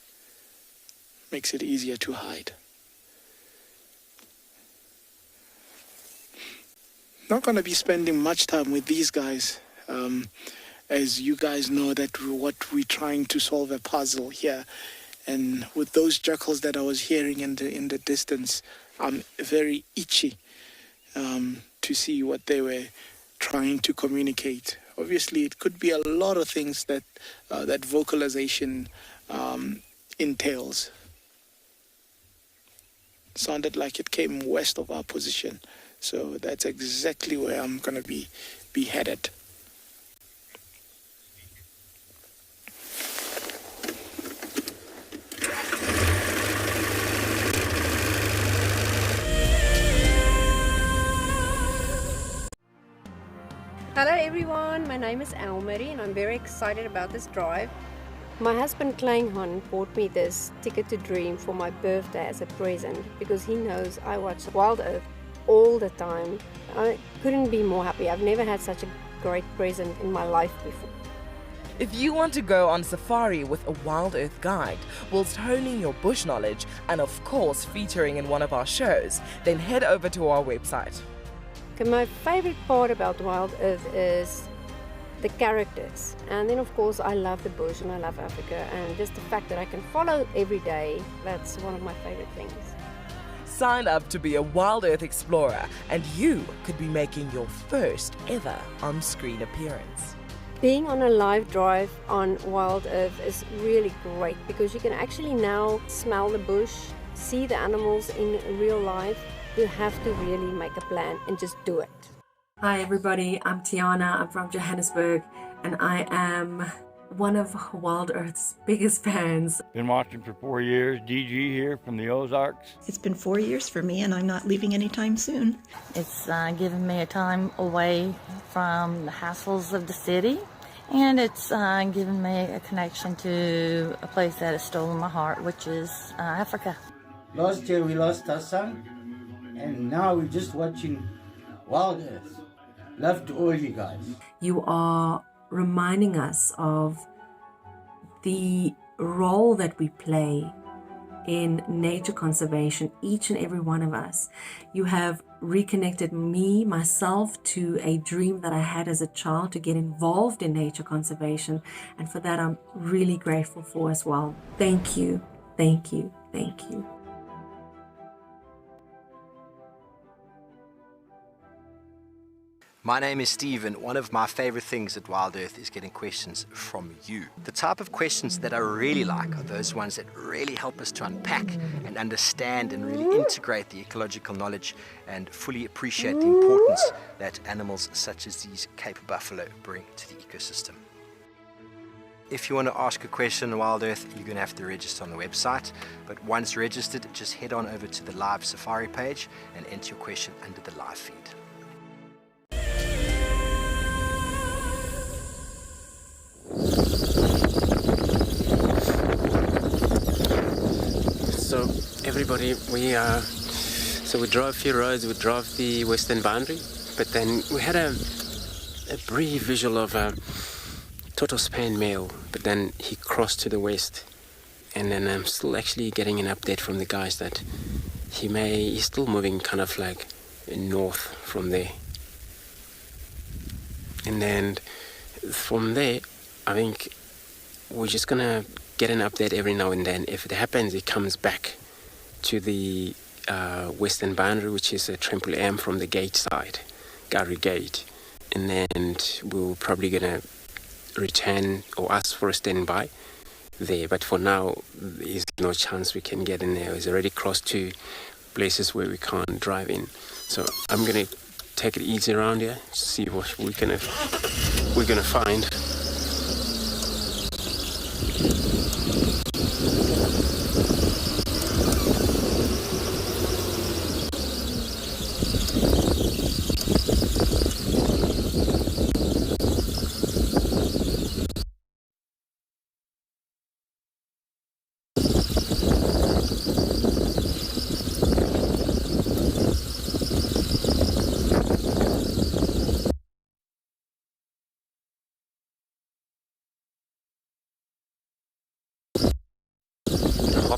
makes it easier to hide. Not going to be spending much time with these guys. As you guys know that what we're trying to solve a puzzle here. And with those jackals that I was hearing in the distance, I'm very itchy to see what they were trying to communicate. Obviously, it could be a lot of things that that vocalization entails. Sounded like it came west of our position, so that's exactly where I'm going to be headed. Hello everyone, my name is Elmarie and I'm very excited about this drive. My husband Kleinhan bought me this Ticket to Dream for my birthday as a present because he knows I watch Wild Earth all the time. I couldn't be more happy. I've never had such a great present in my life before. If you want to go on safari with a Wild Earth guide, whilst honing your bush knowledge and of course featuring in one of our shows, then head over to our website. Okay, my favorite part about Wild Earth is the characters, and then of course I love the bush and I love Africa, and just the fact that I can follow every day, that's one of my favorite things. Sign up to be a Wild Earth explorer and you could be making your first ever on-screen appearance. Being on a live drive on Wild Earth is really great because you can actually now smell the bush, see the animals in real life. You have to really make a plan and just do it. Hi everybody, I'm Tiana, I'm from Johannesburg, and I am one of Wild Earth's biggest fans. Been watching for 4 years, DG here from the Ozarks. It's been 4 years for me and I'm not leaving anytime soon. It's given me a time away from the hassles of the city And it's given me a connection to a place that has stolen my heart, which is Africa. Last year we lost our son, and now we're just watching Wild Earth. Love to all you guys. You are reminding us of the role that we play in nature conservation, each and every one of us. You have reconnected myself to a dream that I had as a child to get involved in nature conservation, and for that I'm really grateful for as well. Thank you, thank you, thank you. My name is Steve, and one of my favorite things at Wild Earth is getting questions from you. The type of questions that I really like are those ones that really help us to unpack and understand and really integrate the ecological knowledge and fully appreciate the importance that animals such as these Cape buffalo bring to the ecosystem. If you want to ask a question on Wild Earth, you're going to have to register on the website. But once registered, just head on over to the live safari page and enter your question under the live feed. So everybody, we drove a few roads. We drove the western boundary, but then we had a brief visual of a tortoise-pan male, but then he crossed to the west, and then I'm still actually getting an update from the guys that he's still moving kind of like north from there. And then from there, I think we're just gonna get an update every now and then. If it happens, it comes back to the western boundary, which is a Trimple M from the gate side, Gowrie Gate. And then we're probably gonna return or ask for a standby there. But for now, there's no chance we can get in there. It's already crossed to places where we can't drive in. So I'm gonna take it easy around here, see what we're gonna find.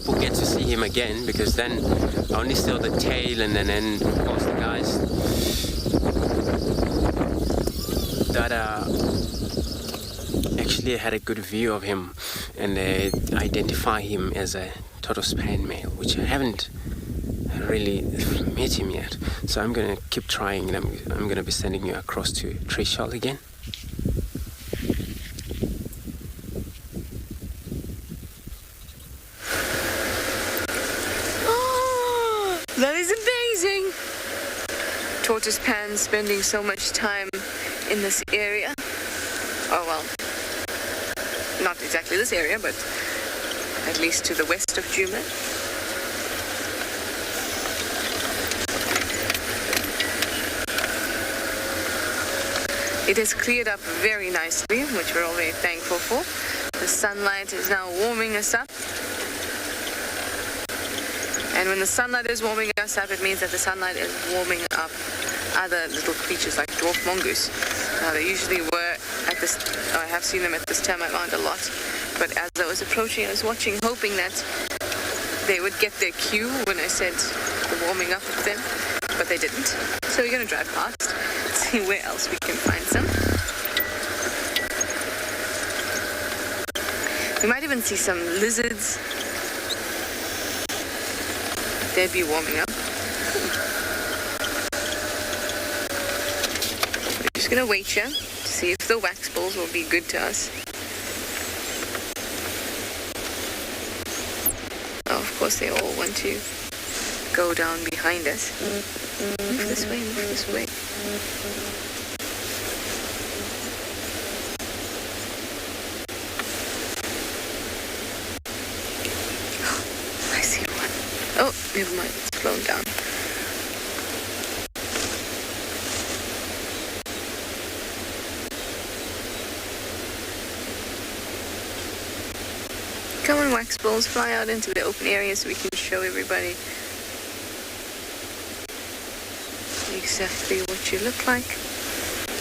We'll get to see him again, because then I only saw the tail and then of course the guys that actually had a good view of him and identify him as a tortoise-pan male, which I haven't really met him yet. So I'm going to keep trying, and I'm going to be sending you across to Trishal again. That is amazing! Tortoise pan spending so much time in this area. Oh well, not exactly this area, but at least to the west of Djuma. It has cleared up very nicely, which we're all very thankful for. The sunlight is now warming us up. And when the sunlight is warming us up, it means that the sunlight is warming up other little creatures like dwarf mongoose. They usually were at this, I have seen them at this time around a lot. But as I was approaching, I was watching, hoping that they would get their cue when I said the warming up of them, but they didn't. So we're going to drive past, see where else we can find some. We might even see some lizards. They'd be warming up. We're just gonna wait here to see if the wax balls will be good to us. Oh, of course they all want to go down behind us. Move this way, move this way. I see one. Oh, never mind, it's flown down. wax balls fly out into the open area so we can show everybody exactly what you look like.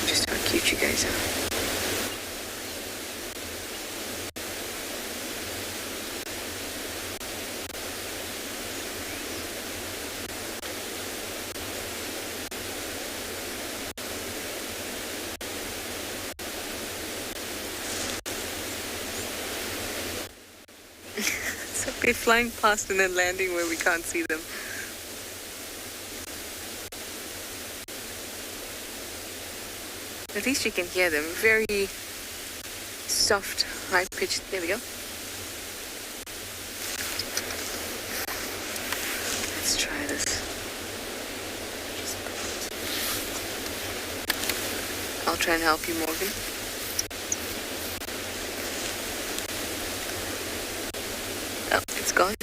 Just how cute you guys are. So they're flying past and then landing where we can't see them. At least you can hear them. Very soft, high-pitched. There we go. Let's try this. I'll try and help you, Morgan. Oh, it's gone.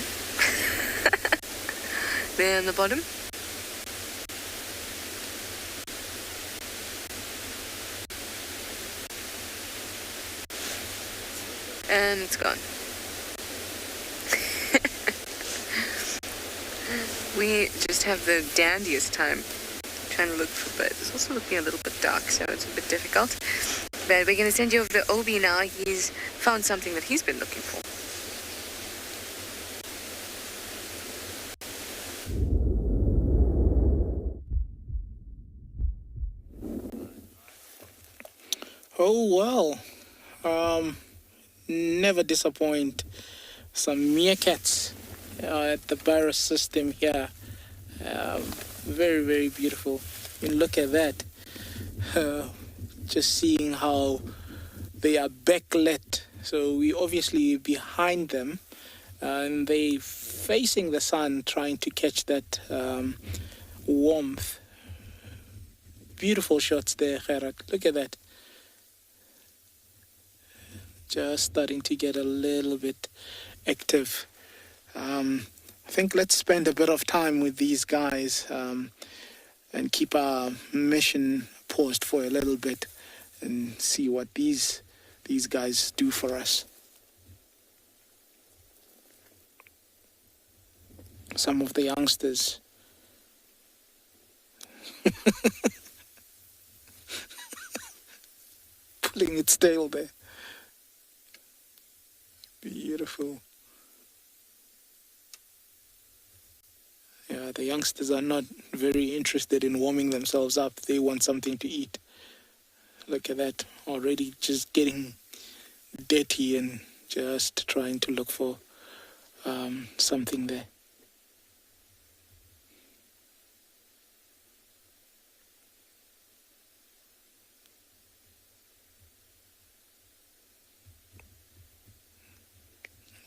There on the bottom. And it's gone. We just have the dandiest time trying to look for birds. It's also looking a little bit dark, so it's a bit difficult. But we're going to send you over to Obi now. He's found something that he's been looking for. Oh, well. Never disappoint. Some meerkats at the barrow system here. Very, very beautiful. I mean, look at that. Just seeing how they are backlit. So we obviously behind them, and they facing the sun, trying to catch that warmth. Beautiful shots there, Gerard. Look at that. Just starting to get a little bit active. I think let's spend a bit of time with these guys and keep our mission paused for a little bit and see what these guys do for us. Some of the youngsters. Pulling its tail there. Beautiful. Yeah, the youngsters are not very interested in warming themselves up. They want something to eat. Look at that. Already just getting dirty and just trying to look for something there.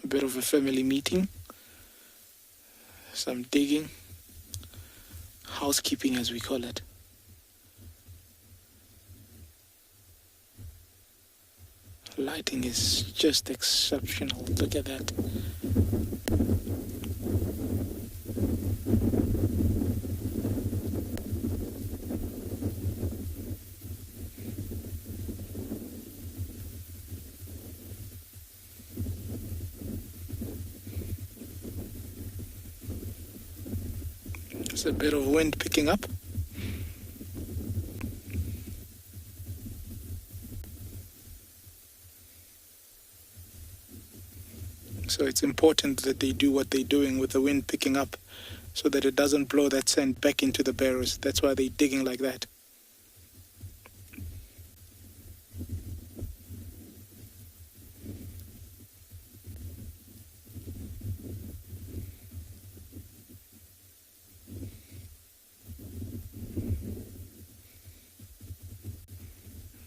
A bit of a family meeting, some digging, housekeeping as we call it. Lighting is just exceptional. Look at that. There's a bit of wind picking up. So it's important that they do what they're doing with the wind picking up so that it doesn't blow that sand back into the barrows. That's why they're digging like that.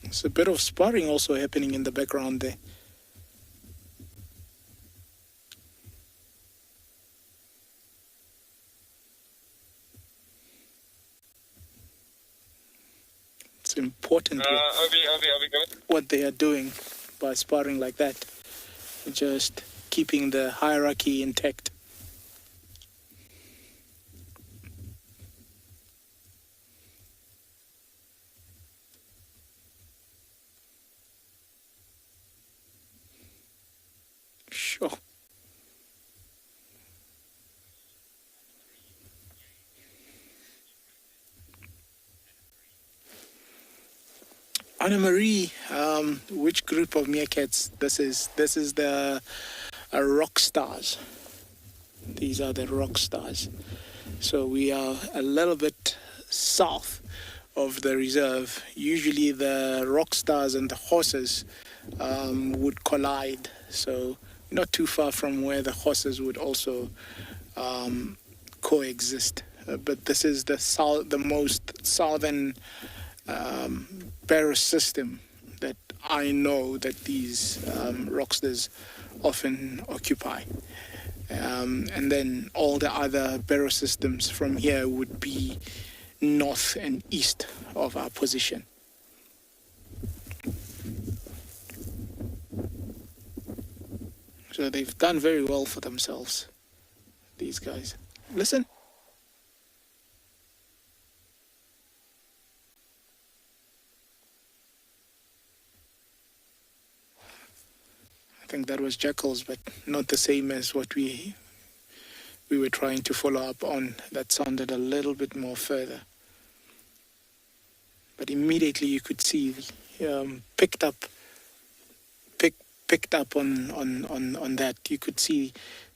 There's a bit of sparring also happening in the background there. It's important what they are doing by sparring like that. Just keeping the hierarchy intact. Sure. Anna Marie, which group of meerkats this is? This is the rock stars. These are the rock stars. So we are a little bit south of the reserve. Usually the rock stars and the horses would collide. So not too far from where the horses would also coexist. But this is the most southern barrow system that I know that these rockstars often occupy. And then all the other barrow systems from here would be north and east of our position. So they've done very well for themselves, these guys. Listen. I think that was jackals, but not the same as what we were trying to follow up on. That sounded a little bit more further. But immediately you could see picked up on that. You could see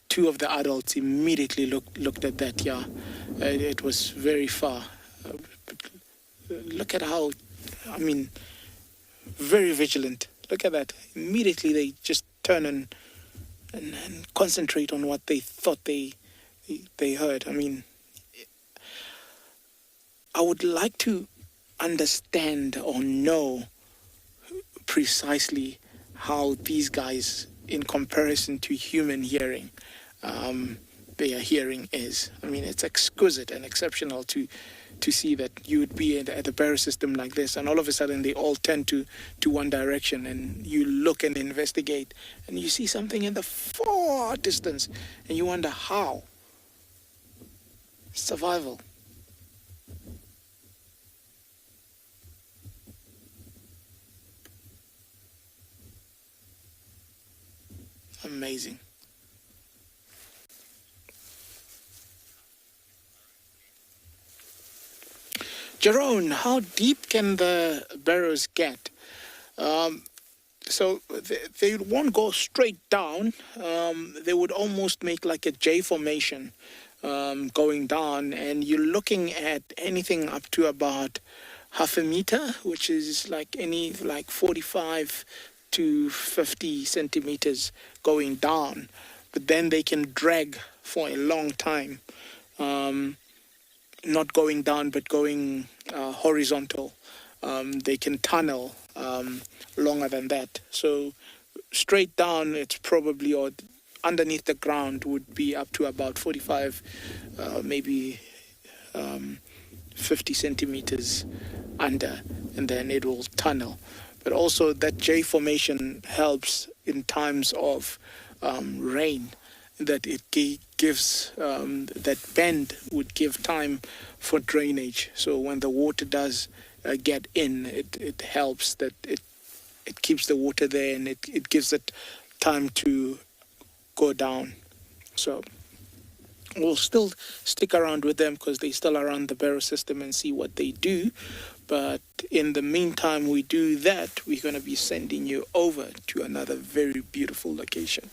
two of the adults immediately looked at that. Yeah, it was very far. Look at how, very vigilant. Look at that. Immediately they just turn and concentrate on what they thought they heard. I would like to understand or know precisely how these guys, in comparison to human hearing, their hearing is. It's exquisite and exceptional to see that you would be at a barrow system like this, and all of a sudden they all turn to one direction, and you look and investigate, and you see something in the far distance, and you wonder how. Survival. Amazing. Jerome, how deep can the barrows get? So they won't go straight down. They would almost make like a J formation going down, and you're looking at anything up to about half a meter, which is like 45 to 50 centimeters going down. But then they can drag for a long time. Not going down, but going horizontal. They can tunnel longer than that. So straight down, it's probably, or underneath the ground would be up to about 45, maybe 50 centimeters under, and then it will tunnel. But also that J formation helps in times of rain, that it gives, that bend would give time for drainage. So when the water does get in, it helps that it keeps the water there, and it gives it time to go down. So we'll still stick around with them because they still around the barrow system and see what they do. But in the meantime we do that, we're going to be sending you over to another very beautiful location.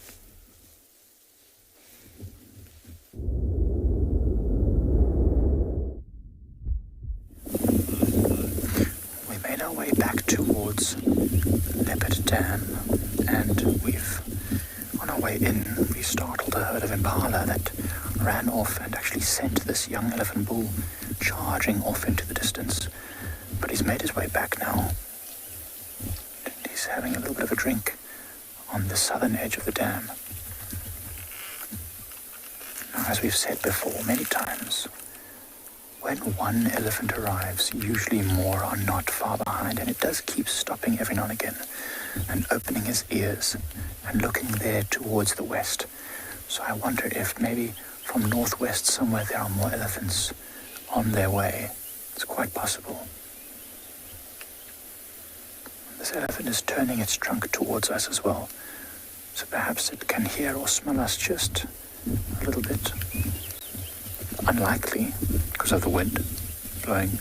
We made our way back towards Leopard Dam, and on our way in, we startled a herd of impala that ran off and actually sent this young elephant bull charging off into the distance. But he's made his way back now. And he's having a little bit of a drink on the southern edge of the dam. Now, as we've said before many times, when one elephant arrives, usually more are not far behind, and it does keep stopping every now and again and opening his ears and looking there towards the west. So I wonder if maybe from northwest somewhere there are more elephants on their way. It's quite possible. This elephant is turning its trunk towards us as well, so perhaps it can hear or smell us just a little bit. Unlikely, because of the wind blowing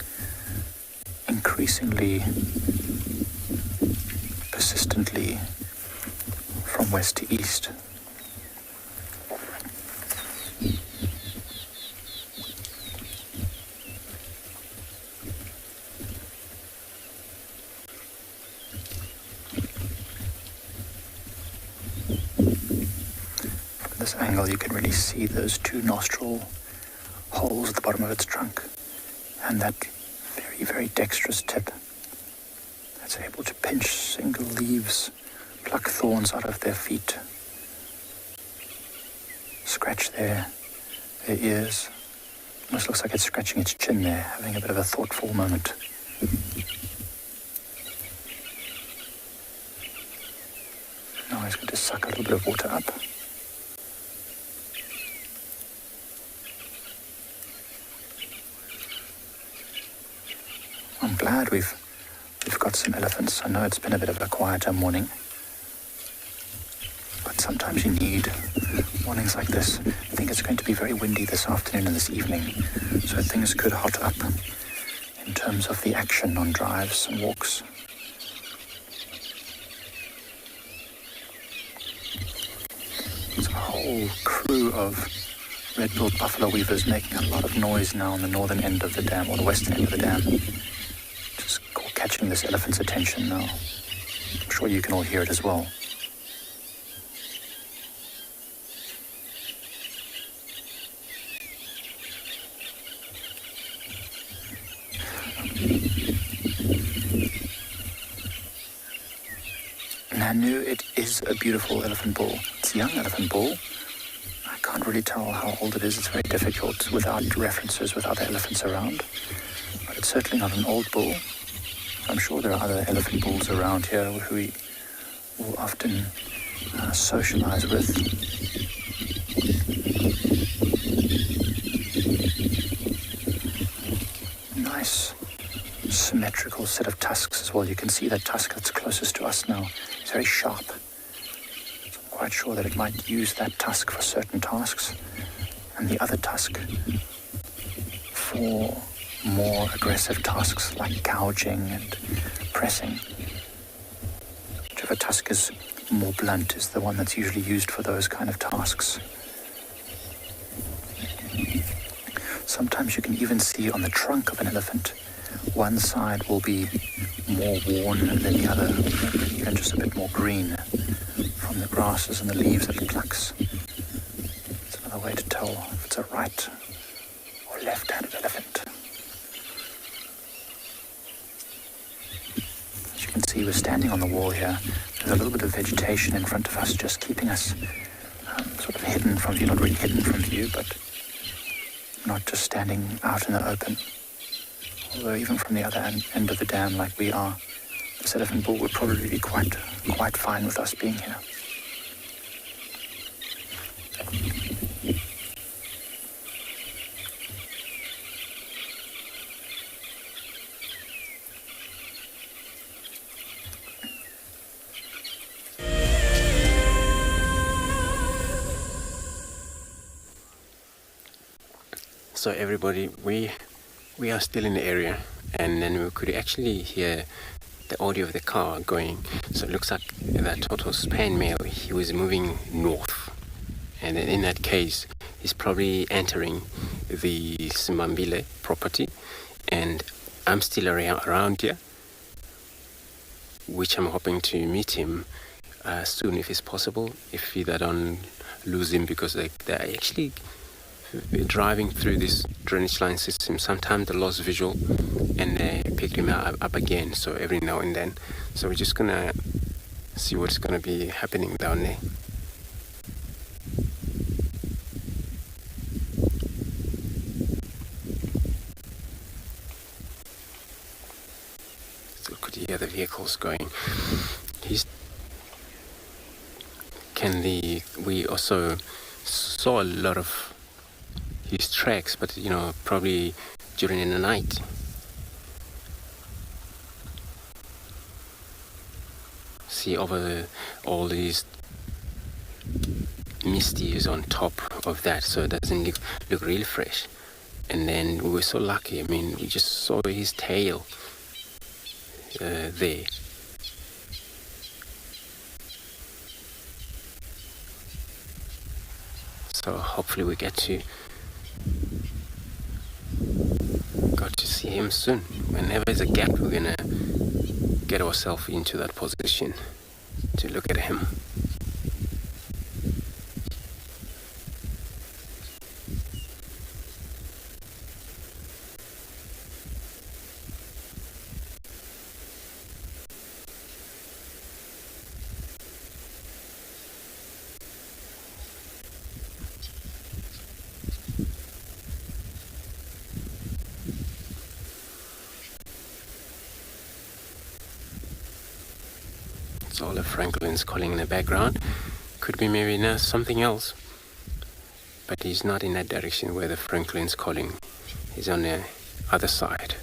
increasingly constantly from west to east. From this angle you can really see those two nostril holes at the bottom of its trunk and that very, very dexterous tip that's able to pinch single leaves, pluck thorns out of their feet, scratch their ears. Almost looks like it's scratching its chin there, having a bit of a thoughtful moment. Now he's going to suck a little bit of water up. I'm glad we've got some elephants. I know it's been a bit of a quieter morning, but sometimes you need mornings like this. I think it's going to be very windy this afternoon and this evening, so things could hot up in terms of the action on drives and walks. There's a whole crew of red-billed buffalo weavers making a lot of noise now on the northern end of the dam, or the western end of the dam. Just catching this elephant's attention now. I'm sure you can all hear it as well. Nanu, it is a beautiful elephant bull. It's a young elephant bull. I can't really tell how old it is. It's very difficult without references with other elephants around. But it's certainly not an old bull. I'm sure there are other elephant bulls around here who we will often socialize with. Nice symmetrical set of tusks as well. You can see that tusk that's closest to us now. It's very sharp. So I'm quite sure that it might use that tusk for certain tasks and the other tusk for more aggressive tasks like gouging and pressing. Whichever tusk is more blunt is the one that's usually used for those kind of tasks. Sometimes you can even see on the trunk of an elephant, one side will be more worn than the other, even just a bit more green from the grasses and the leaves that it plucks. It's another way to tell if it's a right or left-handed elephant. As you can see, we're standing on the wall here. There's a little bit of vegetation in front of us, just keeping us sort of hidden from view, not really hidden from view, but not just standing out in the open. Although even from the other end of the dam like we are, this elephant bull would probably be quite fine with us being here. So everybody, we are still in the area, and then we could actually hear the audio of the car going. So it looks like that total span male, he was moving north, and then in that case he's probably entering the Simambile property, and I'm still around here, which I'm hoping to meet him soon if it's possible, if I don't lose him, because they're actually driving through this drainage line system. Sometimes they lost visual and they picked him up again, so every now and then. So we're just gonna see what's gonna be happening down there. Still could hear the vehicles going. We also saw a lot of his tracks, but probably during the night. See over all these misty is on top of that, so it doesn't look really fresh. And then we were so lucky. I mean, we just saw his tail there. So hopefully we get to see him soon. Whenever there's a gap, we're gonna get ourselves into that position to look at him. It's all the Franklin's calling in the background. Could be maybe something else. But he's not in that direction where the Franklin's calling. He's on the other side.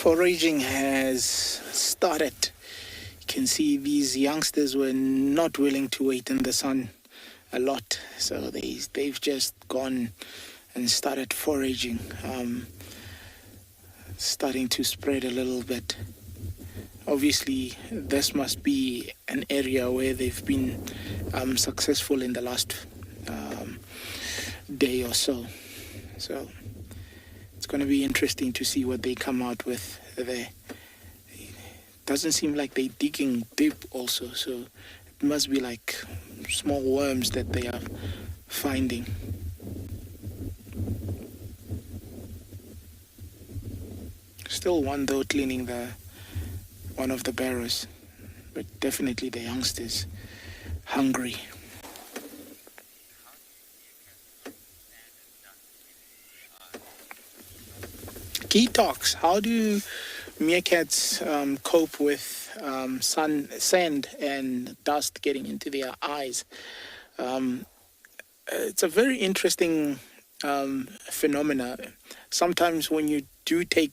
Foraging has started. You can see these youngsters were not willing to wait in the sun a lot, so they've just gone and started foraging, starting to spread a little bit. Obviously, this must be an area where they've been successful in the last day or so. So it's going to be interesting to see what they come out with there. It doesn't seem like they're digging deep also, so it must be like small worms that they are finding. Still one though cleaning one of the barrows, but definitely the youngsters hungry. Key talks. How do meerkats cope with sand and dust getting into their eyes? It's a very interesting phenomena. Sometimes when you do take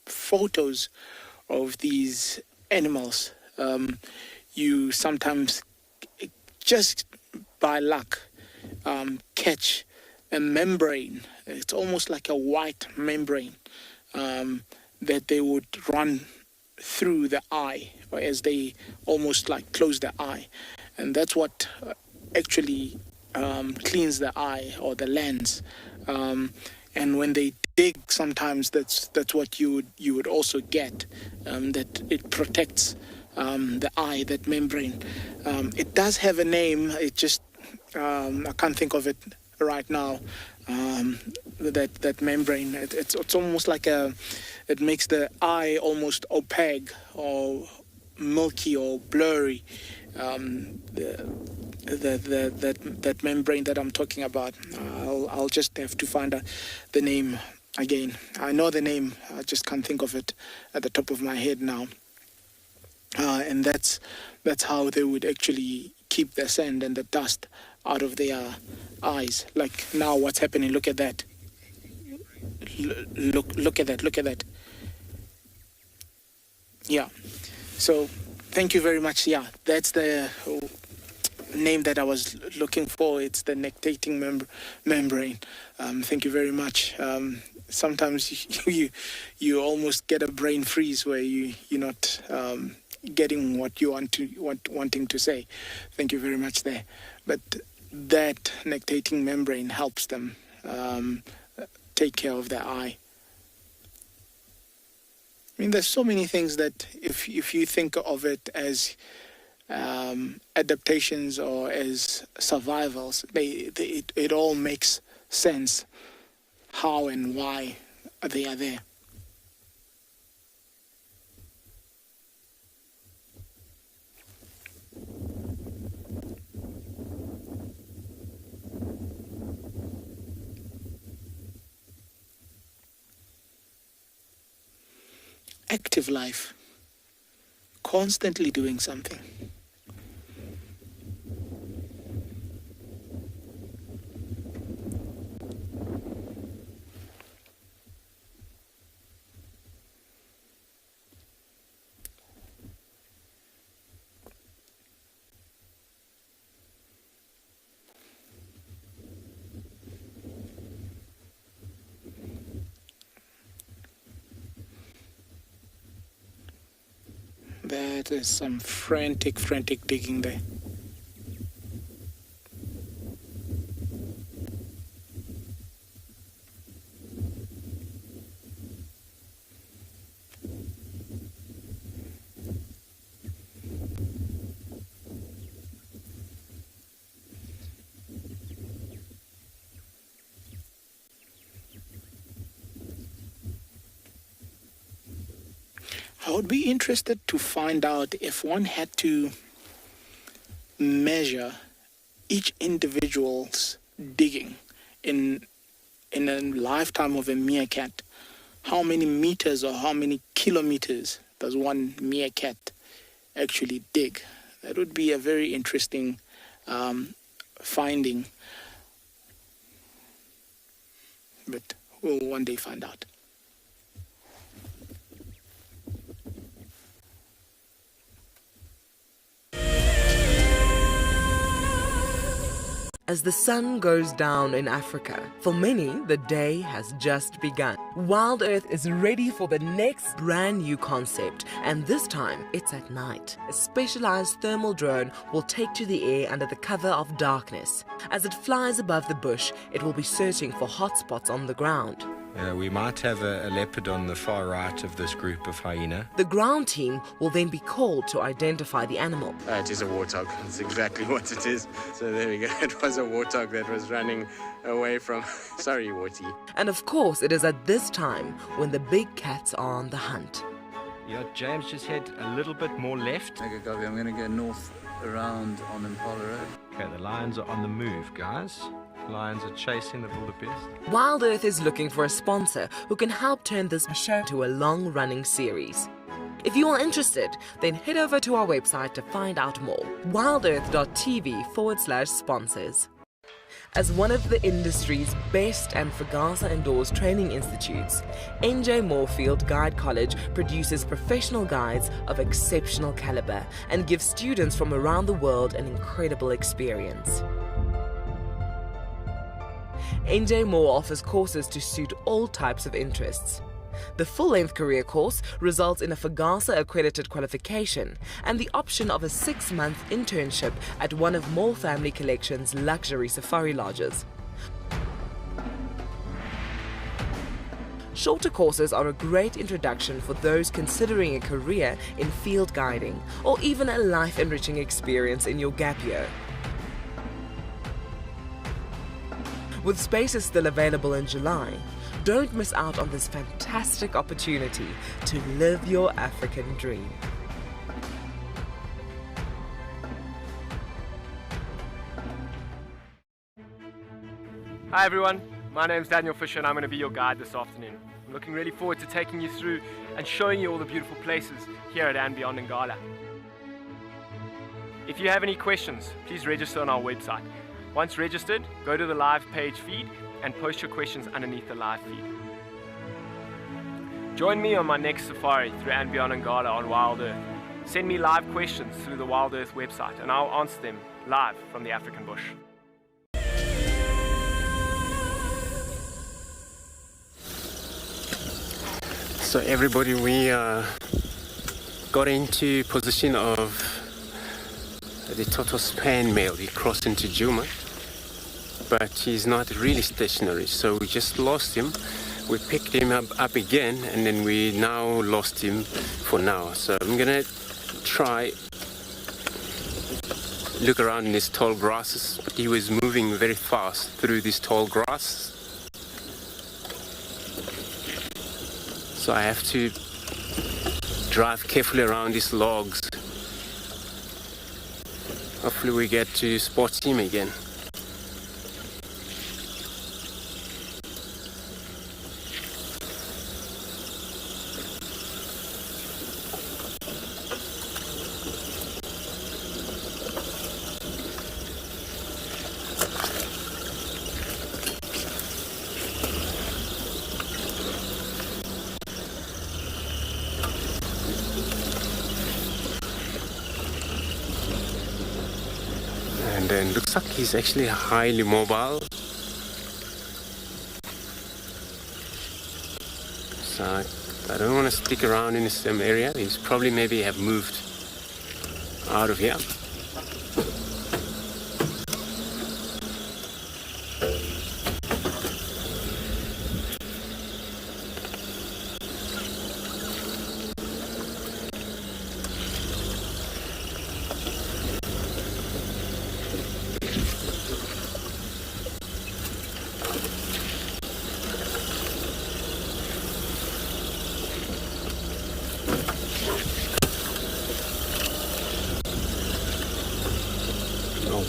photos of these animals, you sometimes just by luck catch a membrane. It's almost like a white membrane that they would run through the eye, or as they almost like close the eye, and that's what actually cleans the eye or the lens. And when they dig, sometimes that's what you would also get, that it protects the eye, that membrane. It does have a name. It just I can't think of it right now. That membrane. It's almost like it makes the eye almost opaque or milky or blurry. That membrane that I'm talking about. I'll just have to find the name again. I know the name, I just can't think of it at the top of my head now. And that's how they would actually keep the sand and the dust out of their eyes. Like now, what's happening? Look at that. Look at that. Yeah. So, thank you very much. Yeah, that's the name that I was looking for. It's the nectating membrane. Thank you very much. Sometimes you almost get a brain freeze where you're not getting what you wanting to say. Thank you very much there. But that nectating membrane helps them take care of their eye. I mean, there's so many things that if you think of it as adaptations or as survivals, it all makes sense how and why they are there. Active life, constantly doing something. That is some frantic digging there. I would be interested to find out if one had to measure each individual's digging in a lifetime of a meerkat, how many meters or how many kilometers does one meerkat actually dig? That would be a very interesting finding, but we'll one day find out. As the sun goes down in Africa, for many, the day has just begun. Wild Earth is ready for the next brand new concept, and this time, it's at night. A specialized thermal drone will take to the air under the cover of darkness. As it flies above the bush, it will be searching for hotspots on the ground. We might have a leopard on the far right of this group of hyena. The ground team will then be called to identify the animal. It is a warthog. That's exactly what it is. So there we go. It was a warthog that was running away from... Sorry, Warty. And of course, it is at this time when the big cats are on the hunt. Yeah, James, just head a little bit more left. Okay, Gabby, I'm going to go north around on Impala Road. Okay, the lions are on the move, guys. Lions are chasing the wildebeest. Wild Earth is looking for a sponsor who can help turn this show to a long-running series. If you are interested, then head over to our website to find out more. wildearth.tv/sponsors. As one of the industry's best and Fagasa Indoors training institutes, NJ Moorfield Guide College produces professional guides of exceptional caliber and gives students from around the world an incredible experience. NJ Moore offers courses to suit all types of interests. The full-length career course results in a Fagasa accredited qualification and the option of a 6-month internship at one of Moore Family Collection's luxury safari lodges. Shorter courses are a great introduction for those considering a career in field guiding or even a life-enriching experience in your gap year. With spaces still available in July, don't miss out on this fantastic opportunity to live your African dream. Hi everyone, my name's Daniel Fisher and I'm going to be your guide this afternoon. I'm looking really forward to taking you through and showing you all the beautiful places here at And Beyond Ngala. If you have any questions, please register on our website. Once registered, go to the live page feed and post your questions underneath the live feed. Join me on my next safari through And Beyond Ngala on Wild Earth. Send me live questions through the Wild Earth website and I'll answer them live from the African bush. So everybody, we got into position of the Toto span male. He crossed into Juma, but he's not really stationary, so we just lost him. We picked him up again, and then we now lost him for now. So I'm gonna try look around in these tall grasses, but he was moving very fast through these tall grass. So I have to drive carefully around these logs. Hopefully we get to spot him again. And then looks like he's actually highly mobile. So I I don't want to stick around in the same area. He's probably maybe have moved out of here.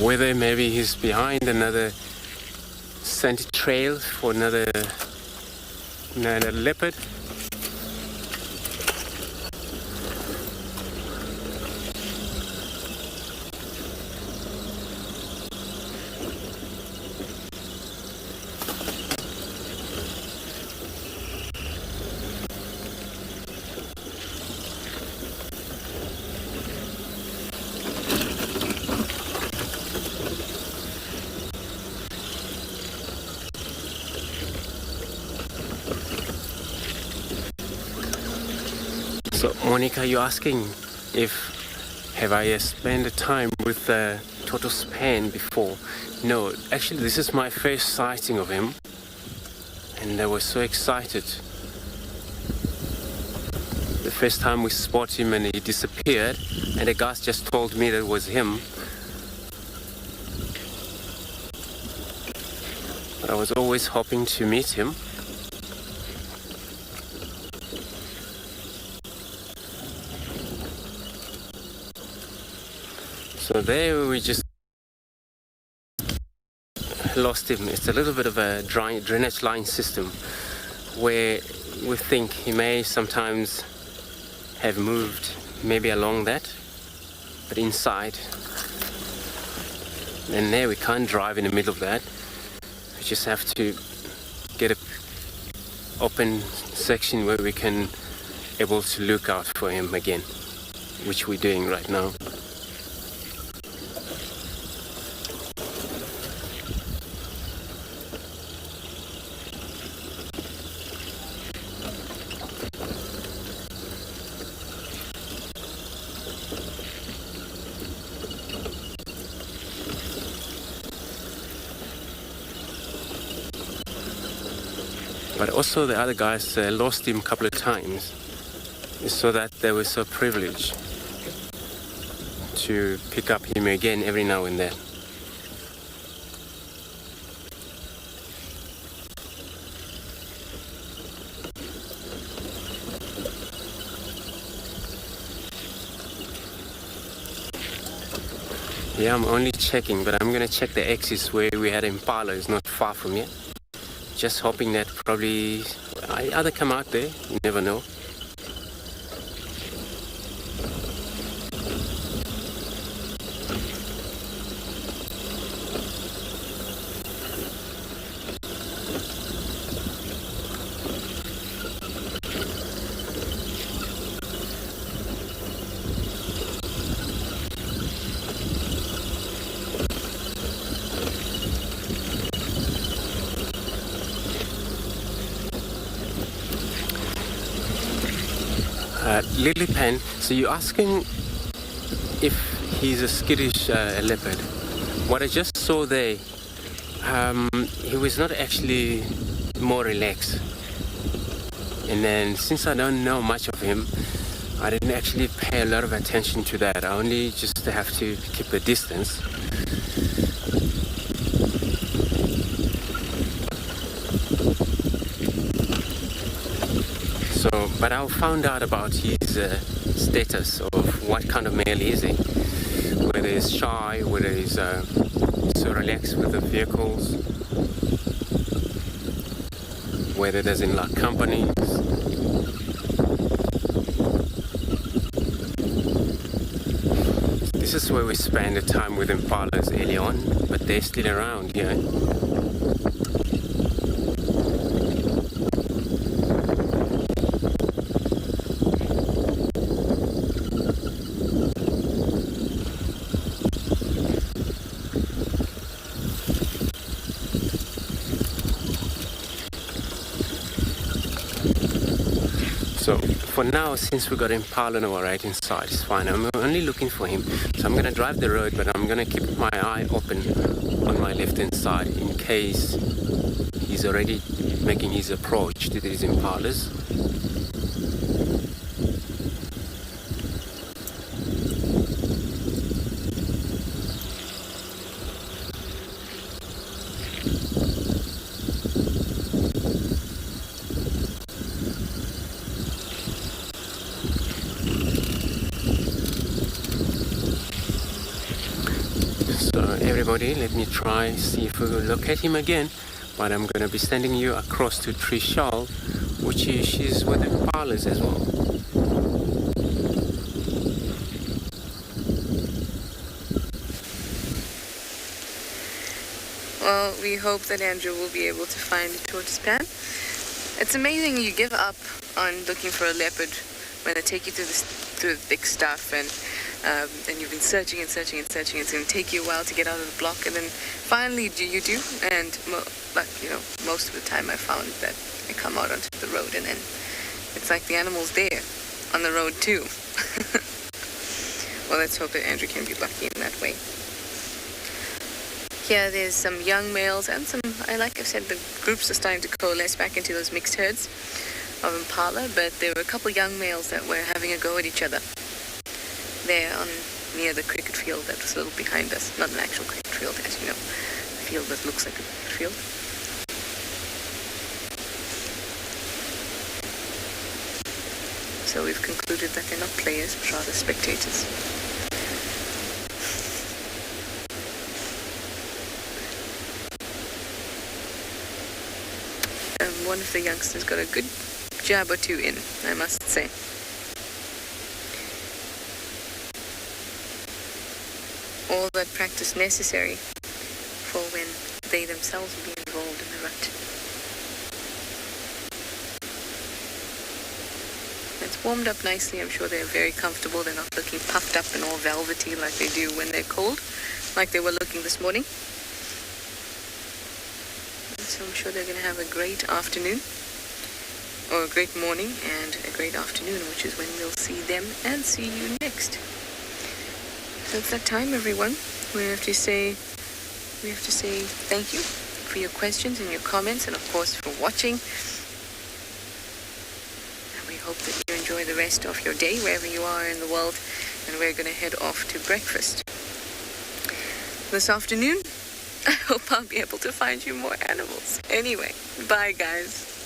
Whether maybe he's behind another scented trail for another leopard. So Monica, you're asking if have I spent the time with the tortoise span before? No, actually this is my first sighting of him, and I was so excited. The first time we spotted him and he disappeared, and the guys just told me that it was him. But I was always hoping to meet him. So there we just lost him. It's a little bit of a drainage line system where we think he may sometimes have moved maybe along that, but inside. And there we can't drive in the middle of that. We just have to get an open section where we can able to look out for him again, which we're doing right now. But also the other guys lost him a couple of times, so that they were so privileged to pick up him again every now and then. Yeah, I'm only checking, but I'm gonna check the axis where we had Impala. It's not far from here. Just hoping that probably either come out there, you never know. Lily Pen, so you're asking if he's a skittish leopard. What I just saw there, he was not actually more relaxed. And then since I don't know much of him, I didn't actually pay a lot of attention to that. I only just have to keep a distance. But I found out about his status of what kind of male is he. Whether he's shy, whether he's so relaxed with the vehicles, whether he doesn't like companies. This is where we spend the time with impalas early on, but they're still around here. So for now, since we got Impala on our right hand side, it's fine. I'm only looking for him. So I'm going to drive the road, but I'm going to keep my eye open on my left hand side in case he's already making his approach to these Impalas. Everybody, let me try see if we will locate him again, but I'm going to be sending you across to Trishal, which she's with Impalas as well. Well, we hope that Andrew will be able to find a tortoise pan. It's amazing you give up on looking for a leopard when they take you through the thick stuff, and you've been searching and searching and searching. It's going to take you a while to get out of the block, and then finally you do. And most of the time I found that I come out onto the road, and then it's like the animal's there on the road too. Well, let's hope that Andrew can be lucky in that way. Here there's some young males and some, like I've said, the groups are starting to coalesce back into those mixed herds of Impala, but there were a couple young males that were having a go at each other there near the cricket field that was a little behind us. Not an actual cricket field, as you know, a field that looks like a cricket field. So we've concluded that they're not players, but rather spectators. One of the youngsters got a good jab or two in, I must say. All that practice necessary for when they themselves will be involved in the rut. It's warmed up nicely. I'm sure they're very comfortable. They're not looking puffed up and all velvety like they do when they're cold, like they were looking this morning. So I'm sure they're going to have a great afternoon, or a great morning and a great afternoon, which is when we'll see them and see you next. So it's that time, everyone. We have to say thank you for your questions and your comments, and of course for watching. And we hope that you enjoy the rest of your day wherever you are in the world, and we're going to head off to breakfast this afternoon. I hope I'll be able to find you more animals. Anyway, bye guys.